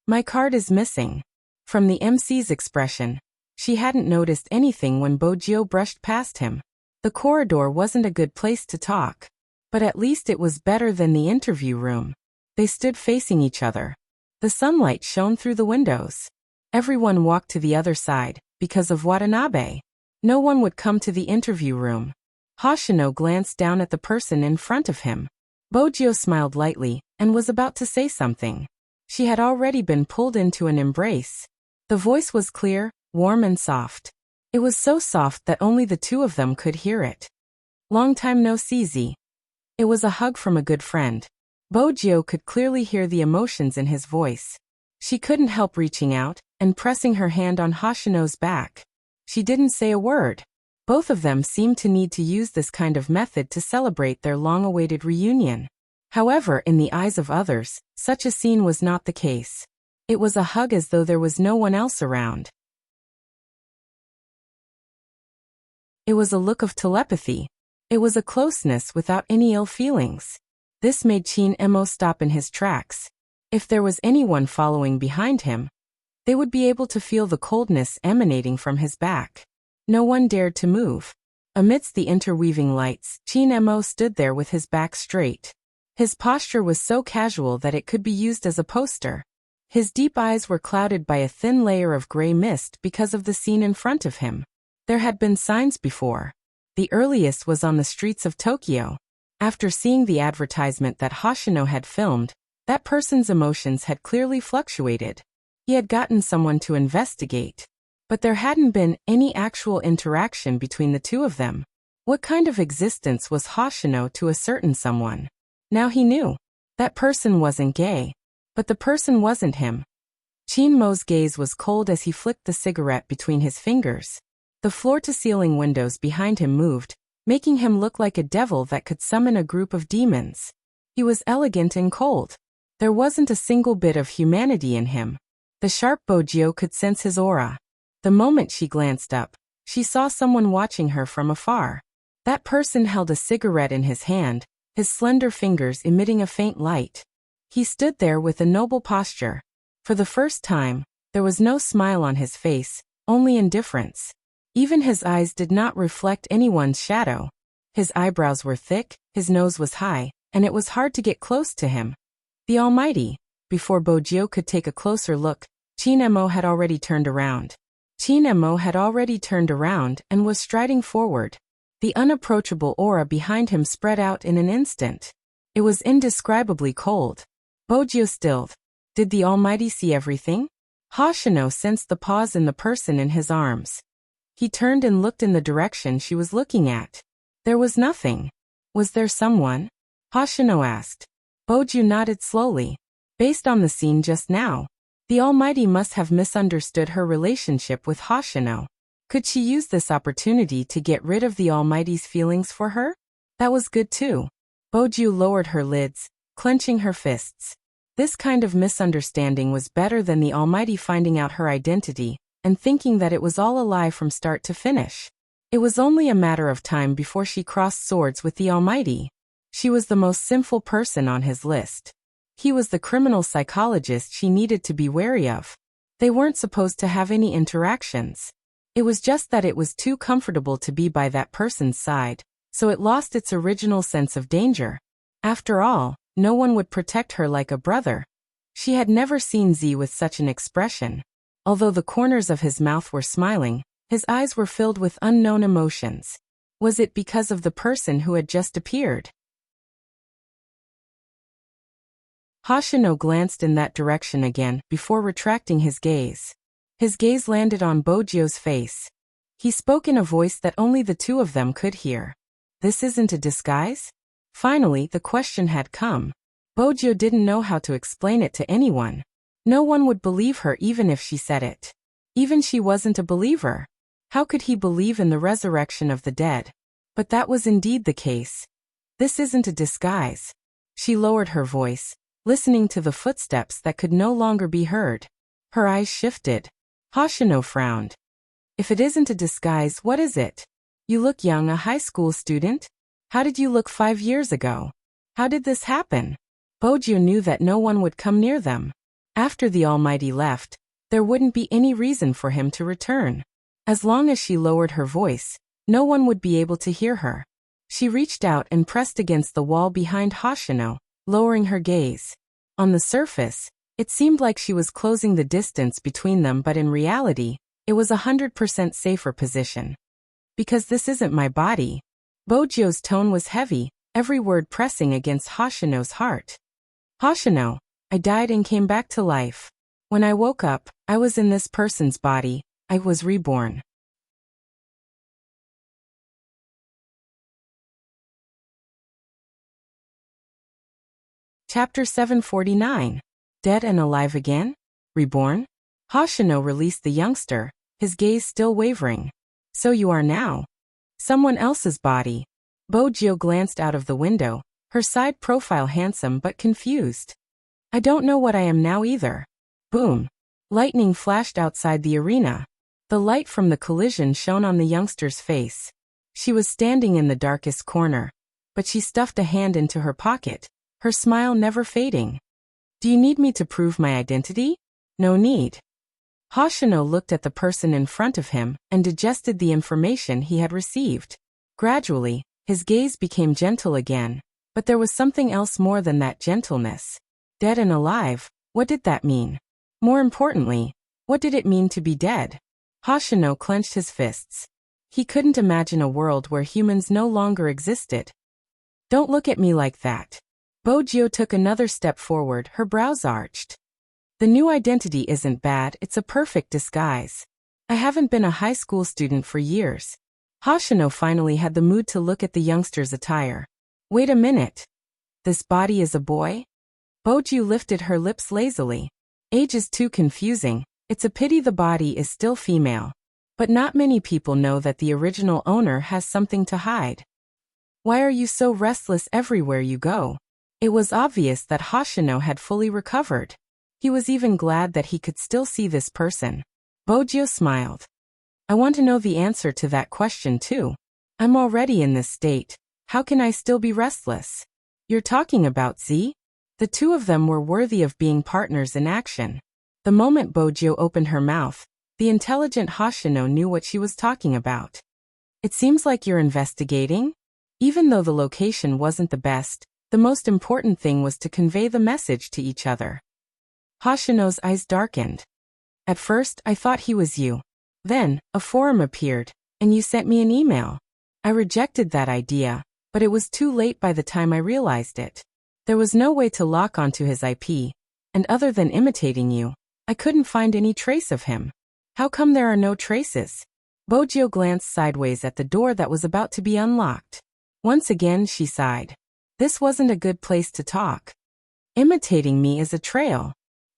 My card is missing. From the MC's expression, she hadn't noticed anything when Bojio brushed past him. The corridor wasn't a good place to talk. But at least it was better than the interview room. They stood facing each other. The sunlight shone through the windows. Everyone walked to the other side, because of Watanabe. No one would come to the interview room. Hoshino glanced down at the person in front of him. Bojio smiled lightly, and was about to say something. She had already been pulled into an embrace. The voice was clear, warm and soft. It was so soft that only the two of them could hear it. Long time no see, Z. It was a hug from a good friend. Bojio could clearly hear the emotions in his voice. She couldn't help reaching out and pressing her hand on Hoshino's back. She didn't say a word. Both of them seemed to need to use this kind of method to celebrate their long-awaited reunion. However, in the eyes of others, such a scene was not the case. It was a hug as though there was no one else around. It was a look of telepathy. It was a closeness without any ill feelings. This made Chin Emo stop in his tracks. If there was anyone following behind him, they would be able to feel the coldness emanating from his back. No one dared to move. Amidst the interweaving lights, Chin Emo stood there with his back straight. His posture was so casual that it could be used as a poster. His deep eyes were clouded by a thin layer of gray mist because of the scene in front of him. There had been signs before. The earliest was on the streets of Tokyo. After seeing the advertisement that Hoshino had filmed, that person's emotions had clearly fluctuated. He had gotten someone to investigate. But there hadn't been any actual interaction between the two of them. What kind of existence was Hoshino to a certain someone? Now he knew. That person wasn't gay. But the person wasn't him. Chin Mo's gaze was cold as he flicked the cigarette between his fingers. The floor-to-ceiling windows behind him moved, making him look like a devil that could summon a group of demons. He was elegant and cold. There wasn't a single bit of humanity in him. The sharp Bojio could sense his aura. The moment she glanced up, she saw someone watching her from afar. That person held a cigarette in his hand, his slender fingers emitting a faint light. He stood there with a noble posture. For the first time, there was no smile on his face, only indifference. Even his eyes did not reflect anyone's shadow. His eyebrows were thick, his nose was high, and it was hard to get close to him. The Almighty. Before Bojio could take a closer look, Chin Emo had already turned around. Chin Emo had already turned around and was striding forward. The unapproachable aura behind him spread out in an instant. It was indescribably cold. Bojio stilled. Did the Almighty see everything? Hoshino sensed the pause in the person in his arms. He turned and looked in the direction she was looking at. There was nothing. Was there someone? Hoshino asked. Boju nodded slowly. Based on the scene just now, the Almighty must have misunderstood her relationship with Hoshino. Could she use this opportunity to get rid of the Almighty's feelings for her? That was good too. Boju lowered her lids, clenching her fists. This kind of misunderstanding was better than the Almighty finding out her identity and thinking that it was all a lie from start to finish. It was only a matter of time before she crossed swords with the Almighty. She was the most sinful person on his list. He was the criminal psychologist she needed to be wary of. They weren't supposed to have any interactions. It was just that it was too comfortable to be by that person's side, so it lost its original sense of danger. After all, no one would protect her like a brother. She had never seen Z with such an expression. Although the corners of his mouth were smiling, his eyes were filled with unknown emotions. Was it because of the person who had just appeared? Hoshino glanced in that direction again before retracting his gaze. His gaze landed on Boju's face. He spoke in a voice that only the two of them could hear. This isn't a disguise? Finally, the question had come. Boju didn't know how to explain it to anyone. No one would believe her even if she said it. Even she wasn't a believer. How could he believe in the resurrection of the dead? But that was indeed the case. This isn't a disguise. She lowered her voice, listening to the footsteps that could no longer be heard. Her eyes shifted. Hoshino frowned. If it isn't a disguise, what is it? You look young, a high school student? How did you look 5 years ago? How did this happen? Boju knew that no one would come near them. After the Almighty left, there wouldn't be any reason for him to return. As long as she lowered her voice, no one would be able to hear her. She reached out and pressed against the wall behind Hoshino, lowering her gaze. On the surface, it seemed like she was closing the distance between them, but in reality, it was 100% safer position. Because this isn't my body. Boju's tone was heavy, every word pressing against Hoshino's heart. Hoshino, I died and came back to life. When I woke up, I was in this person's body. I was reborn. Chapter 749. Dead and alive again? Reborn? Hoshino released the youngster, his gaze still wavering. So you are now someone else's body. Boju glanced out of the window, her side profile handsome but confused. I don't know what I am now either. Boom. Lightning flashed outside the arena. The light from the collision shone on the youngster's face. She was standing in the darkest corner, but she stuffed a hand into her pocket, her smile never fading. Do you need me to prove my identity? No need. Hoshino looked at the person in front of him and digested the information he had received. Gradually, his gaze became gentle again, but there was something else more than that gentleness. Dead and alive, what did that mean? More importantly, what did it mean to be dead? Hoshino clenched his fists. He couldn't imagine a world where humans no longer existed. Don't look at me like that. Boju took another step forward, her brows arched. The new identity isn't bad, it's a perfect disguise. I haven't been a high school student for years. Hoshino finally had the mood to look at the youngster's attire. Wait a minute. This body is a boy? Boju lifted her lips lazily. Age is too confusing, it's a pity the body is still female. But not many people know that the original owner has something to hide. Why are you so restless everywhere you go? It was obvious that Hoshino had fully recovered. He was even glad that he could still see this person. Boju smiled. I want to know the answer to that question too. I'm already in this state. How can I still be restless? You're talking about Z? The two of them were worthy of being partners in action. The moment Boju opened her mouth, the intelligent Hoshino knew what she was talking about. It seems like you're investigating? Even though the location wasn't the best, the most important thing was to convey the message to each other. Hoshino's eyes darkened. At first, I thought he was you. Then, a forum appeared, and you sent me an email. I rejected that idea, but it was too late by the time I realized it. There was no way to lock onto his IP, and other than imitating you, I couldn't find any trace of him. How come there are no traces? Boju glanced sideways at the door that was about to be unlocked. Once again she sighed. This wasn't a good place to talk. Imitating me is a trail.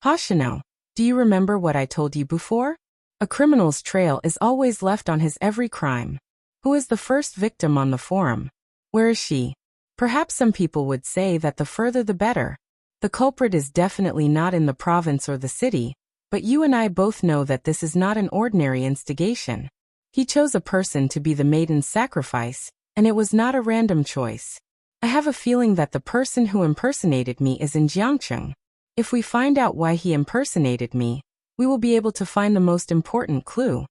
Hoshino, do you remember what I told you before? A criminal's trail is always left on his every crime. Who is the first victim on the forum? Where is she? Perhaps some people would say that the further the better. The culprit is definitely not in the province or the city, but you and I both know that this is not an ordinary instigation. He chose a person to be the maiden's sacrifice, and it was not a random choice. I have a feeling that the person who impersonated me is in Jiangcheng. If we find out why he impersonated me, we will be able to find the most important clue.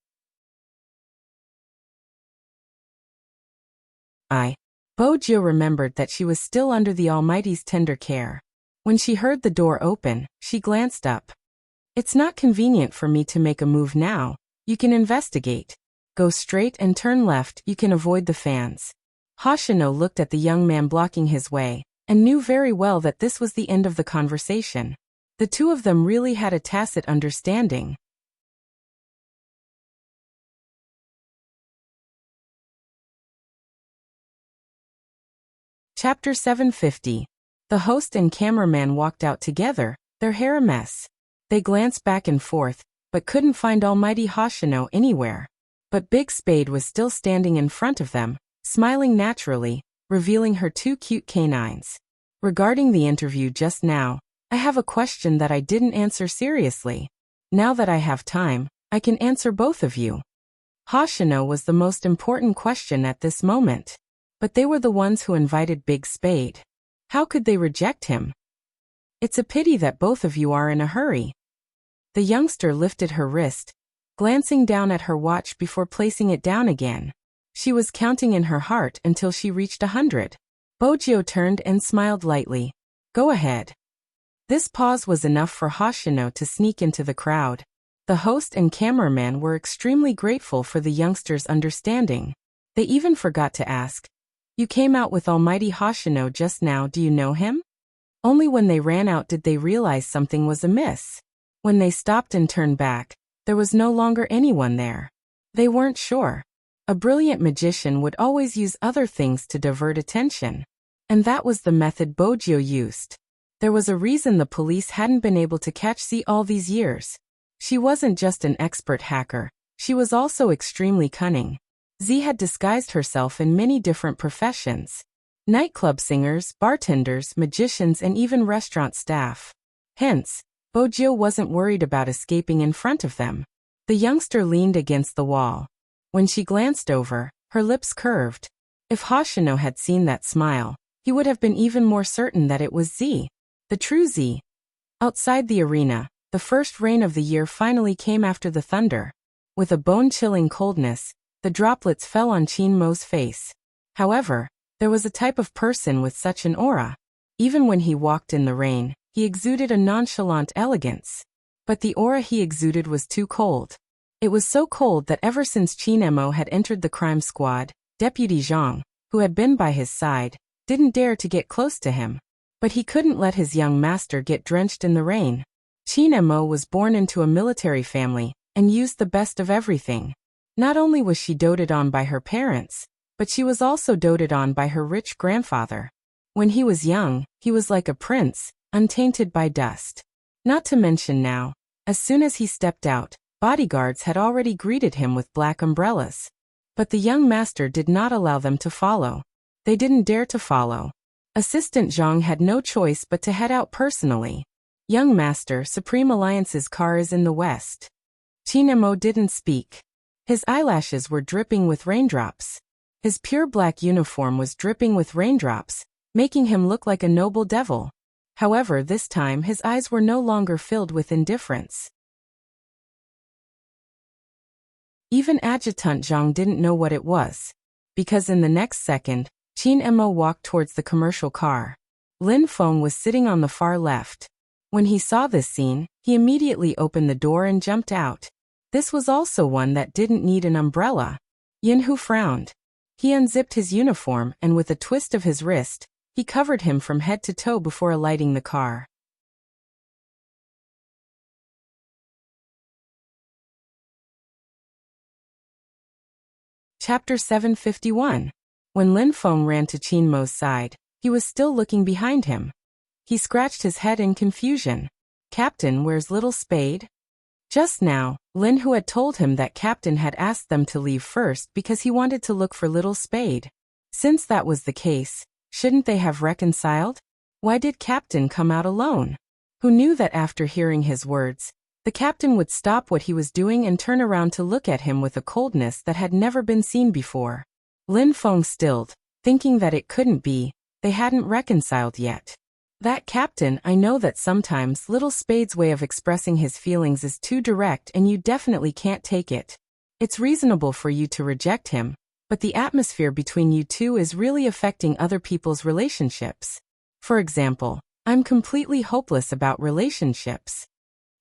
Bojo remembered that she was still under the Almighty's tender care. When she heard the door open, she glanced up. It's not convenient for me to make a move now. You can investigate. Go straight and turn left, you can avoid the fans. Hoshino looked at the young man blocking his way, and knew very well that this was the end of the conversation. The two of them really had a tacit understanding. Chapter 750. The host and cameraman walked out together, their hair a mess. They glanced back and forth, but couldn't find Almighty Hoshino anywhere. But Big Spade was still standing in front of them, smiling naturally, revealing her two cute canines. Regarding the interview just now, I have a question that I didn't answer seriously. Now that I have time, I can answer both of you. Hoshino was the most important question at this moment. But they were the ones who invited Big Spade. How could they reject him? It's a pity that both of you are in a hurry. The youngster lifted her wrist, glancing down at her watch before placing it down again. She was counting in her heart until she reached 100. Bojo turned and smiled lightly. Go ahead. This pause was enough for Hoshino to sneak into the crowd. The host and cameraman were extremely grateful for the youngster's understanding. They even forgot to ask, you came out with Almighty Hoshino just now, do you know him? Only when they ran out did they realize something was amiss. When they stopped and turned back, there was no longer anyone there. They weren't sure. A brilliant magician would always use other things to divert attention. And that was the method Bojo used. There was a reason the police hadn't been able to catch Z all these years. She wasn't just an expert hacker, she was also extremely cunning. Z had disguised herself in many different professions. Nightclub singers, bartenders, magicians, and even restaurant staff. Hence, Bojo wasn't worried about escaping in front of them. The youngster leaned against the wall. When she glanced over, her lips curved. If Hoshino had seen that smile, he would have been even more certain that it was Z. The true Z. Outside the arena, the first rain of the year finally came after the thunder. With a bone-chilling coldness, the droplets fell on Qin Mo's face. However, there was a type of person with such an aura. Even when he walked in the rain, he exuded a nonchalant elegance. But the aura he exuded was too cold. It was so cold that ever since Qin Mo had entered the crime squad, Deputy Zhang, who had been by his side, didn't dare to get close to him. But he couldn't let his young master get drenched in the rain. Qin Mo was born into a military family, and used the best of everything. Not only was she doted on by her parents, but she was also doted on by her rich grandfather. When he was young, he was like a prince, untainted by dust. Not to mention now, as soon as he stepped out, bodyguards had already greeted him with black umbrellas. But the young master did not allow them to follow. They didn't dare to follow. Assistant Zhang had no choice but to head out personally. Young master, Supreme Alliance's car is in the west. Qin Mo didn't speak. His eyelashes were dripping with raindrops. His pure black uniform was dripping with raindrops, making him look like a noble devil. However, this time his eyes were no longer filled with indifference. Even Adjutant Zhang didn't know what it was, because in the next second, Qin Mo walked towards the commercial car. Lin Feng was sitting on the far left. When he saw this scene, he immediately opened the door and jumped out. This was also one that didn't need an umbrella. Yinhu frowned. He unzipped his uniform and with a twist of his wrist, he covered him from head to toe before alighting the car. Chapter 751. When Lin Feng ran to Qin Mo's side, he was still looking behind him. He scratched his head in confusion. Captain, where's Little Spade? Just now, Lin Hu had told him that Captain had asked them to leave first because he wanted to look for Little Spade. Since that was the case, shouldn't they have reconciled? Why did Captain come out alone? Who knew that after hearing his words, the captain would stop what he was doing and turn around to look at him with a coldness that had never been seen before? Lin Feng stilled, thinking that it couldn't be, they hadn't reconciled yet. That captain, I know that sometimes Little Spade's way of expressing his feelings is too direct and you definitely can't take it. It's reasonable for you to reject him, but the atmosphere between you two is really affecting other people's relationships. For example, I'm completely hopeless about relationships.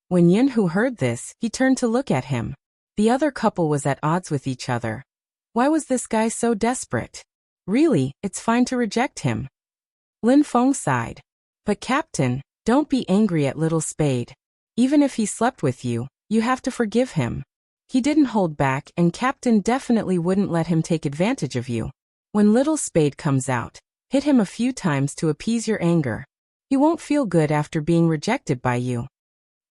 When Yin Hu heard this, he turned to look at him. The other couple was at odds with each other. Why was this guy so desperate? Really, it's fine to reject him. Lin Feng sighed. But Captain, don't be angry at Little Spade. Even if he slept with you, you have to forgive him. He didn't hold back and Captain definitely wouldn't let him take advantage of you. When Little Spade comes out, hit him a few times to appease your anger. He won't feel good after being rejected by you.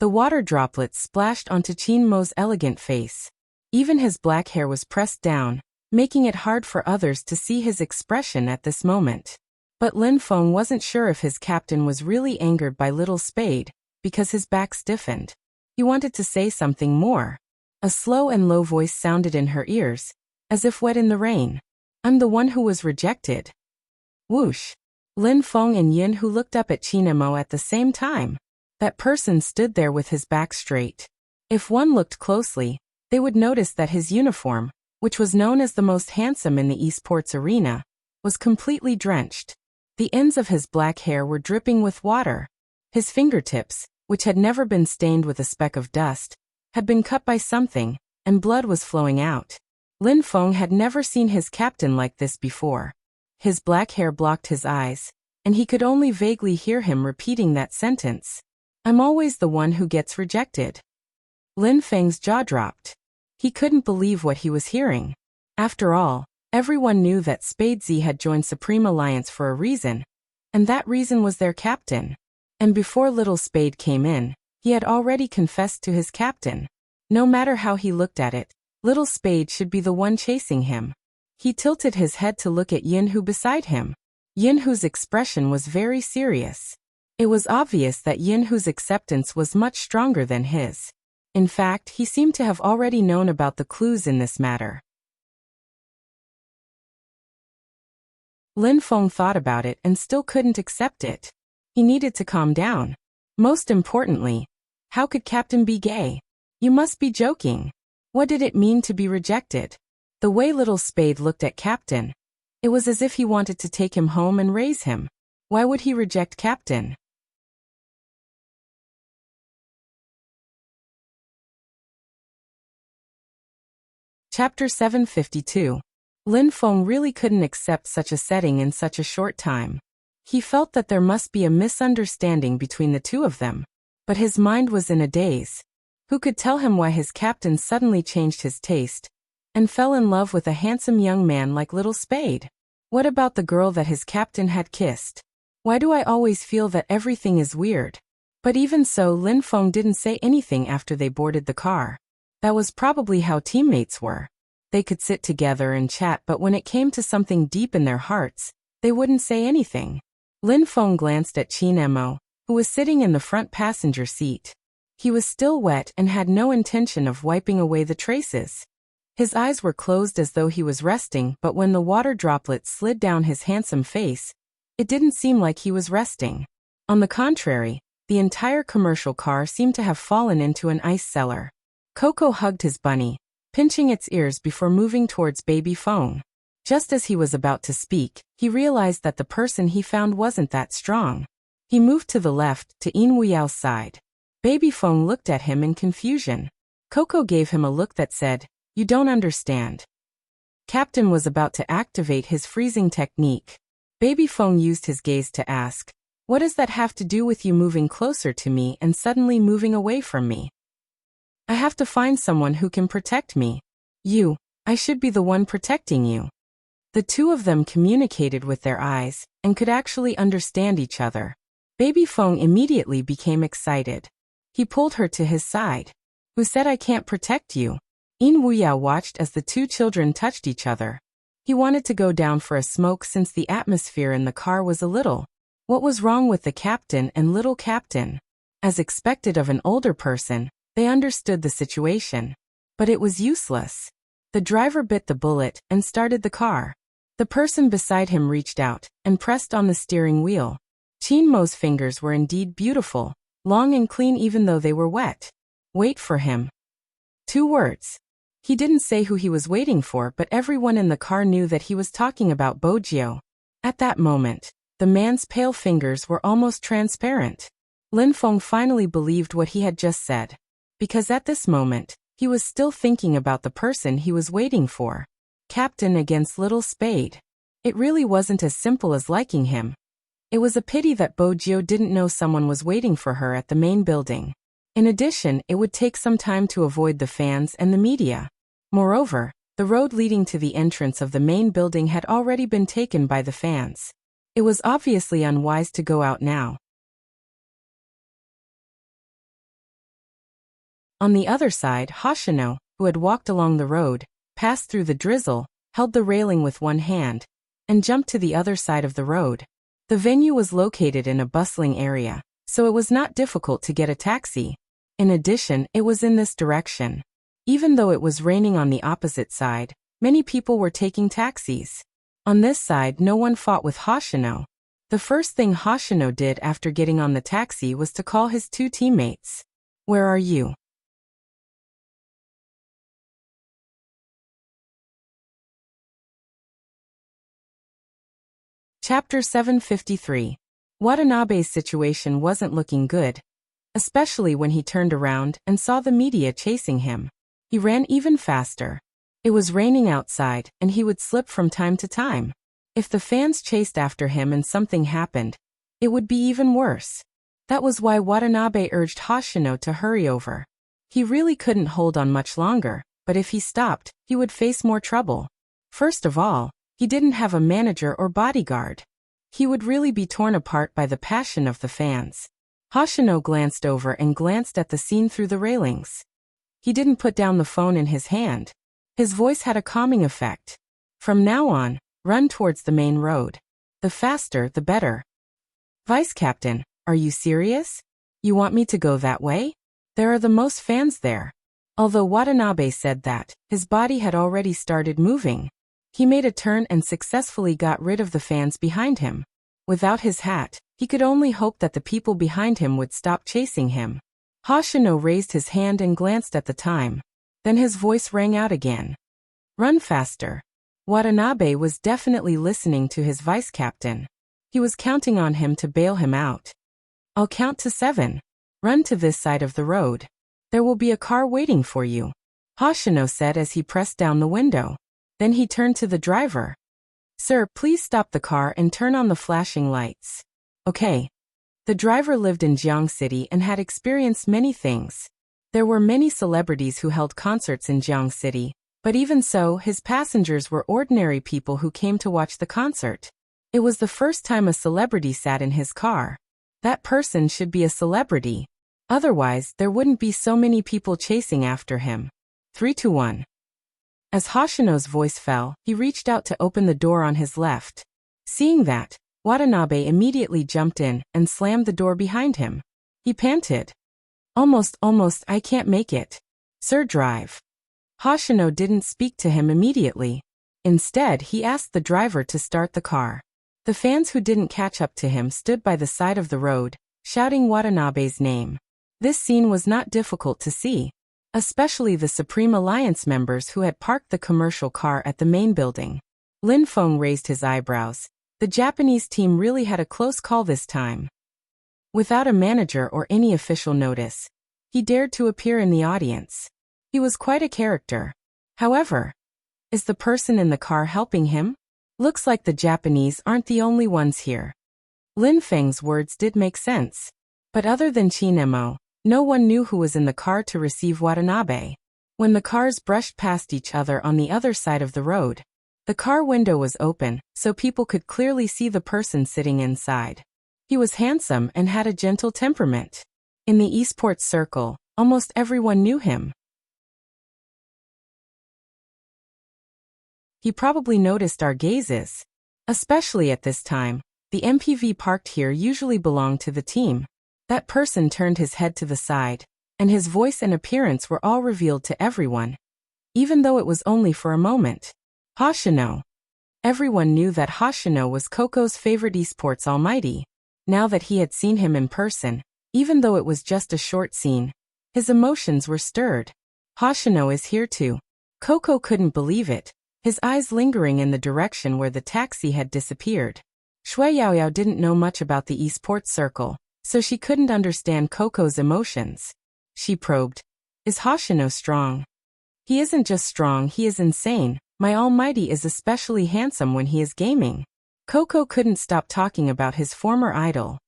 The water droplets splashed onto Qin Mo's elegant face. Even his black hair was pressed down, making it hard for others to see his expression at this moment. But Lin Feng wasn't sure if his captain was really angered by Little Spade, because his back stiffened. He wanted to say something more. A slow and low voice sounded in her ears, as if wet in the rain. I'm the one who was rejected. Whoosh. Lin Feng and Yin Hu looked up at Qin Mo at the same time. That person stood there with his back straight. If one looked closely, they would notice that his uniform, which was known as the most handsome in the esports arena, was completely drenched. The ends of his black hair were dripping with water. His fingertips, which had never been stained with a speck of dust, had been cut by something, and blood was flowing out. Lin Feng had never seen his captain like this before. His black hair blocked his eyes, and he could only vaguely hear him repeating that sentence. I'm always the one who gets rejected. Lin Feng's jaw dropped. He couldn't believe what he was hearing. After all, everyone knew that Spadesy had joined Supreme Alliance for a reason, and that reason was their captain. And before Little Spade came in, he had already confessed to his captain. No matter how he looked at it, Little Spade should be the one chasing him. He tilted his head to look at Yin Hu beside him. Yin Hu's expression was very serious. It was obvious that Yin Hu's acceptance was much stronger than his. In fact, he seemed to have already known about the clues in this matter. Lin Feng thought about it and still couldn't accept it. He needed to calm down. Most importantly, how could Captain be gay? You must be joking. What did it mean to be rejected? The way Little Spade looked at Captain, it was as if he wanted to take him home and raise him. Why would he reject Captain? Chapter 752. Lin Feng really couldn't accept such a setting in such a short time. He felt that there must be a misunderstanding between the two of them, but his mind was in a daze. Who could tell him why his captain suddenly changed his taste and fell in love with a handsome young man like Little Spade? What about the girl that his captain had kissed? Why do I always feel that everything is weird? But even so, Lin Feng didn't say anything after they boarded the car. That was probably how teammates were. They could sit together and chat, but when it came to something deep in their hearts, they wouldn't say anything. Lin Feng glanced at Qin Mo, who was sitting in the front passenger seat. He was still wet and had no intention of wiping away the traces. His eyes were closed as though he was resting, but when the water droplets slid down his handsome face, it didn't seem like he was resting. On the contrary, the entire commercial car seemed to have fallen into an ice cellar. Coco hugged his bunny, pinching its ears before moving towards Baby Feng. Just as he was about to speak, he realized that the person he found wasn't that strong. He moved to the left, to Yin Wuyao's side. Baby Feng looked at him in confusion. Coco gave him a look that said, "You don't understand." Captain was about to activate his freezing technique. Baby Feng used his gaze to ask, "What does that have to do with you moving closer to me and suddenly moving away from me?" "I have to find someone who can protect me. I should be the one protecting you." The two of them communicated with their eyes, and could actually understand each other. Baby Feng immediately became excited. He pulled her to his side. Who said I can't protect you? Wuxia watched as the two children touched each other. He wanted to go down for a smoke since the atmosphere in the car was a little. What was wrong with the captain and little captain? As expected of an older person, they understood the situation. But it was useless. The driver bit the bullet and started the car. The person beside him reached out and pressed on the steering wheel. Qin Mo's fingers were indeed beautiful, long and clean even though they were wet. Wait for him. 2 words. He didn't say who he was waiting for, but everyone in the car knew that he was talking about Bojio. At that moment, the man's pale fingers were almost transparent. Lin Feng finally believed what he had just said. Because at this moment, he was still thinking about the person he was waiting for. Captain against Little Spade. It really wasn't as simple as liking him. It was a pity that Bojio didn't know someone was waiting for her at the main building. In addition, it would take some time to avoid the fans and the media. Moreover, the road leading to the entrance of the main building had already been taken by the fans. It was obviously unwise to go out now. On the other side, Hoshino, who had walked along the road, passed through the drizzle, held the railing with one hand, and jumped to the other side of the road. The venue was located in a bustling area, so it was not difficult to get a taxi. In addition, it was in this direction. Even though it was raining on the opposite side, many people were taking taxis. On this side, no one fought with Hoshino. The first thing Hoshino did after getting on the taxi was to call his 2 teammates. Where are you? Chapter 753. Watanabe's situation wasn't looking good, especially when he turned around and saw the media chasing him. He ran even faster. It was raining outside, and he would slip from time to time. If the fans chased after him and something happened, it would be even worse. That was why Watanabe urged Hoshino to hurry over. He really couldn't hold on much longer, but if he stopped, he would face more trouble. First of all, he didn't have a manager or bodyguard. He would really be torn apart by the passion of the fans. Hoshino glanced over and glanced at the scene through the railings. He didn't put down the phone in his hand. His voice had a calming effect. From now on, run towards the main road. The faster, the better. Vice Captain, are you serious? You want me to go that way? There are the most fans there. Although Watanabe said that, his body had already started moving. He made a turn and successfully got rid of the fans behind him. Without his hat, he could only hope that the people behind him would stop chasing him. Hoshino raised his hand and glanced at the time. Then his voice rang out again. Run faster. Watanabe was definitely listening to his vice captain. He was counting on him to bail him out. I'll count to 7. Run to this side of the road. There will be a car waiting for you, Hoshino said as he pressed down the window. Then he turned to the driver. Sir, please stop the car and turn on the flashing lights. Okay. The driver lived in Jiang City and had experienced many things. There were many celebrities who held concerts in Jiang City, but even so, his passengers were ordinary people who came to watch the concert. It was the first time a celebrity sat in his car. That person should be a celebrity. Otherwise, there wouldn't be so many people chasing after him. 3 to 1. As Hoshino's voice fell, he reached out to open the door on his left. Seeing that, Watanabe immediately jumped in and slammed the door behind him. He panted. Almost, I can't make it. Sir, drive. Hoshino didn't speak to him immediately. Instead, he asked the driver to start the car. The fans who didn't catch up to him stood by the side of the road, shouting Watanabe's name. This scene was not difficult to see, especially the Supreme Alliance members who had parked the commercial car at the main building. Lin Feng raised his eyebrows. The Japanese team really had a close call this time. Without a manager or any official notice, he dared to appear in the audience. He was quite a character. However, is the person in the car helping him? Looks like the Japanese aren't the only ones here. Lin Feng's words did make sense. But other than Qin Mo, no one knew who was in the car to receive Watanabe. When the cars brushed past each other on the other side of the road, The car window was open, so people could clearly see the person sitting inside. He was handsome and had a gentle temperament. In the esports circle, almost everyone knew him. He probably noticed our gazes. Especially at this time, the MPV parked here usually belonged to the team. That person turned his head to the side, and his voice and appearance were all revealed to everyone. Even though it was only for a moment. Hoshino. Everyone knew that Hoshino was Coco's favorite esports almighty. Now that he had seen him in person, even though it was just a short scene, his emotions were stirred. Hoshino is here too. Coco couldn't believe it, his eyes lingering in the direction where the taxi had disappeared. Shui Yaoyao didn't know much about the esports circle, so she couldn't understand Coco's emotions. She probed, "Is Hoshino strong?" "He isn't just strong, he is insane. My almighty is especially handsome when he is gaming." Coco couldn't stop talking about his former idol.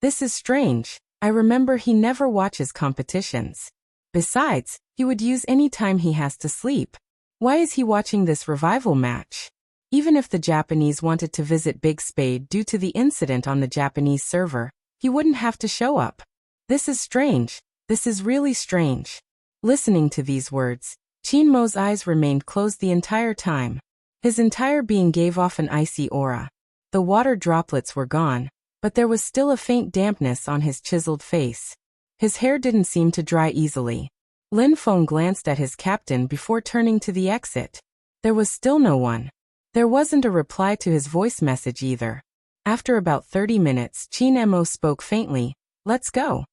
"This is strange. I remember he never watches competitions. Besides, he would use any time he has to sleep. Why is he watching this revival match? Even if the Japanese wanted to visit Big Spade due to the incident on the Japanese server, he wouldn't have to show up. This is strange. This is really strange." Listening to these words, Qin Mo's eyes remained closed the entire time. His entire being gave off an icy aura. The water droplets were gone, but there was still a faint dampness on his chiseled face. His hair didn't seem to dry easily. Lin Feng glanced at his captain before turning to the exit. There was still no one. There wasn't a reply to his voice message either. After about 30 minutes, Qin Mo spoke faintly, "Let's go."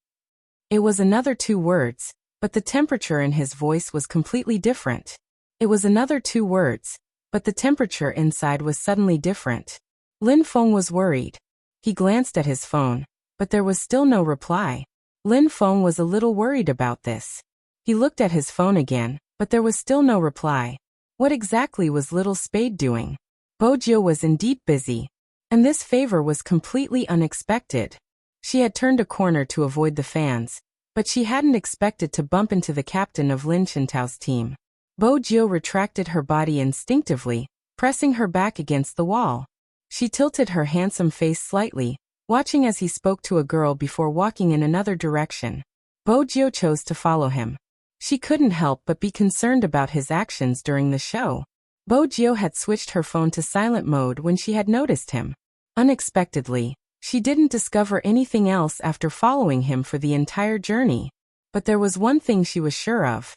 It was another 2 words, but the temperature in his voice was completely different. It was another 2 words, but the temperature inside was suddenly different. Lin Feng was worried. He glanced at his phone, but there was still no reply. Lin Feng was a little worried about this. He looked at his phone again, but there was still no reply. What exactly was Little Spade doing? Bojo was indeed busy. And this favor was completely unexpected. She had turned a corner to avoid the fans, but she hadn't expected to bump into the captain of Lin Chintao's team. Bojo retracted her body instinctively, pressing her back against the wall. She tilted her handsome face slightly, watching as he spoke to a girl before walking in another direction. Bojo chose to follow him. She couldn't help but be concerned about his actions during the show. Bojo had switched her phone to silent mode when she had noticed him. Unexpectedly, she didn't discover anything else after following him for the entire journey. But there was one thing she was sure of.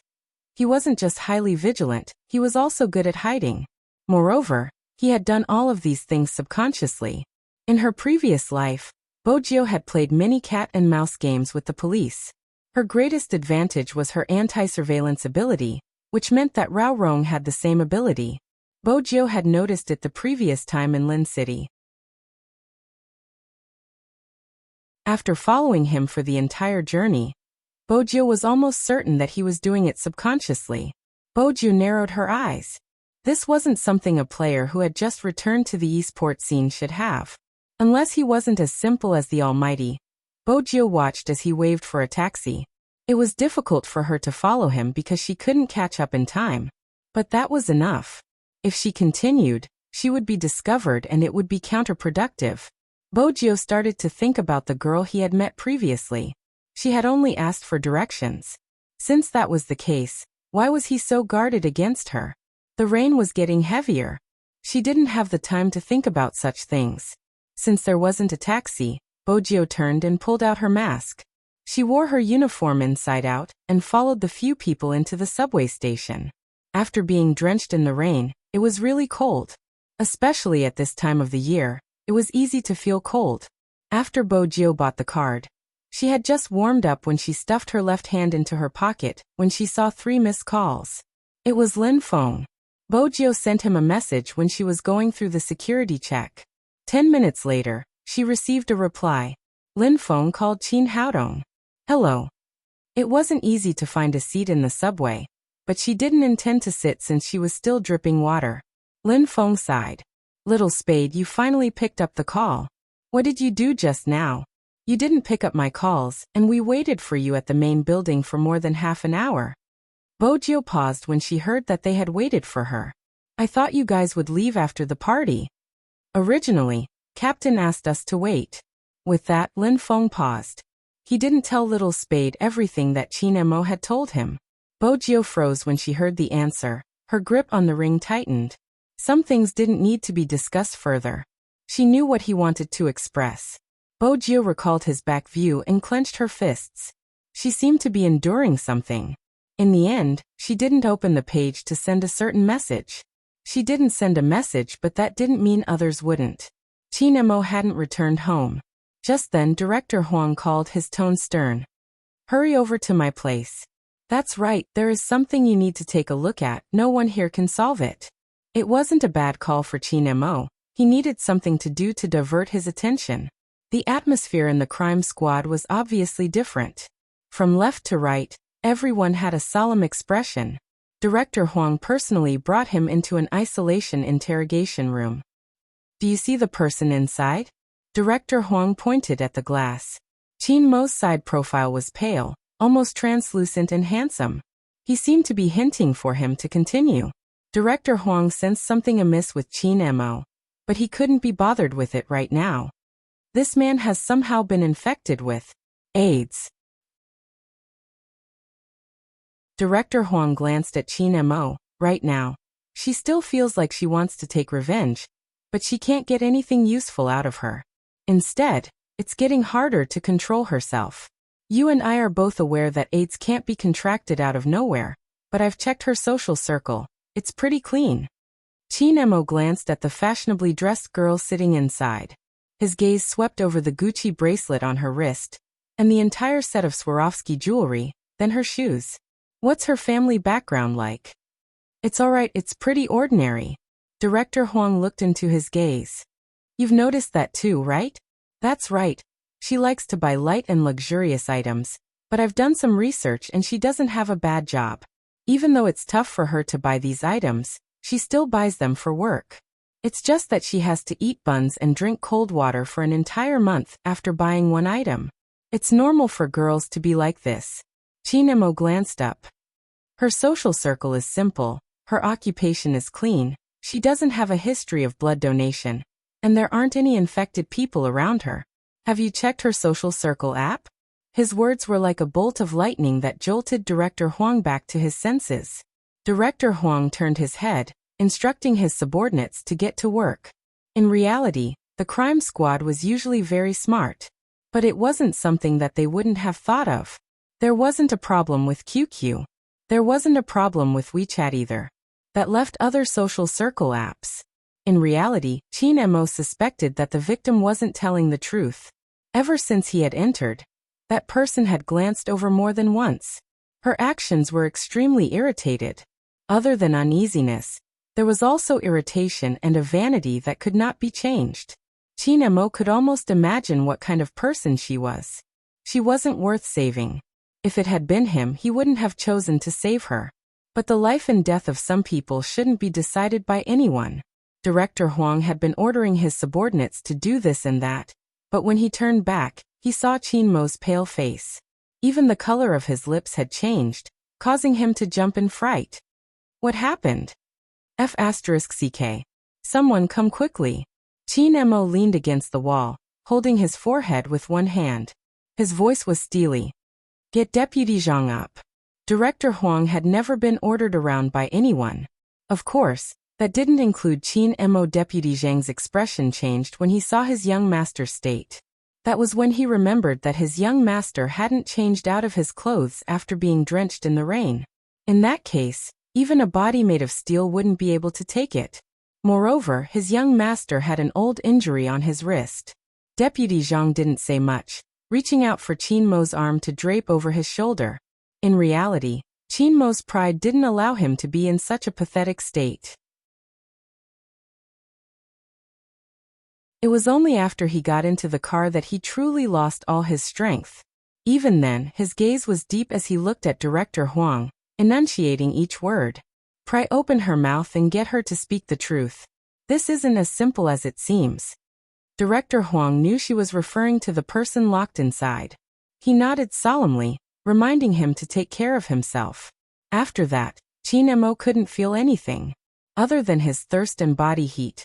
He wasn't just highly vigilant, he was also good at hiding. Moreover, he had done all of these things subconsciously. In her previous life, Bojo had played many cat and mouse games with the police. Her greatest advantage was her anti-surveillance ability, which meant that Rao Rong had the same ability. Bojo had noticed it the previous time in Lin City. After following him for the entire journey, Bojo was almost certain that he was doing it subconsciously. Bojo narrowed her eyes. This wasn't something a player who had just returned to the esports scene should have. Unless he wasn't as simple as the Almighty. Bojo watched as he waved for a taxi. It was difficult for her to follow him because she couldn't catch up in time. But that was enough. If she continued, she would be discovered and it would be counterproductive. Bojo started to think about the girl he had met previously. She had only asked for directions. Since that was the case, why was he so guarded against her? The rain was getting heavier. She didn't have the time to think about such things. Since there wasn't a taxi, Bojo turned and pulled out her mask. She wore her uniform inside out and followed the few people into the subway station. After being drenched in the rain, it was really cold. Especially at this time of the year, it was easy to feel cold. After Bojo bought the card, she had just warmed up when she stuffed her left hand into her pocket when she saw 3 missed calls. It was Lin Feng. Bojo sent him a message when she was going through the security check. 10 minutes later, she received a reply. Lin Feng called Qin Haodong. "Hello." It wasn't easy to find a seat in the subway, but she didn't intend to sit since she was still dripping water. Lin Feng sighed. "Little Spade, you finally picked up the call. What did you do just now? You didn't pick up my calls, and we waited for you at the main building for more than half an hour." Bojo paused when she heard that they had waited for her. I thought you guys would leave after the party. Originally, Captain asked us to wait. With that, Lin Feng paused. He didn't tell little Spade everything that Qin Mo had told him. Bojiu froze when she heard the answer. Her grip on the ring tightened. Some things didn't need to be discussed further. She knew what he wanted to express. Bojiu recalled his back view and clenched her fists. She seemed to be enduring something. In the end, she didn't open the page to send a certain message. She didn't send a message, but that didn't mean others wouldn't. Qin Mo hadn't returned home. Just then Director Huang called, his tone stern. Hurry over to my place. That's right, there is something you need to take a look at. No one here can solve it. It wasn't a bad call for Qin Mo. He needed something to do to divert his attention. The atmosphere in the crime squad was obviously different. From left to right, everyone had a solemn expression. Director Huang personally brought him into an isolation interrogation room. Do you see the person inside? Director Huang pointed at the glass. Qin Mo's side profile was pale, almost translucent and handsome. He seemed to be hinting for him to continue. Director Huang sensed something amiss with Qin Mo, but he couldn't be bothered with it right now. This man has somehow been infected with AIDS. Director Huang glanced at Qin Mo. Right now, she still feels like she wants to take revenge, but she can't get anything useful out of her. Instead, it's getting harder to control herself. You and I are both aware that AIDS can't be contracted out of nowhere, but I've checked her social circle. It's pretty clean. Qin Mo glanced at the fashionably dressed girl sitting inside. His gaze swept over the Gucci bracelet on her wrist, and the entire set of Swarovski jewelry, then her shoes. What's her family background like? It's alright, it's pretty ordinary. Director Huang looked into his gaze. You've noticed that too, right? That's right. She likes to buy light and luxurious items, but I've done some research and she doesn't have a bad job. Even though it's tough for her to buy these items, she still buys them for work. It's just that she has to eat buns and drink cold water for an entire month after buying one item. It's normal for girls to be like this. Qin Mo glanced up. Her social circle is simple, her occupation is clean, she doesn't have a history of blood donation, and there aren't any infected people around her. Have you checked her social circle app? His words were like a bolt of lightning that jolted Director Huang back to his senses. Director Huang turned his head, instructing his subordinates to get to work. In reality, the crime squad was usually very smart. But it wasn't something that they wouldn't have thought of. There wasn't a problem with QQ. There wasn't a problem with WeChat either. That left other social circle apps. In reality, Qin Mo suspected that the victim wasn't telling the truth. Ever since he had entered, that person had glanced over more than once. Her actions were extremely irritated. Other than uneasiness, there was also irritation and a vanity that could not be changed. Qin Mo could almost imagine what kind of person she was. She wasn't worth saving. If it had been him, he wouldn't have chosen to save her. But the life and death of some people shouldn't be decided by anyone. Director Huang had been ordering his subordinates to do this and that, but when he turned back, he saw Qin Mo's pale face. Even the color of his lips had changed, causing him to jump in fright. What happened? F***CK. Someone come quickly. Qin Mo leaned against the wall, holding his forehead with one hand. His voice was steely. Get Deputy Zhang up. Director Huang had never been ordered around by anyone. Of course, that didn't include Qin Mo. Deputy Zhang's expression changed when he saw his young master's state. That was when he remembered that his young master hadn't changed out of his clothes after being drenched in the rain. In that case, even a body made of steel wouldn't be able to take it. Moreover, his young master had an old injury on his wrist. Deputy Zhang didn't say much, reaching out for Qin Mo's arm to drape over his shoulder. In reality, Qin Mo's pride didn't allow him to be in such a pathetic state. It was only after he got into the car that he truly lost all his strength. Even then, his gaze was deep as he looked at Director Huang, enunciating each word. Pry open her mouth and get her to speak the truth. This isn't as simple as it seems. Director Huang knew she was referring to the person locked inside. He nodded solemnly, reminding him to take care of himself. After that, Qin Mo couldn't feel anything. other than his thirst and body heat.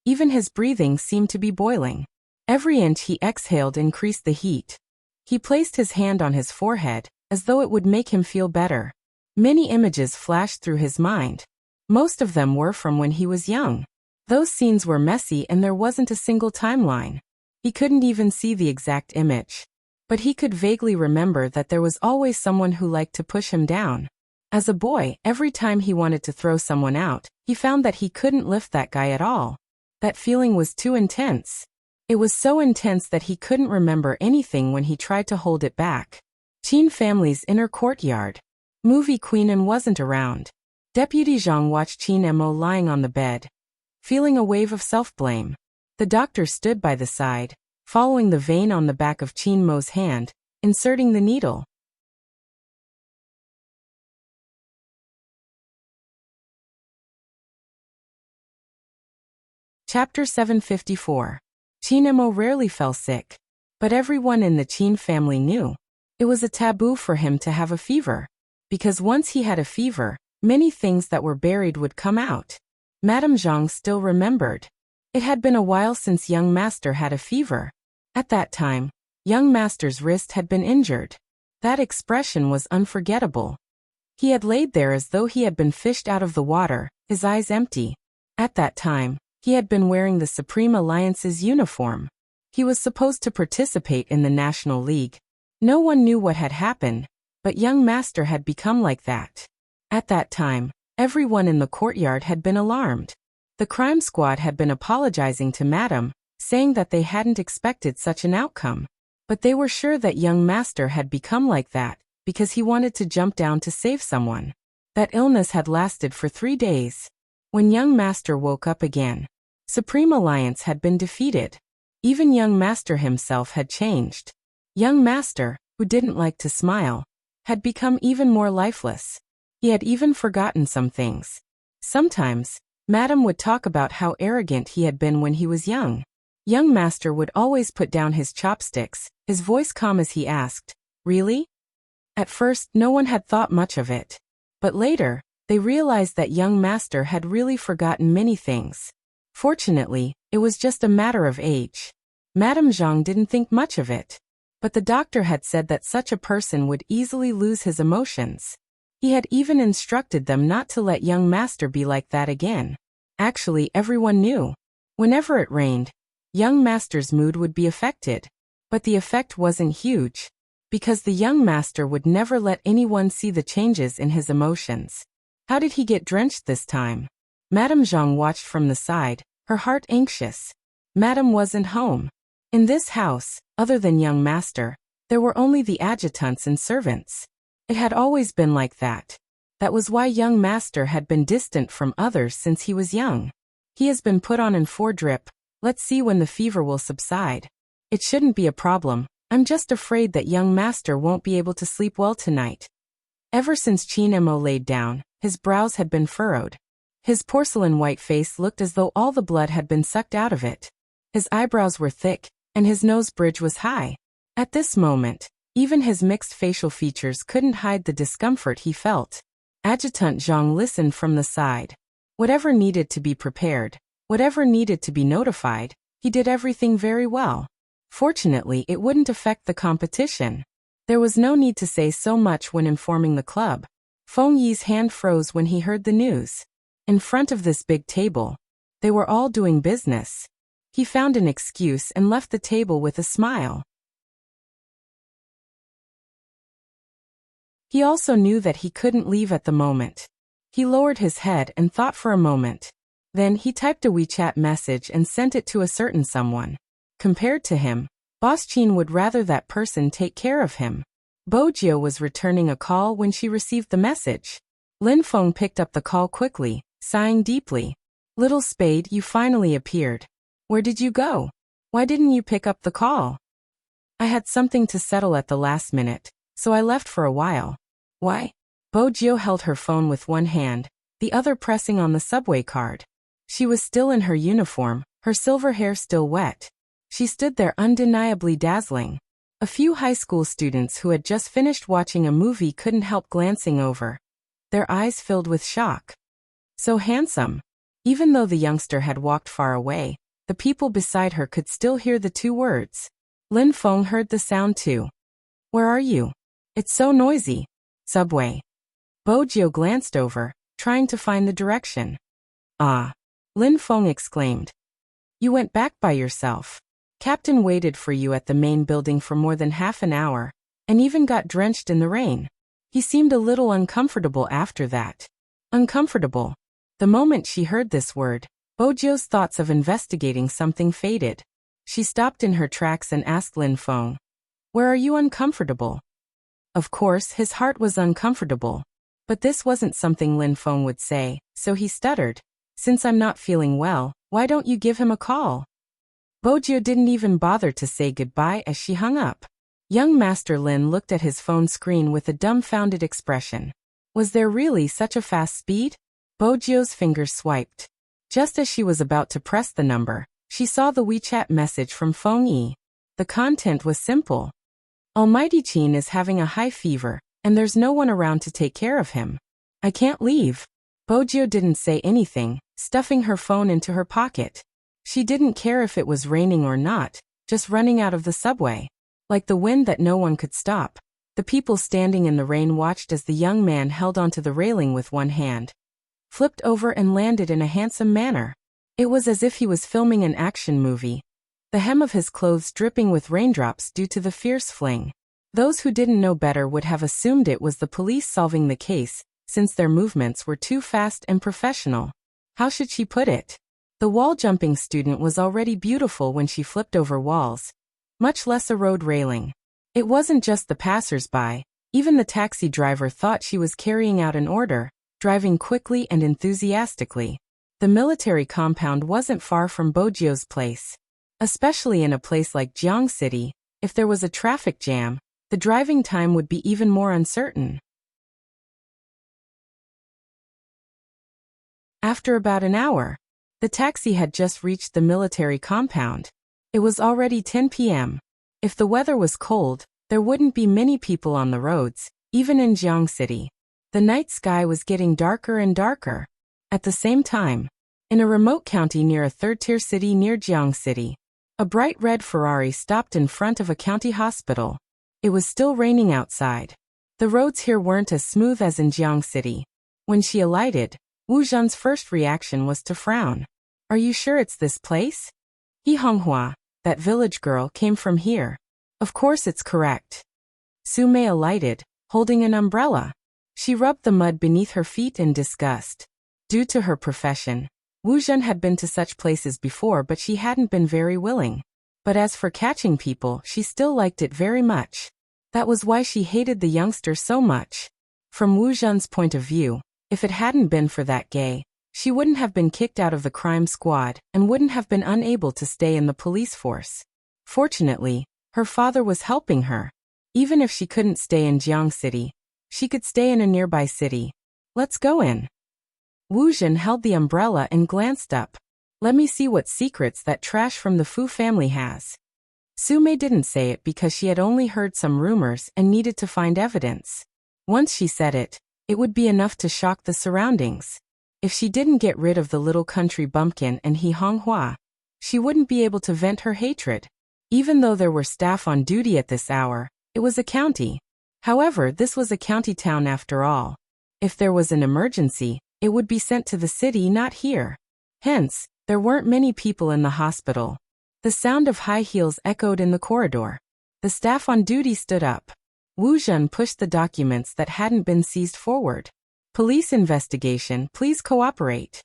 Even his breathing seemed to be boiling. Every inch he exhaled increased the heat. He placed his hand on his forehead, as though it would make him feel better. Many images flashed through his mind. Most of them were from when he was young. Those scenes were messy and there wasn't a single timeline. He couldn't even see the exact image. But he could vaguely remember that there was always someone who liked to push him down. As a boy, every time he wanted to throw someone out, he found that he couldn't lift that guy at all. That feeling was too intense. It was so intense that he couldn't remember anything when he tried to hold it back. Qin family's inner courtyard. Movie Queenan wasn't around. Deputy Zhang watched Qin Mo lying on the bed, feeling a wave of self-blame. The doctor stood by the side, following the vein on the back of Qin Mo's hand, inserting the needle. Chapter 754. Qin Mo rarely fell sick. But everyone in the Qin family knew. It was a taboo for him to have a fever. Because once he had a fever, many things that were buried would come out. Madame Zhang still remembered. It had been a while since young master had a fever. At that time, young master's wrist had been injured. That expression was unforgettable. He had laid there as though he had been fished out of the water, his eyes empty. At that time, he had been wearing the Supreme Alliance's uniform. He was supposed to participate in the National League. No one knew what had happened, but young master had become like that. At that time, everyone in the courtyard had been alarmed. The crime squad had been apologizing to Madame, saying that they hadn't expected such an outcome. But they were sure that young master had become like that, because he wanted to jump down to save someone. That illness had lasted for 3 days. When young master woke up again, Supreme Alliance had been defeated. Even young master himself had changed. Young master, who didn't like to smile, had become even more lifeless. He had even forgotten some things. Sometimes, Madame would talk about how arrogant he had been when he was young. Young master would always put down his chopsticks, his voice calm as he asked, "Really?" At first, no one had thought much of it. But later, they realized that young master had really forgotten many things. Fortunately, it was just a matter of age. Madame Zhang didn't think much of it. But the doctor had said that such a person would easily lose his emotions. He had even instructed them not to let young master be like that again. Actually, everyone knew. Whenever it rained, young master's mood would be affected. But the effect wasn't huge, because the young master would never let anyone see the changes in his emotions. How did he get drenched this time? Madame Zhang watched from the side, her heart anxious. Madame wasn't home. In this house, other than young master, there were only the adjutants and servants. It had always been like that. That was why young master had been distant from others since he was young. He has been put on in 4 drip. Let's see when the fever will subside. It shouldn't be a problem. I'm just afraid that young master won't be able to sleep well tonight. Ever since Qin Mo laid down, his brows had been furrowed. His porcelain white face looked as though all the blood had been sucked out of it. His eyebrows were thick, and his nose bridge was high. At this moment, even his mixed facial features couldn't hide the discomfort he felt. Adjutant Zhang listened from the side. Whatever needed to be prepared, whatever needed to be notified, he did everything very well. Fortunately, it wouldn't affect the competition. There was no need to say so much when informing the club. Feng Yi's hand froze when he heard the news. In front of this big table, they were all doing business. He found an excuse and left the table with a smile. He also knew that he couldn't leave at the moment. He lowered his head and thought for a moment. Then he typed a WeChat message and sent it to a certain someone. Compared to him, Boss Qin would rather that person take care of him. Bojio was returning a call when she received the message. Lin Feng picked up the call quickly, sighing deeply. "Little Spade, you finally appeared. Where did you go? Why didn't you pick up the call?" "I had something to settle at the last minute, so I left for a while." "Why?" Bojio held her phone with one hand, the other pressing on the subway card. She was still in her uniform, her silver hair still wet. She stood there undeniably dazzling. A few high school students who had just finished watching a movie couldn't help glancing over. Their eyes filled with shock. "So handsome. Even though the youngster had walked far away, the people beside her could still hear the two words. Lin Feng heard the sound too. Where are you? It's so noisy. Subway. Bojiu glanced over, trying to find the direction. Ah. Lin Feng exclaimed. You went back by yourself. Captain waited for you at the main building for more than half an hour, and even got drenched in the rain. He seemed a little uncomfortable after that. Uncomfortable. The moment she heard this word, Bojiu's thoughts of investigating something faded. She stopped in her tracks and asked Lin Feng, Where are you uncomfortable? Of course, his heart was uncomfortable. But this wasn't something Lin Feng would say, so he stuttered. Since I'm not feeling well, why don't you give him a call? Bojiu didn't even bother to say goodbye as she hung up. Young Master Lin looked at his phone screen with a dumbfounded expression. Was there really such a fast speed? Bojiu's fingers swiped. Just as she was about to press the number, she saw the WeChat message from Feng Yi. The content was simple. Almighty Qin is having a high fever, and there's no one around to take care of him. I can't leave. Bojiu didn't say anything, stuffing her phone into her pocket. She didn't care if it was raining or not, just running out of the subway. Like the wind that no one could stop, the people standing in the rain watched as the young man held onto the railing with one hand, flipped over and landed in a handsome manner. It was as if he was filming an action movie. The hem of his clothes dripping with raindrops due to the fierce fling. Those who didn't know better would have assumed it was the police solving the case, since their movements were too fast and professional. How should she put it? The wall-jumping student was already beautiful when she flipped over walls, much less a road railing. It wasn't just the passers-by, even the taxi driver thought she was carrying out an order, driving quickly and enthusiastically. The military compound wasn't far from Bojiu's place. Especially in a place like Jiang City, if there was a traffic jam, the driving time would be even more uncertain. After about an hour, the taxi had just reached the military compound. It was already 10 p.m. If the weather was cold, there wouldn't be many people on the roads, even in Jiang City. The night sky was getting darker and darker. At the same time, in a remote county near a third-tier city near Jiang City, a bright red Ferrari stopped in front of a county hospital. It was still raining outside. The roads here weren't as smooth as in Jiang City. When she alighted, Wu Zhen's first reaction was to frown. Are you sure it's this place? He Honghua, that village girl, came from here. Of course it's correct. Su Mei alighted, holding an umbrella. She rubbed the mud beneath her feet in disgust. Due to her profession, Wu Zhen had been to such places before, but she hadn't been very willing. But as for catching people, she still liked it very much. That was why she hated the youngster so much. From Wu Zhen's point of view, if it hadn't been for that gay, she wouldn't have been kicked out of the crime squad and wouldn't have been unable to stay in the police force. Fortunately, her father was helping her. Even if she couldn't stay in Jiang City, she could stay in a nearby city. Let's go in. Wu Zhen held the umbrella and glanced up. Let me see what secrets that trash from the Fu family has. Su Mei didn't say it because she had only heard some rumors and needed to find evidence. Once she said it, it would be enough to shock the surroundings. If she didn't get rid of the little country bumpkin and He Honghua, she wouldn't be able to vent her hatred. Even though there were staff on duty at this hour, it was a county. However, this was a county town after all. If there was an emergency, it would be sent to the city, not here. Hence, there weren't many people in the hospital. The sound of high heels echoed in the corridor. The staff on duty stood up. Wu Zhen pushed the documents that hadn't been seized forward. Police investigation, please cooperate.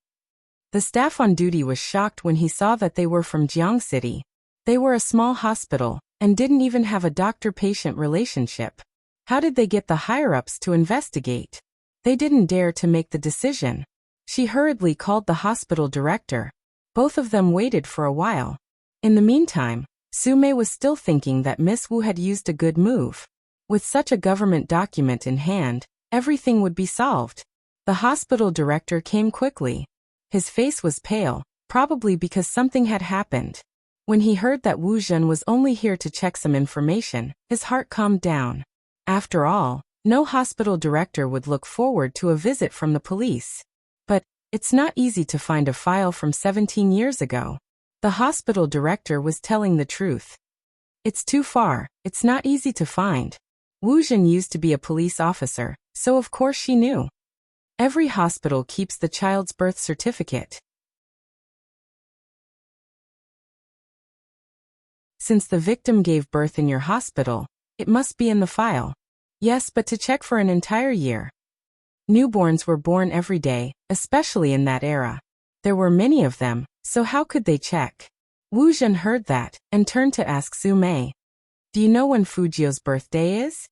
The staff on duty was shocked when he saw that they were from Jiang City. They were a small hospital, and didn't even have a doctor-patient relationship. How did they get the higher-ups to investigate? They didn't dare to make the decision. She hurriedly called the hospital director. Both of them waited for a while. In the meantime, Su Mei was still thinking that Miss Wu had used a good move. With such a government document in hand, everything would be solved. The hospital director came quickly. His face was pale, probably because something had happened. When he heard that Wu Zhen was only here to check some information, his heart calmed down. After all, no hospital director would look forward to a visit from the police. But It's not easy to find a file from 17 years ago. The hospital director was telling the truth. It's too far, it's not easy to find. Wu Zhen used to be a police officer, so of course she knew. Every hospital keeps the child's birth certificate. Since the victim gave birth in your hospital, it must be in the file. Yes, but to check for an entire year. Newborns were born every day, especially in that era. There were many of them, so how could they check? Wu Zhen heard that, and turned to ask Su Mei. Do you know when Fujio's birthday is?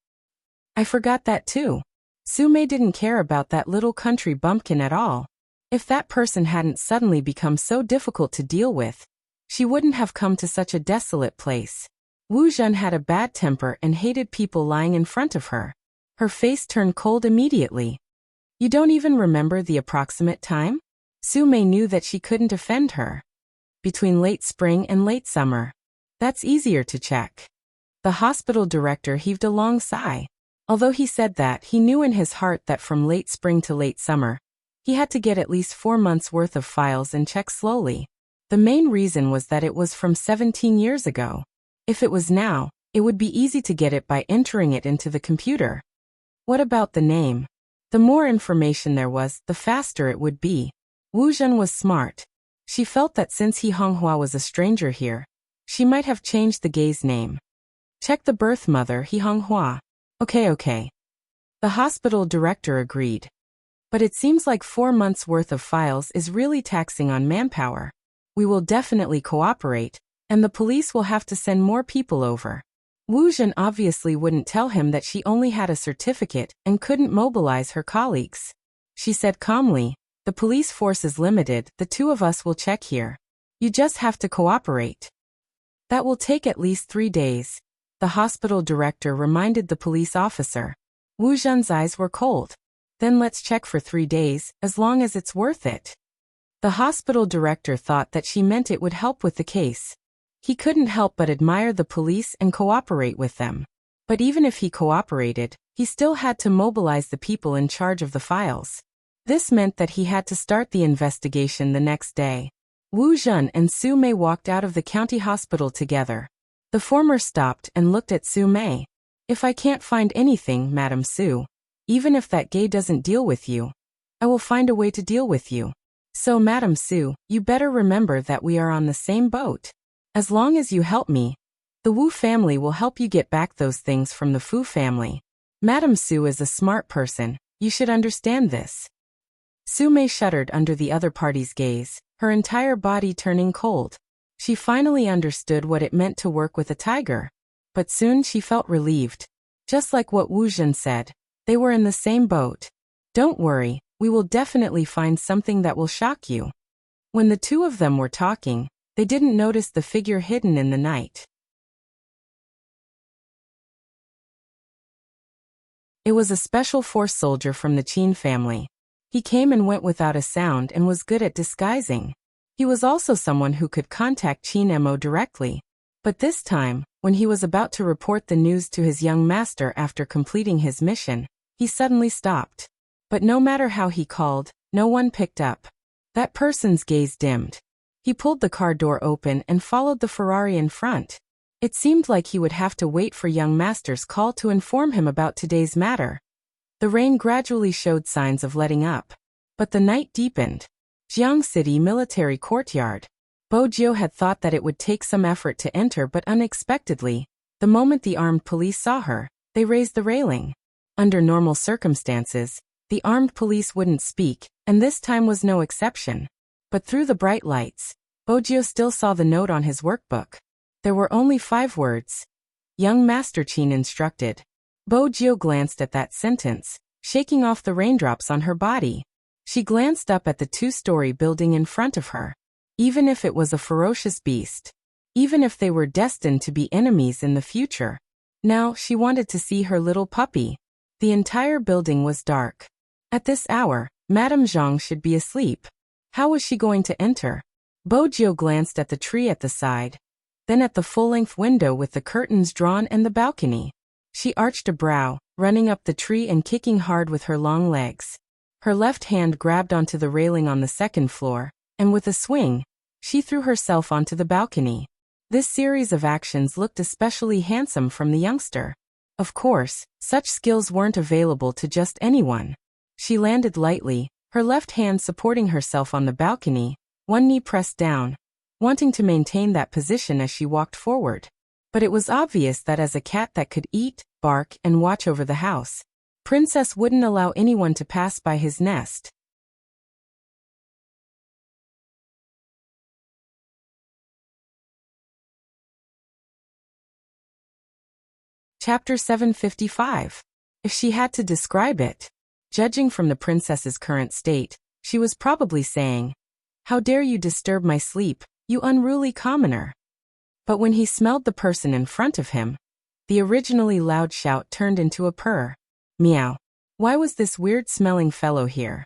I forgot that too. Su Mei didn't care about that little country bumpkin at all. If that person hadn't suddenly become so difficult to deal with, she wouldn't have come to such a desolate place. Wu Zhen had a bad temper and hated people lying in front of her. Her face turned cold immediately. You don't even remember the approximate time? Su Mei knew that she couldn't offend her. Between late spring and late summer. That's easier to check. The hospital director heaved a long sigh. Although he said that, he knew in his heart that from late spring to late summer, he had to get at least 4 months' worth of files and check slowly. The main reason was that it was from 17 years ago. If it was now, it would be easy to get it by entering it into the computer. What about the name? The more information there was, the faster it would be. Wu Zhen was smart. She felt that since He Honghua was a stranger here, she might have changed the gay's name. Check the birth mother, He Honghua. Okay. The hospital director agreed. But it seems like 4 months' worth of files is really taxing on manpower. We will definitely cooperate, and the police will have to send more people over. Wu Zhen obviously wouldn't tell him that she only had a certificate and couldn't mobilize her colleagues. She said calmly, the police force is limited, the 2 of us will check here. You just have to cooperate. That will take at least 3 days. The hospital director reminded the police officer. Wu Zhen's eyes were cold. Then let's check for 3 days, as long as it's worth it. The hospital director thought that she meant it would help with the case. He couldn't help but admire the police and cooperate with them. But even if he cooperated, he still had to mobilize the people in charge of the files. This meant that he had to start the investigation the next day. Wu Zhen and Su Mei walked out of the county hospital together. The former stopped and looked at Su Mei. If I can't find anything, Madam Su, even if that gay doesn't deal with you, I will find a way to deal with you. So Madam Su, you better remember that we are on the same boat. As long as you help me, the Wu family will help you get back those things from the Fu family. Madam Su is a smart person, you should understand this. Su Mei shuddered under the other party's gaze, her entire body turning cold. She finally understood what it meant to work with a tiger. But soon she felt relieved. Just like what Wu Zhen said, they were in the same boat. Don't worry, we will definitely find something that will shock you. When the 2 of them were talking, they didn't notice the figure hidden in the night. It was a special force soldier from the Qin family. He came and went without a sound and was good at disguising. He was also someone who could contact Qin Mo directly. But this time, when he was about to report the news to his young master after completing his mission, he suddenly stopped. But no matter how he called, no one picked up. That person's gaze dimmed. He pulled the car door open and followed the Ferrari in front. It seemed like he would have to wait for young master's call to inform him about today's matter. The rain gradually showed signs of letting up. But the night deepened. Jiang City Military Courtyard. Bo Jiu had thought that it would take some effort to enter, but unexpectedly, the moment the armed police saw her, they raised the railing. Under normal circumstances, the armed police wouldn't speak, and this time was no exception. But through the bright lights, Bo Jiu still saw the note on his workbook. There were only 5 words. Young Master Qin instructed. Bo Jiu glanced at that sentence, shaking off the raindrops on her body. She glanced up at the 2-story building in front of her. Even if it was a ferocious beast, even if they were destined to be enemies in the future, now she wanted to see her little puppy. The entire building was dark. At this hour, Madame Zhang should be asleep. How was she going to enter? Bo Jiu glanced at the tree at the side, then at the full-length window with the curtains drawn and the balcony. She arched a brow, running up the tree and kicking hard with her long legs. Her left hand grabbed onto the railing on the second floor, and with a swing, she threw herself onto the balcony. This series of actions looked especially handsome from the youngster. Of course, such skills weren't available to just anyone. She landed lightly, her left hand supporting herself on the balcony, one knee pressed down, wanting to maintain that position as she walked forward. But it was obvious that as a cat that could eat, bark, and watch over the house, Princess wouldn't allow anyone to pass by his nest. Chapter 755. If she had to describe it, judging from the princess's current state, she was probably saying, "How dare you disturb my sleep, you unruly commoner." But when he smelled the person in front of him, the originally loud shout turned into a purr. Meow. Why was this weird-smelling fellow here?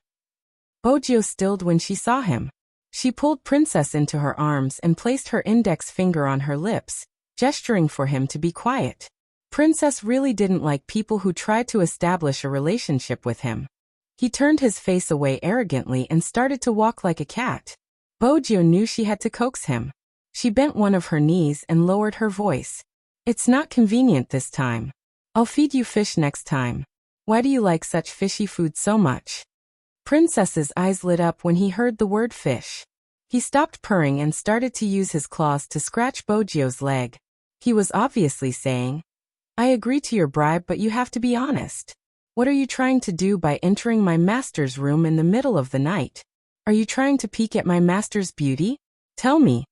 Bojio stilled when she saw him. She pulled Princess into her arms and placed her index finger on her lips, gesturing for him to be quiet. Princess really didn't like people who tried to establish a relationship with him. He turned his face away arrogantly and started to walk like a cat. Bojio knew she had to coax him. She bent one of her knees and lowered her voice. "It's not convenient this time. I'll feed you fish next time. Why do you like such fishy food so much?" Princess's eyes lit up when he heard the word fish. He stopped purring and started to use his claws to scratch Bojio's leg. He was obviously saying, "I agree to your bribe, but you have to be honest. What are you trying to do by entering my master's room in the middle of the night? Are you trying to peek at my master's beauty? Tell me."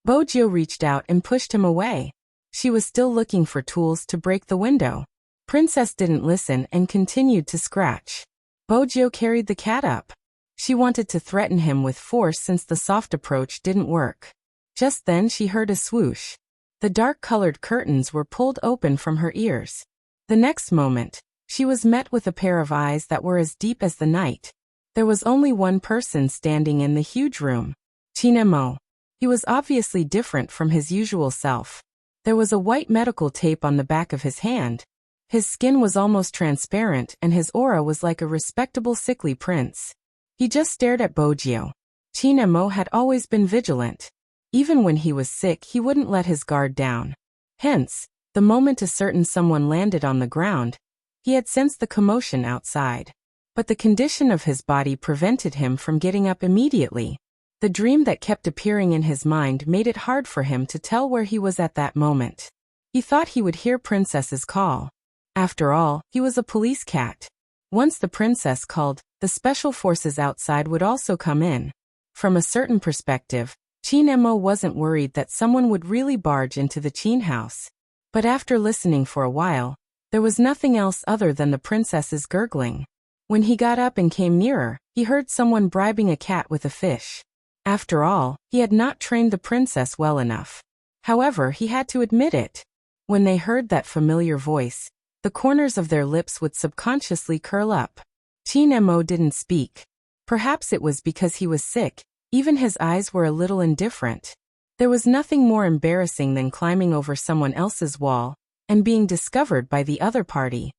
Bojio reached out and pushed him away. She was still looking for tools to break the window. Princess didn't listen and continued to scratch. Bojio carried the cat up. She wanted to threaten him with force since the soft approach didn't work. Just then she heard a swoosh. The dark-colored curtains were pulled open from her ears. The next moment, she was met with a pair of eyes that were as deep as the night. There was only one person standing in the huge room. Chinemo. He was obviously different from his usual self. There was a white medical tape on the back of his hand. His skin was almost transparent and his aura was like a respectable sickly prince. He just stared at Bojio. Chinemo had always been vigilant. Even when he was sick, he wouldn't let his guard down. Hence, the moment a certain someone landed on the ground, he had sensed the commotion outside. But the condition of his body prevented him from getting up immediately. The dream that kept appearing in his mind made it hard for him to tell where he was at that moment. He thought he would hear Princess's call. After all, he was a police cat. Once the princess called, the special forces outside would also come in. From a certain perspective, Chinemo wasn't worried that someone would really barge into the Chin house. But after listening for a while, there was nothing else other than the princess's gurgling. When he got up and came nearer, he heard someone bribing a cat with a fish. After all, he had not trained the princess well enough. However, he had to admit it. When they heard that familiar voice, the corners of their lips would subconsciously curl up. Chinemo didn't speak. Perhaps it was because he was sick. Even his eyes were a little indifferent. There was nothing more embarrassing than climbing over someone else's wall and being discovered by the other party.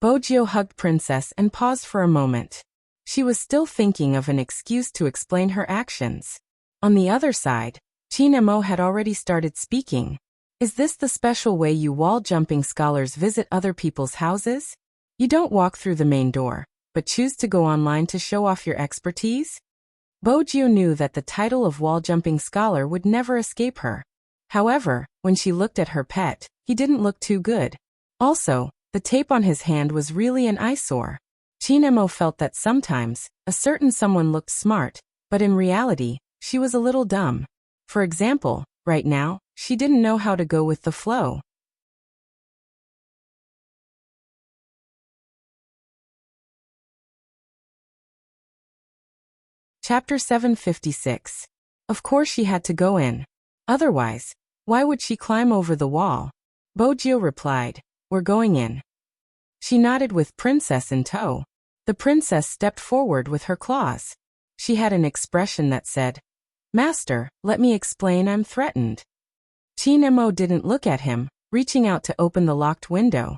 Bojio hugged Princess and paused for a moment. She was still thinking of an excuse to explain her actions. On the other side, Chinemo had already started speaking. "Is this the special way you wall-jumping scholars visit other people's houses? You don't walk through the main door, but choose to go online to show off your expertise?" Bojio knew that the title of wall-jumping scholar would never escape her. However, when she looked at her pet, he didn't look too good. Also, the tape on his hand was really an eyesore. Chinemo felt that sometimes, a certain someone looked smart, but in reality, she was a little dumb. For example, right now, she didn't know how to go with the flow. Chapter 756. Of course she had to go in. Otherwise, why would she climb over the wall? Bojio replied, "We're going in." She nodded with Princess in tow. The princess stepped forward with her claws. She had an expression that said, "Master, let me explain, I'm threatened." Chinemo didn't look at him, reaching out to open the locked window.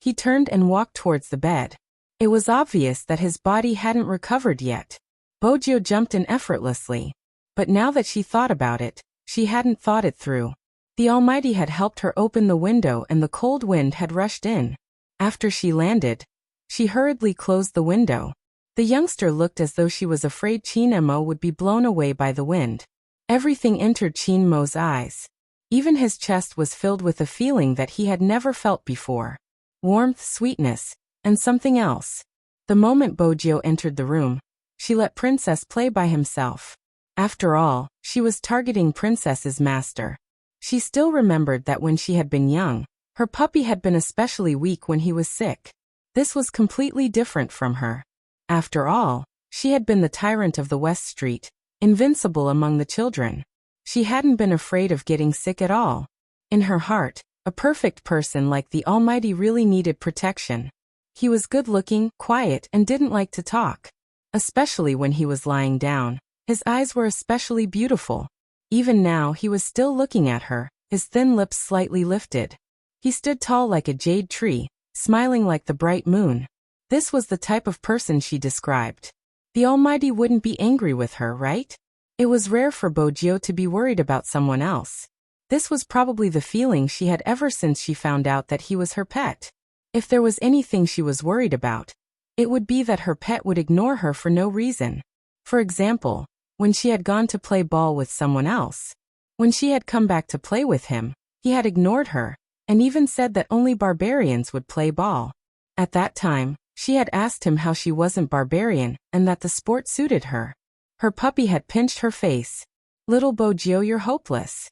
He turned and walked towards the bed. It was obvious that his body hadn't recovered yet. Bojo jumped in effortlessly. But now that she thought about it, she hadn't thought it through. The Almighty had helped her open the window and the cold wind had rushed in. After she landed, she hurriedly closed the window. The youngster looked as though she was afraid Qin Mo would be blown away by the wind. Everything entered Qin Mo's eyes. Even his chest was filled with a feeling that he had never felt before. Warmth, sweetness, and something else. The moment Bojo entered the room, she let Princess play by himself. After all, she was targeting Princess's master. She still remembered that when she had been young, her puppy had been especially weak when he was sick. This was completely different from her. After all, she had been the tyrant of the West Street, invincible among the children. She hadn't been afraid of getting sick at all. In her heart, a perfect person like the Almighty really needed protection. He was good-looking, quiet, and didn't like to talk. Especially when he was lying down. His eyes were especially beautiful. Even now he was still looking at her, his thin lips slightly lifted. He stood tall like a jade tree, smiling like the bright moon. This was the type of person she described. The Almighty wouldn't be angry with her, right? It was rare for Bojo to be worried about someone else. This was probably the feeling she had ever since she found out that he was her pet. If there was anything she was worried about, it would be that her pet would ignore her for no reason. For example, when she had gone to play ball with someone else. When she had come back to play with him, he had ignored her, and even said that only barbarians would play ball. At that time, she had asked him how she wasn't barbarian, and that the sport suited her. Her puppy had pinched her face. "Little Bojo, you're hopeless."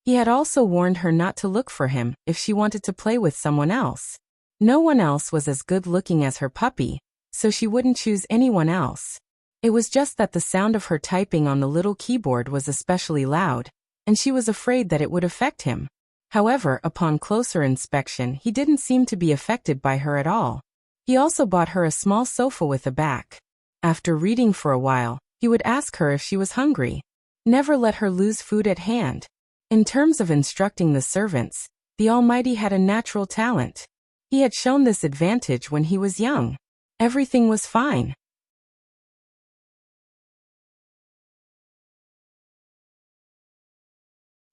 He had also warned her not to look for him if she wanted to play with someone else. No one else was as good-looking as her puppy, so she wouldn't choose anyone else. It was just that the sound of her typing on the little keyboard was especially loud, and she was afraid that it would affect him. However, upon closer inspection, he didn't seem to be affected by her at all. He also bought her a small sofa with a back. After reading for a while, he would ask her if she was hungry. Never let her lose food at hand. In terms of instructing the servants, the Almighty had a natural talent. He had shown this advantage when he was young. Everything was fine.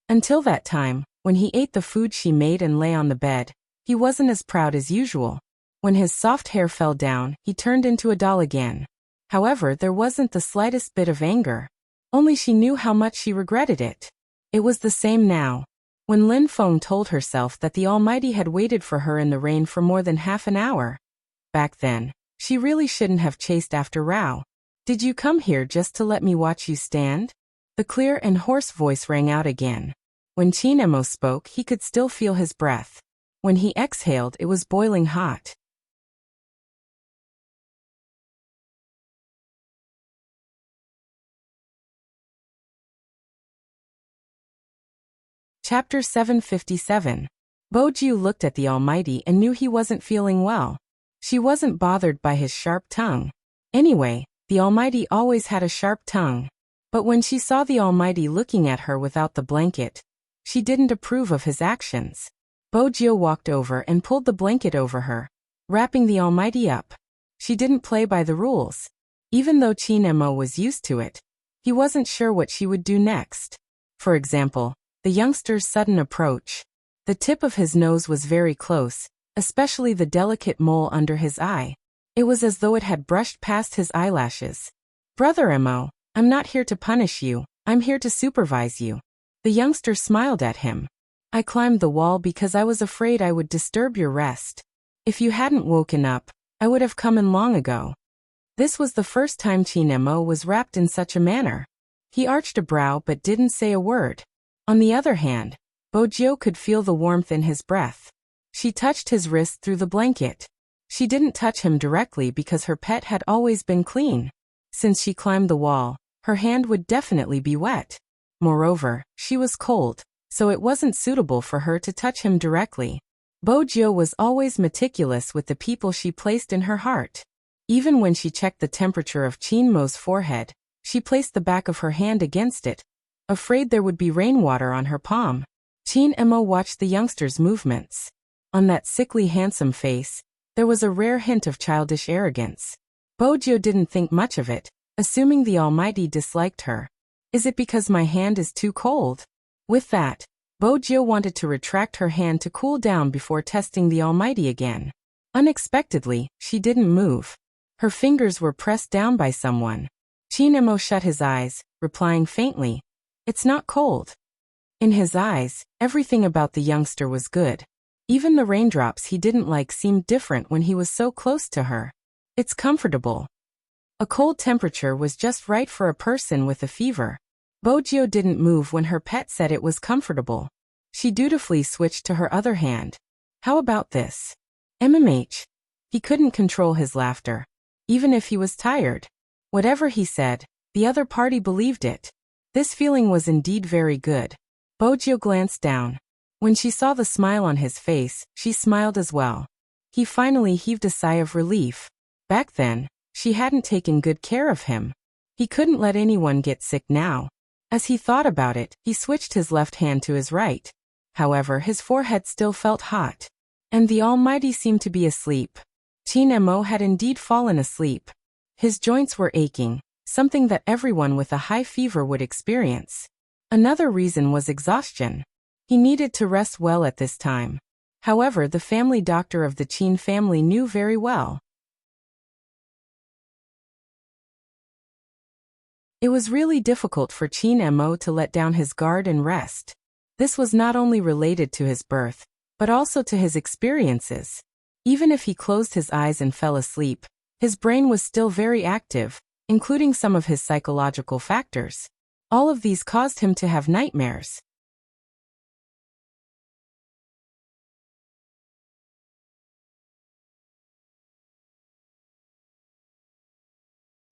Until that time, when he ate the food she made and lay on the bed, he wasn't as proud as usual. When his soft hair fell down, he turned into a doll again. However, there wasn't the slightest bit of anger. Only she knew how much she regretted it. It was the same now. When Lin Feng told herself that the Almighty had waited for her in the rain for more than half an hour. Back then, she really shouldn't have chased after Rao. "Did you come here just to let me watch you stand?" The clear and hoarse voice rang out again. When Qin Mo spoke, he could still feel his breath. When he exhaled, it was boiling hot. Chapter 757. Boju looked at the Almighty and knew he wasn't feeling well. She wasn't bothered by his sharp tongue. Anyway, the Almighty always had a sharp tongue. But when she saw the Almighty looking at her without the blanket, she didn't approve of his actions. Bojo walked over and pulled the blanket over her, wrapping the Almighty up. She didn't play by the rules. Even though Qin Mo was used to it, he wasn't sure what she would do next. For example, the youngster's sudden approach. The tip of his nose was very close, especially the delicate mole under his eye. It was as though it had brushed past his eyelashes. "Brother Mo, I'm not here to punish you, I'm here to supervise you." The youngster smiled at him. "I climbed the wall because I was afraid I would disturb your rest. If you hadn't woken up, I would have come in long ago." This was the first time Qin Mo was wrapped in such a manner. He arched a brow but didn't say a word. On the other hand, Bojo could feel the warmth in his breath. She touched his wrist through the blanket. She didn't touch him directly because her pet had always been clean. Since she climbed the wall, her hand would definitely be wet. Moreover, she was cold, so it wasn't suitable for her to touch him directly. Bojo was always meticulous with the people she placed in her heart. Even when she checked the temperature of Qin Mo's forehead, she placed the back of her hand against it, afraid there would be rainwater on her palm. Qin Mo watched the youngster's movements. On that sickly handsome face, there was a rare hint of childish arrogance. Bojo didn't think much of it, assuming the Almighty disliked her. Is it because my hand is too cold? With that, Bojo wanted to retract her hand to cool down before testing the Almighty again. Unexpectedly, she didn't move. Her fingers were pressed down by someone. Chinemo shut his eyes, replying faintly, "It's not cold." In his eyes, everything about the youngster was good. Even the raindrops he didn't like seemed different when he was so close to her. "It's comfortable." A cold temperature was just right for a person with a fever. Bojo didn't move when her pet said it was comfortable. She dutifully switched to her other hand. "How about this?" MMH. He couldn't control his laughter. Even if he was tired. Whatever he said, the other party believed it. This feeling was indeed very good. Bojo glanced down. When she saw the smile on his face, she smiled as well. He finally heaved a sigh of relief. Back then, she hadn't taken good care of him. He couldn't let anyone get sick now. As he thought about it, he switched his left hand to his right. However, his forehead still felt hot. And the Almighty seemed to be asleep. Chinemo had indeed fallen asleep. His joints were aching, something that everyone with a high fever would experience. Another reason was exhaustion. He needed to rest well at this time. However, the family doctor of the Qin family knew very well. It was really difficult for Chinemo to let down his guard and rest. This was not only related to his birth, but also to his experiences. Even if he closed his eyes and fell asleep, his brain was still very active, including some of his psychological factors. All of these caused him to have nightmares.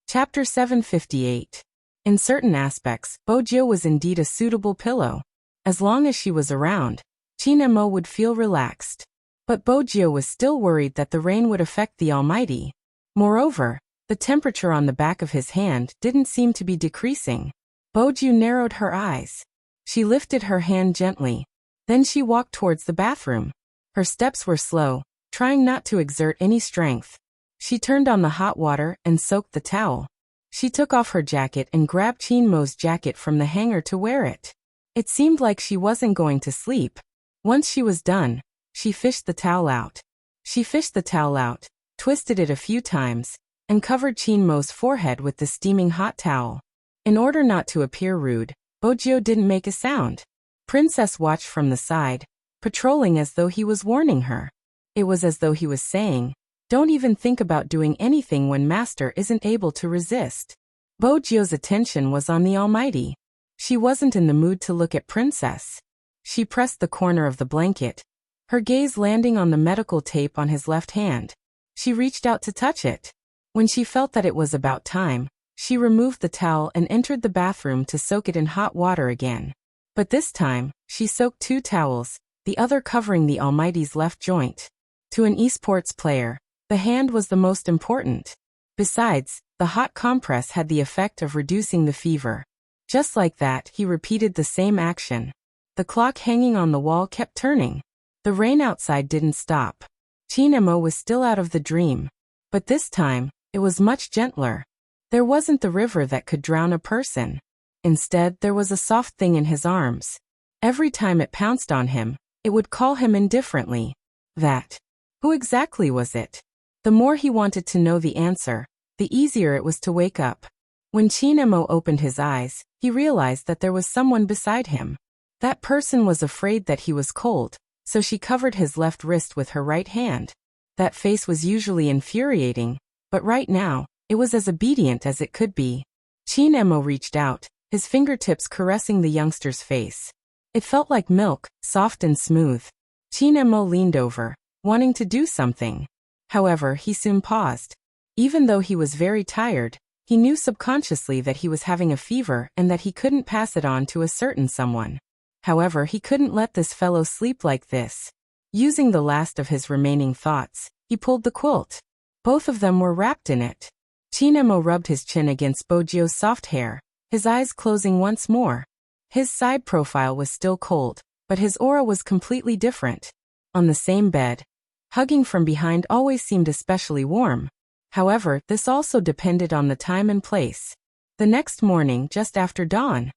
Chapter 758. In certain aspects, Bojo was indeed a suitable pillow. As long as she was around, Chinemo would feel relaxed. But Bojo was still worried that the rain would affect the Almighty. Moreover, the temperature on the back of his hand didn't seem to be decreasing. Bojo narrowed her eyes. She lifted her hand gently. Then she walked towards the bathroom. Her steps were slow, trying not to exert any strength. She turned on the hot water and soaked the towel. She took off her jacket and grabbed Chinmo's jacket from the hanger to wear it. It seemed like she wasn't going to sleep. Once she was done, she fished the towel out. She fished the towel out, twisted it a few times, and covered Chinmo's forehead with the steaming hot towel. In order not to appear rude, Bojo didn't make a sound. Princess watched from the side, patrolling as though he was warning her. It was as though he was saying, "Don't even think about doing anything when Master isn't able to resist." Bojo's attention was on the Almighty. She wasn't in the mood to look at Princess. She pressed the corner of the blanket, her gaze landing on the medical tape on his left hand. She reached out to touch it. When she felt that it was about time, she removed the towel and entered the bathroom to soak it in hot water again. But this time, she soaked 2 towels, the other covering the Almighty's left joint. To an esports player, the hand was the most important. Besides, the hot compress had the effect of reducing the fever. Just like that, he repeated the same action. The clock hanging on the wall kept turning. The rain outside didn't stop. Chinemo was still out of the dream. But this time, it was much gentler. There wasn't the river that could drown a person. Instead, there was a soft thing in his arms. Every time it pounced on him, it would call him indifferently. That. Who exactly was it? The more he wanted to know the answer, the easier it was to wake up. When Chinemo opened his eyes, he realized that there was someone beside him. That person was afraid that he was cold, so she covered his left wrist with her right hand. That face was usually infuriating, but right now, it was as obedient as it could be. Chinemo reached out, his fingertips caressing the youngster's face. It felt like milk, soft and smooth. Chinemo leaned over, wanting to do something. However, he soon paused. Even though he was very tired, he knew subconsciously that he was having a fever and that he couldn't pass it on to a certain someone. However, he couldn't let this fellow sleep like this. Using the last of his remaining thoughts, he pulled the quilt. Both of them were wrapped in it. Chinemo rubbed his chin against Bojo's soft hair, his eyes closing once more. His side profile was still cold, but his aura was completely different. on the same bed. Hugging from behind always seemed especially warm. However, this also depended on the time and place. The next morning, just after dawn,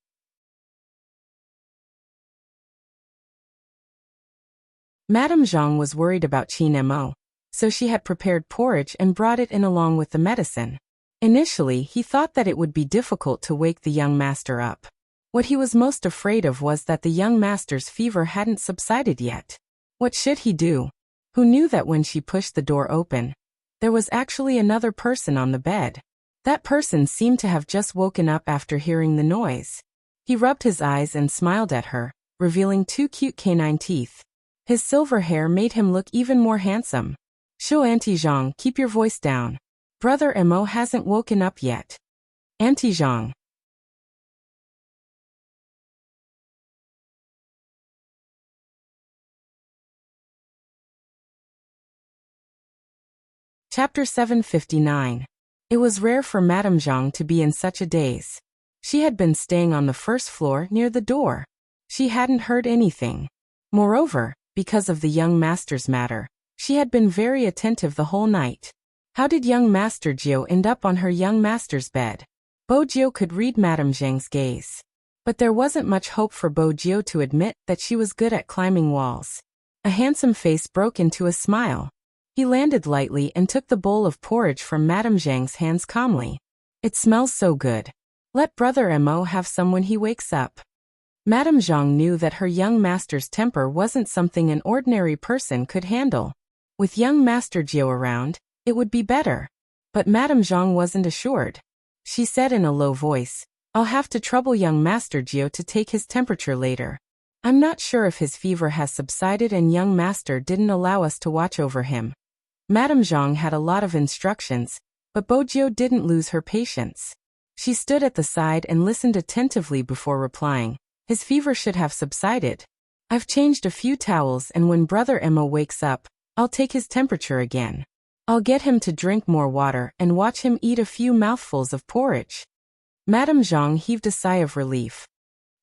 Madame Zhang was worried about Qin Mo, so she had prepared porridge and brought it in along with the medicine. Initially, he thought that it would be difficult to wake the young master up. What he was most afraid of was that the young master's fever hadn't subsided yet. What should he do? Who knew that when she pushed the door open, there was actually another person on the bed. That person seemed to have just woken up after hearing the noise. He rubbed his eyes and smiled at her, revealing 2 cute canine teeth. His silver hair made him look even more handsome. "Shou Auntie Zhang, keep your voice down. Brother Mo hasn't woken up yet." Auntie Zhang. Chapter 759. It was rare for Madame Zhang to be in such a daze. She had been staying on the first floor near the door. She hadn't heard anything. Moreover, because of the young master's matter, she had been very attentive the whole night. How did young Master Jiu end up on her young master's bed? Bo Jiu could read Madame Zhang's gaze. But there wasn't much hope for Bo Jiu to admit that she was good at climbing walls. A handsome face broke into a smile. He landed lightly and took the bowl of porridge from Madame Zhang's hands calmly. "It smells so good. Let Brother Mo have some when he wakes up." Madame Zhang knew that her young master's temper wasn't something an ordinary person could handle. With young Master Jiu around, it would be better. But Madame Zhang wasn't assured. She said in a low voice, "I'll have to trouble young Master Jiu to take his temperature later. I'm not sure if his fever has subsided and young master didn't allow us to watch over him." Madame Zhang had a lot of instructions, but Bo Jiu didn't lose her patience. She stood at the side and listened attentively before replying. "His fever should have subsided. I've changed a few towels and when Brother Mo wakes up, I'll take his temperature again. I'll get him to drink more water and watch him eat a few mouthfuls of porridge." Madame Zhang heaved a sigh of relief.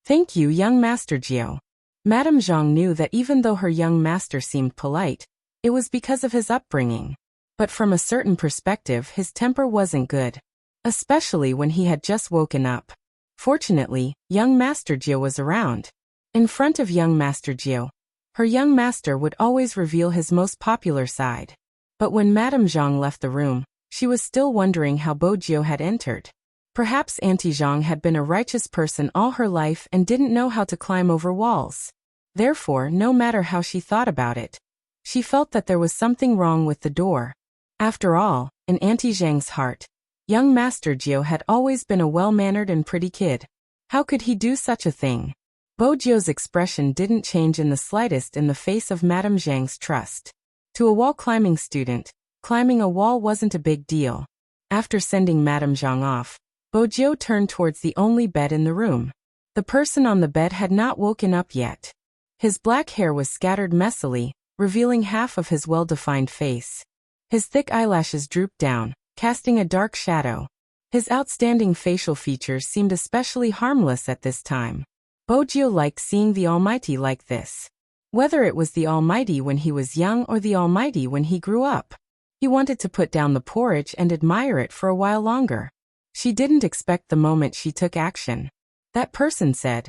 "Thank you, young Master Jiu." Madame Zhang knew that even though her young master seemed polite, it was because of his upbringing. But from a certain perspective, his temper wasn't good. Especially when he had just woken up. Fortunately, young Master Jiu was around. In front of young Master Jiu, her young master would always reveal his most popular side. But when Madame Zhang left the room, she was still wondering how Bo Jiu had entered. Perhaps Auntie Zhang had been a righteous person all her life and didn't know how to climb over walls. Therefore, no matter how she thought about it, she felt that there was something wrong with the door. After all, in Auntie Zhang's heart, young Master Jiu had always been a well-mannered and pretty kid. How could he do such a thing? Bo Jiu's expression didn't change in the slightest in the face of Madame Zhang's trust. To a wall-climbing student, climbing a wall wasn't a big deal. After sending Madame Zhang off, Bo Jiu turned towards the only bed in the room. The person on the bed had not woken up yet. His black hair was scattered messily, revealing half of his well-defined face. His thick eyelashes drooped down, casting a dark shadow. His outstanding facial features seemed especially harmless at this time. Bo Jiu liked seeing the Almighty like this. Whether it was the Almighty when he was young or the Almighty when he grew up. He wanted to put down the porridge and admire it for a while longer. She didn't expect the moment she took action. That person said,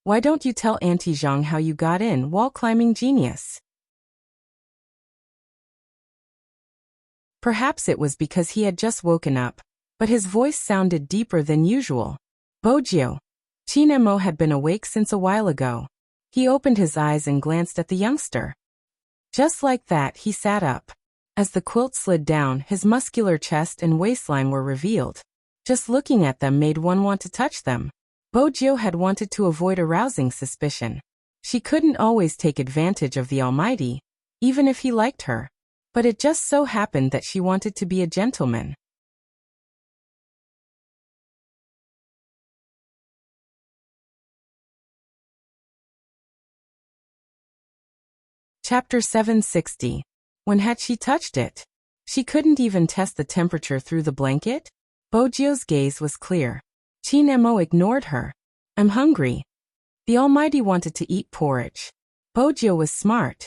"Why don't you tell Auntie Zhang how you got in, wall-climbing genius?" Perhaps it was because he had just woken up, but his voice sounded deeper than usual. "Bo Jiu." Qin Mo had been awake since a while ago. He opened his eyes and glanced at the youngster. Just like that, he sat up. As the quilt slid down, his muscular chest and waistline were revealed. Just looking at them made one want to touch them. Bo Jiu had wanted to avoid arousing suspicion. She couldn't always take advantage of the Almighty, even if he liked her. But it just so happened that she wanted to be a gentleman. Chapter 760. When had she touched it? She couldn't even test the temperature through the blanket? Bo Jiu's gaze was clear. Qin Mo ignored her. "I'm hungry." The Almighty wanted to eat porridge. Bo Jiu was smart.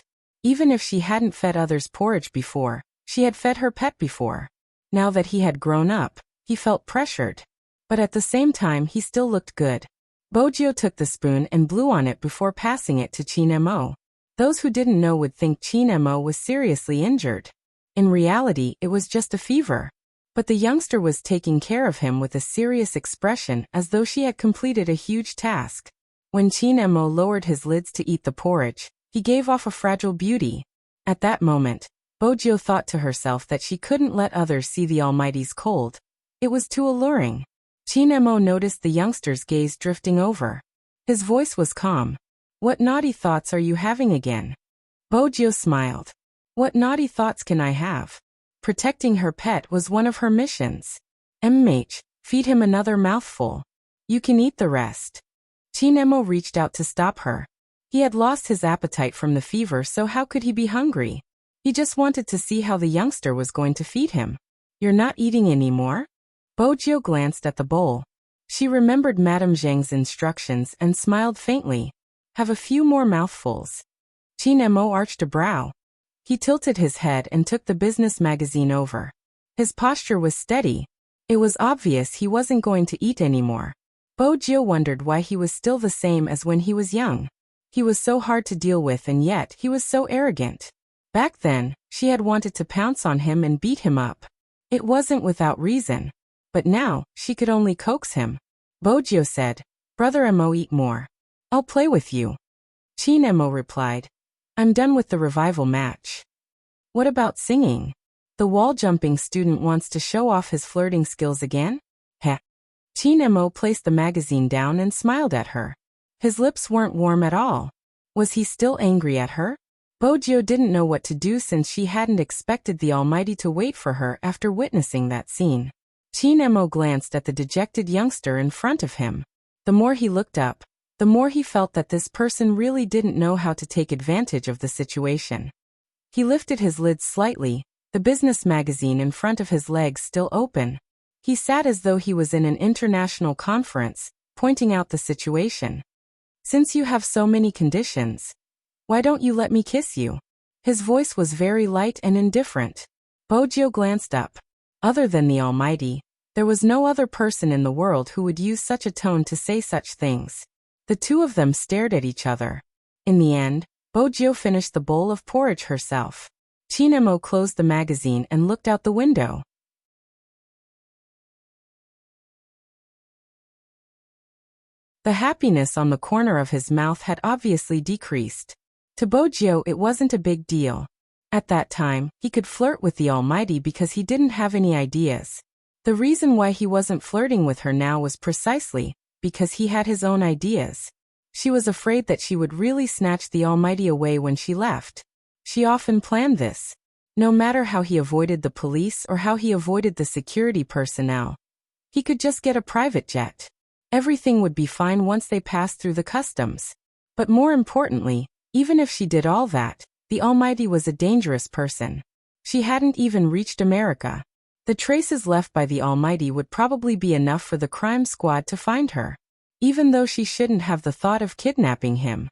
Even if she hadn't fed others porridge before, she had fed her pet before. Now that he had grown up, he felt pressured. But at the same time he still looked good. Bojio took the spoon and blew on it before passing it to Chin-mo. Those who didn't know would think Chin-mo was seriously injured. In reality, it was just a fever. But the youngster was taking care of him with a serious expression as though she had completed a huge task. When Chin-mo lowered his lids to eat the porridge, he gave off a fragile beauty. At that moment, Bojio thought to herself that she couldn't let others see the Almighty's cold. It was too alluring. Chin-mo noticed the youngster's gaze drifting over. His voice was calm. "What naughty thoughts are you having again?" Bojio smiled. "What naughty thoughts can I have? Protecting her pet was one of her missions. Feed him another mouthful. You can eat the rest." Chin-mo reached out to stop her. He had lost his appetite from the fever, so how could he be hungry? He just wanted to see how the youngster was going to feed him. "You're not eating anymore?" Bojio glanced at the bowl. She remembered Madame Zhang's instructions and smiled faintly. "Have a few more mouthfuls." Chin-mo arched a brow. He tilted his head and took the business magazine over. His posture was steady. It was obvious he wasn't going to eat anymore. Bojio wondered why he was still the same as when he was young. He was so hard to deal with and yet he was so arrogant. Back then, she had wanted to pounce on him and beat him up. It wasn't without reason. But now, she could only coax him. Bojio said, "Brother Mo, eat more. I'll play with you." Chin-mo replied, "I'm done with the revival match." "What about singing? The wall-jumping student wants to show off his flirting skills again?" Heh. Chin-mo placed the magazine down and smiled at her. His lips weren't warm at all. Was he still angry at her? Bojio didn't know what to do since she hadn't expected the Almighty to wait for her after witnessing that scene. Chin-mo glanced at the dejected youngster in front of him. The more he looked up, the more he felt that this person really didn't know how to take advantage of the situation. He lifted his lids slightly, the business magazine in front of his legs still open. He sat as though he was in an international conference, pointing out the situation. "Since you have so many conditions, why don't you let me kiss you?" His voice was very light and indifferent. Bojio glanced up. Other than the Almighty, there was no other person in the world who would use such a tone to say such things. The two of them stared at each other. In the end, Bojio finished the bowl of porridge herself. Chin-mo closed the magazine and looked out the window. The happiness on the corner of his mouth had obviously decreased. To Bojio it wasn't a big deal. At that time, he could flirt with the Almighty because he didn't have any ideas. The reason why he wasn't flirting with her now was precisely because he had his own ideas. She was afraid that she would really snatch the Almighty away when she left. She often planned this. No matter how he avoided the police or how he avoided the security personnel, he could just get a private jet. Everything would be fine once they passed through the customs. But more importantly, even if she did all that, the Almighty was a dangerous person. She hadn't even reached America. The traces left by the Almighty would probably be enough for the crime squad to find her, even though she shouldn't have the thought of kidnapping him.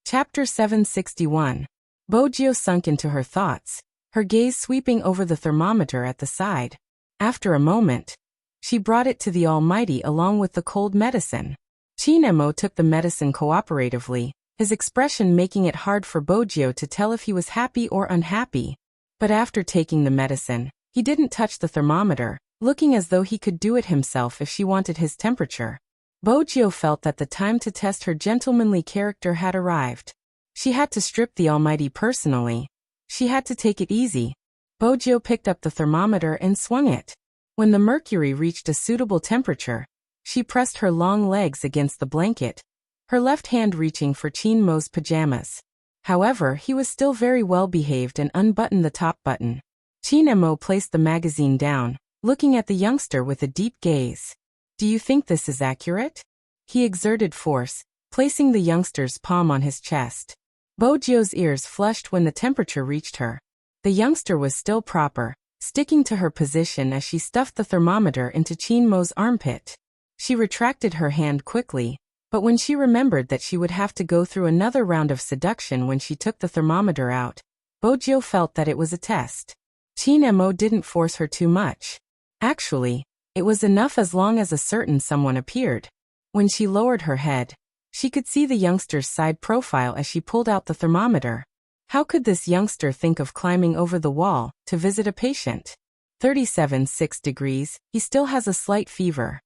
Chapter 761. Bojio sunk into her thoughts, her gaze sweeping over the thermometer at the side. After a moment, she brought it to the Almighty along with the cold medicine. Chin-mo took the medicine cooperatively, his expression making it hard for Bojio to tell if he was happy or unhappy. But after taking the medicine, he didn't touch the thermometer, looking as though he could do it himself if she wanted his temperature. Bojio felt that the time to test her gentlemanly character had arrived. She had to strip the Almighty personally. She had to take it easy. Bojio picked up the thermometer and swung it. When the mercury reached a suitable temperature, she pressed her long legs against the blanket, her left hand reaching for Chin-mo's pajamas. However, he was still very well behaved and unbuttoned the top button. Chin-mo placed the magazine down, looking at the youngster with a deep gaze. "Do you think this is accurate?" He exerted force, placing the youngster's palm on his chest. Bojio's ears flushed when the temperature reached her. The youngster was still proper, sticking to her position as she stuffed the thermometer into Qin Mo's armpit. She retracted her hand quickly, but when she remembered that she would have to go through another round of seduction when she took the thermometer out, Bojiu felt that it was a test. Qin Mo didn't force her too much. Actually, it was enough as long as a certain someone appeared. When she lowered her head, she could see the youngster's side profile as she pulled out the thermometer. How could this youngster think of climbing over the wall to visit a patient? 37.6 degrees, he still has a slight fever.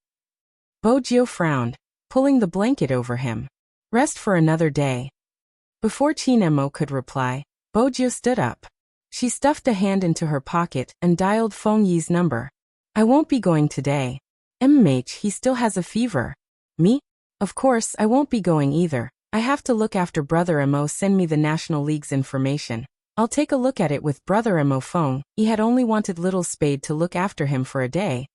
Bojiu frowned, pulling the blanket over him. Rest for another day. Before Qin Mo could reply, Bojiu stood up. She stuffed a hand into her pocket and dialed Feng Yi's number. I won't be going today. He still has a fever. Me? Of course, I won't be going either. I have to look after Brother Mo. Send me the National League's information. I'll take a look at it with Brother Mo. Feng Yi had only wanted Little Spade to look after him for a day.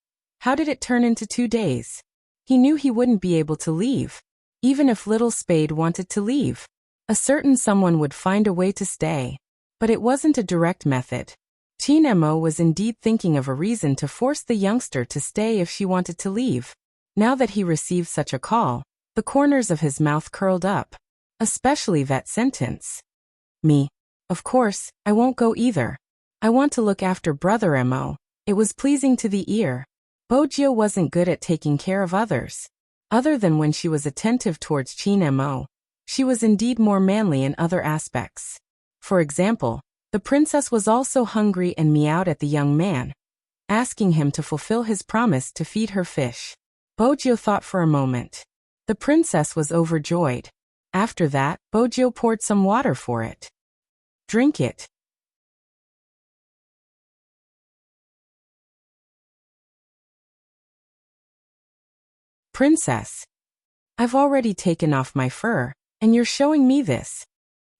How did it turn into 2 days? He knew he wouldn't be able to leave. Even if Little Spade wanted to leave, a certain someone would find a way to stay. But it wasn't a direct method. Qin Mo was indeed thinking of a reason to force the youngster to stay if she wanted to leave. Now that he received such a call, the corners of his mouth curled up. Especially that sentence. Me. Of course, I won't go either. I want to look after Brother Mo. It was pleasing to the ear. Bojiu wasn't good at taking care of others. Other than when she was attentive towards Qin Mo, she was indeed more manly in other aspects. For example, the princess was also hungry and meowed at the young man, asking him to fulfill his promise to feed her fish. Bojiu thought for a moment. The princess was overjoyed. After that, Bojiu poured some water for it. Drink it. Princess. I've already taken off my fur, and you're showing me this.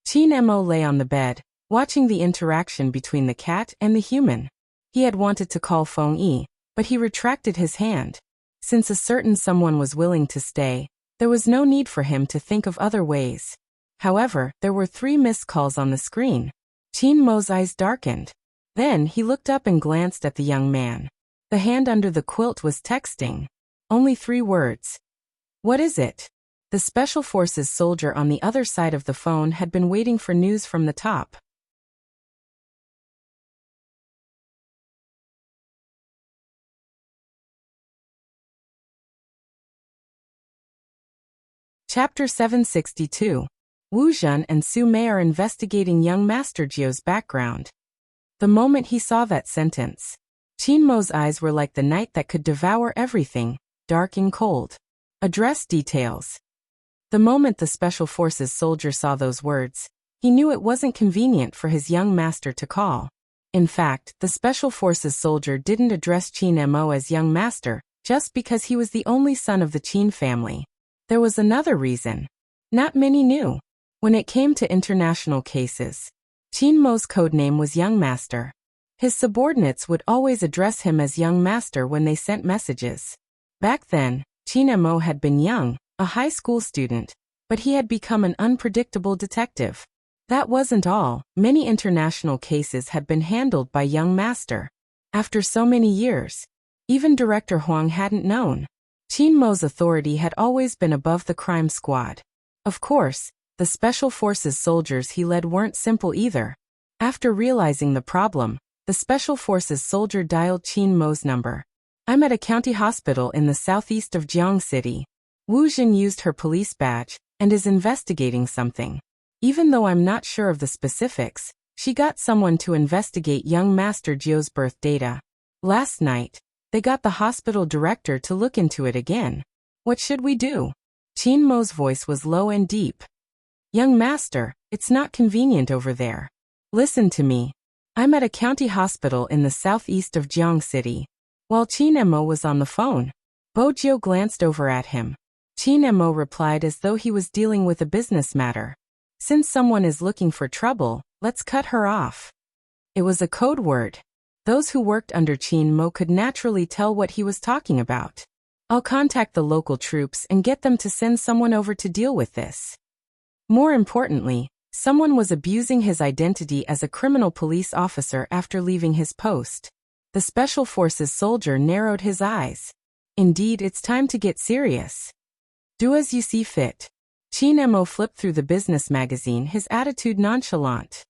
Qin Mo lay on the bed, watching the interaction between the cat and the human. He had wanted to call Feng Yi, but he retracted his hand. Since a certain someone was willing to stay, there was no need for him to think of other ways. However, there were 3 missed calls on the screen. Qin Mo's eyes darkened. Then he looked up and glanced at the young man. The hand under the quilt was texting. Only 3 words. What is it? The Special Forces soldier on the other side of the phone had been waiting for news from the top. Chapter 762. Wu Zhen and Su Mei are investigating young Master Jiu's background. The moment he saw that sentence, Qin Mo's eyes were like the night that could devour everything, dark and cold. Address details. The moment the Special Forces soldier saw those words, he knew it wasn't convenient for his young master to call. In fact, the Special Forces soldier didn't address Qin Mo as young master, just because he was the only son of the Qin family. There was another reason. Not many knew. When it came to international cases, Qin Mo's codename was Young Master. His subordinates would always address him as Young Master when they sent messages. Back then, Qin Mo had been young, a high school student, but he had become an unpredictable detective. That wasn't all. Many international cases had been handled by Young Master. After so many years, even Director Huang hadn't known. Qin Mo's authority had always been above the crime squad. Of course, the Special Forces soldiers he led weren't simple either. After realizing the problem, the Special Forces soldier dialed Qin Mo's number. I'm at a county hospital in the southeast of Jiang City. Wu Zhen used her police badge and is investigating something. Even though I'm not sure of the specifics, she got someone to investigate young Master Jiu's birth data. Last night, they got the hospital director to look into it again. What should we do? Qin Mo's voice was low and deep. Young Master, it's not convenient over there. Listen to me. I'm at a county hospital in the southeast of Jiang City. While Qin Mo was on the phone, Bojiu glanced over at him. Qin Mo replied as though he was dealing with a business matter. Since someone is looking for trouble, let's cut her off. It was a code word. Those who worked under Qin Mo could naturally tell what he was talking about. I'll contact the local troops and get them to send someone over to deal with this. More importantly, someone was abusing his identity as a criminal police officer after leaving his post. The Special Forces soldier narrowed his eyes. Indeed, it's time to get serious. Do as you see fit. Qin Mo flipped through the business magazine, his attitude nonchalant.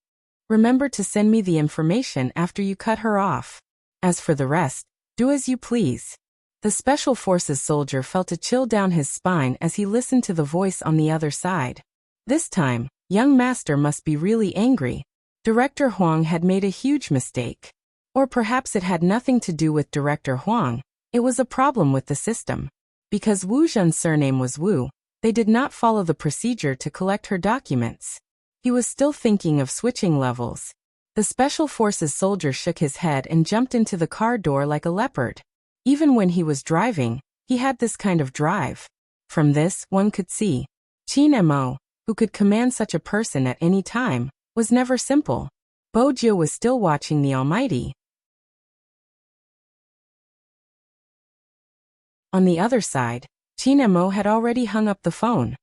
Remember to send me the information after you cut her off. As for the rest, do as you please. The Special Forces soldier felt a chill down his spine as he listened to the voice on the other side. This time, young master must be really angry. Director Huang had made a huge mistake. Or perhaps it had nothing to do with Director Huang. It was a problem with the system. Because Wu Zhen's surname was Wu, they did not follow the procedure to collect her documents. He was still thinking of switching levels. The Special Forces soldier shook his head and jumped into the car door like a leopard. Even when he was driving, he had this kind of drive. From this, one could see. Qin Mo, who could command such a person at any time, was never simple. Bojiu was still watching the Almighty. On the other side, Qin Mo had already hung up the phone.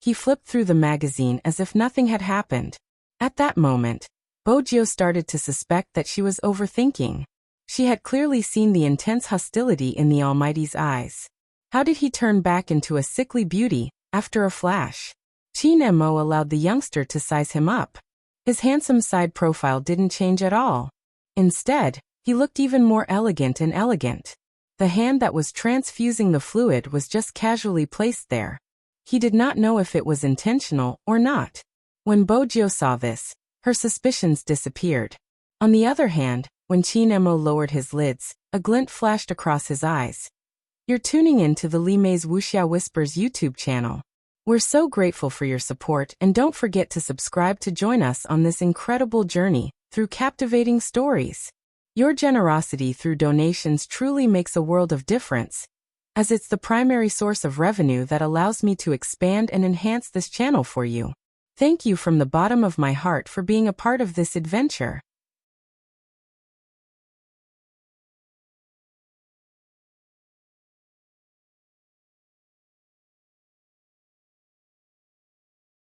He flipped through the magazine as if nothing had happened. At that moment, Bojiu started to suspect that she was overthinking. She had clearly seen the intense hostility in the Almighty's eyes. How did he turn back into a sickly beauty, after a flash? Qin Mo allowed the youngster to size him up. His handsome side profile didn't change at all. Instead, he looked even more elegant and elegant. The hand that was transfusing the fluid was just casually placed there. He did not know if it was intentional or not. When Bojiu saw this, her suspicions disappeared. On the other hand, when Qin Mo lowered his lids, a glint flashed across his eyes. You're tuning in to the Li Mei's Wuxia Whispers YouTube channel. We're so grateful for your support, and don't forget to subscribe to join us on this incredible journey through captivating stories. Your generosity through donations truly makes a world of difference, as it's the primary source of revenue that allows me to expand and enhance this channel for you. Thank you from the bottom of my heart for being a part of this adventure.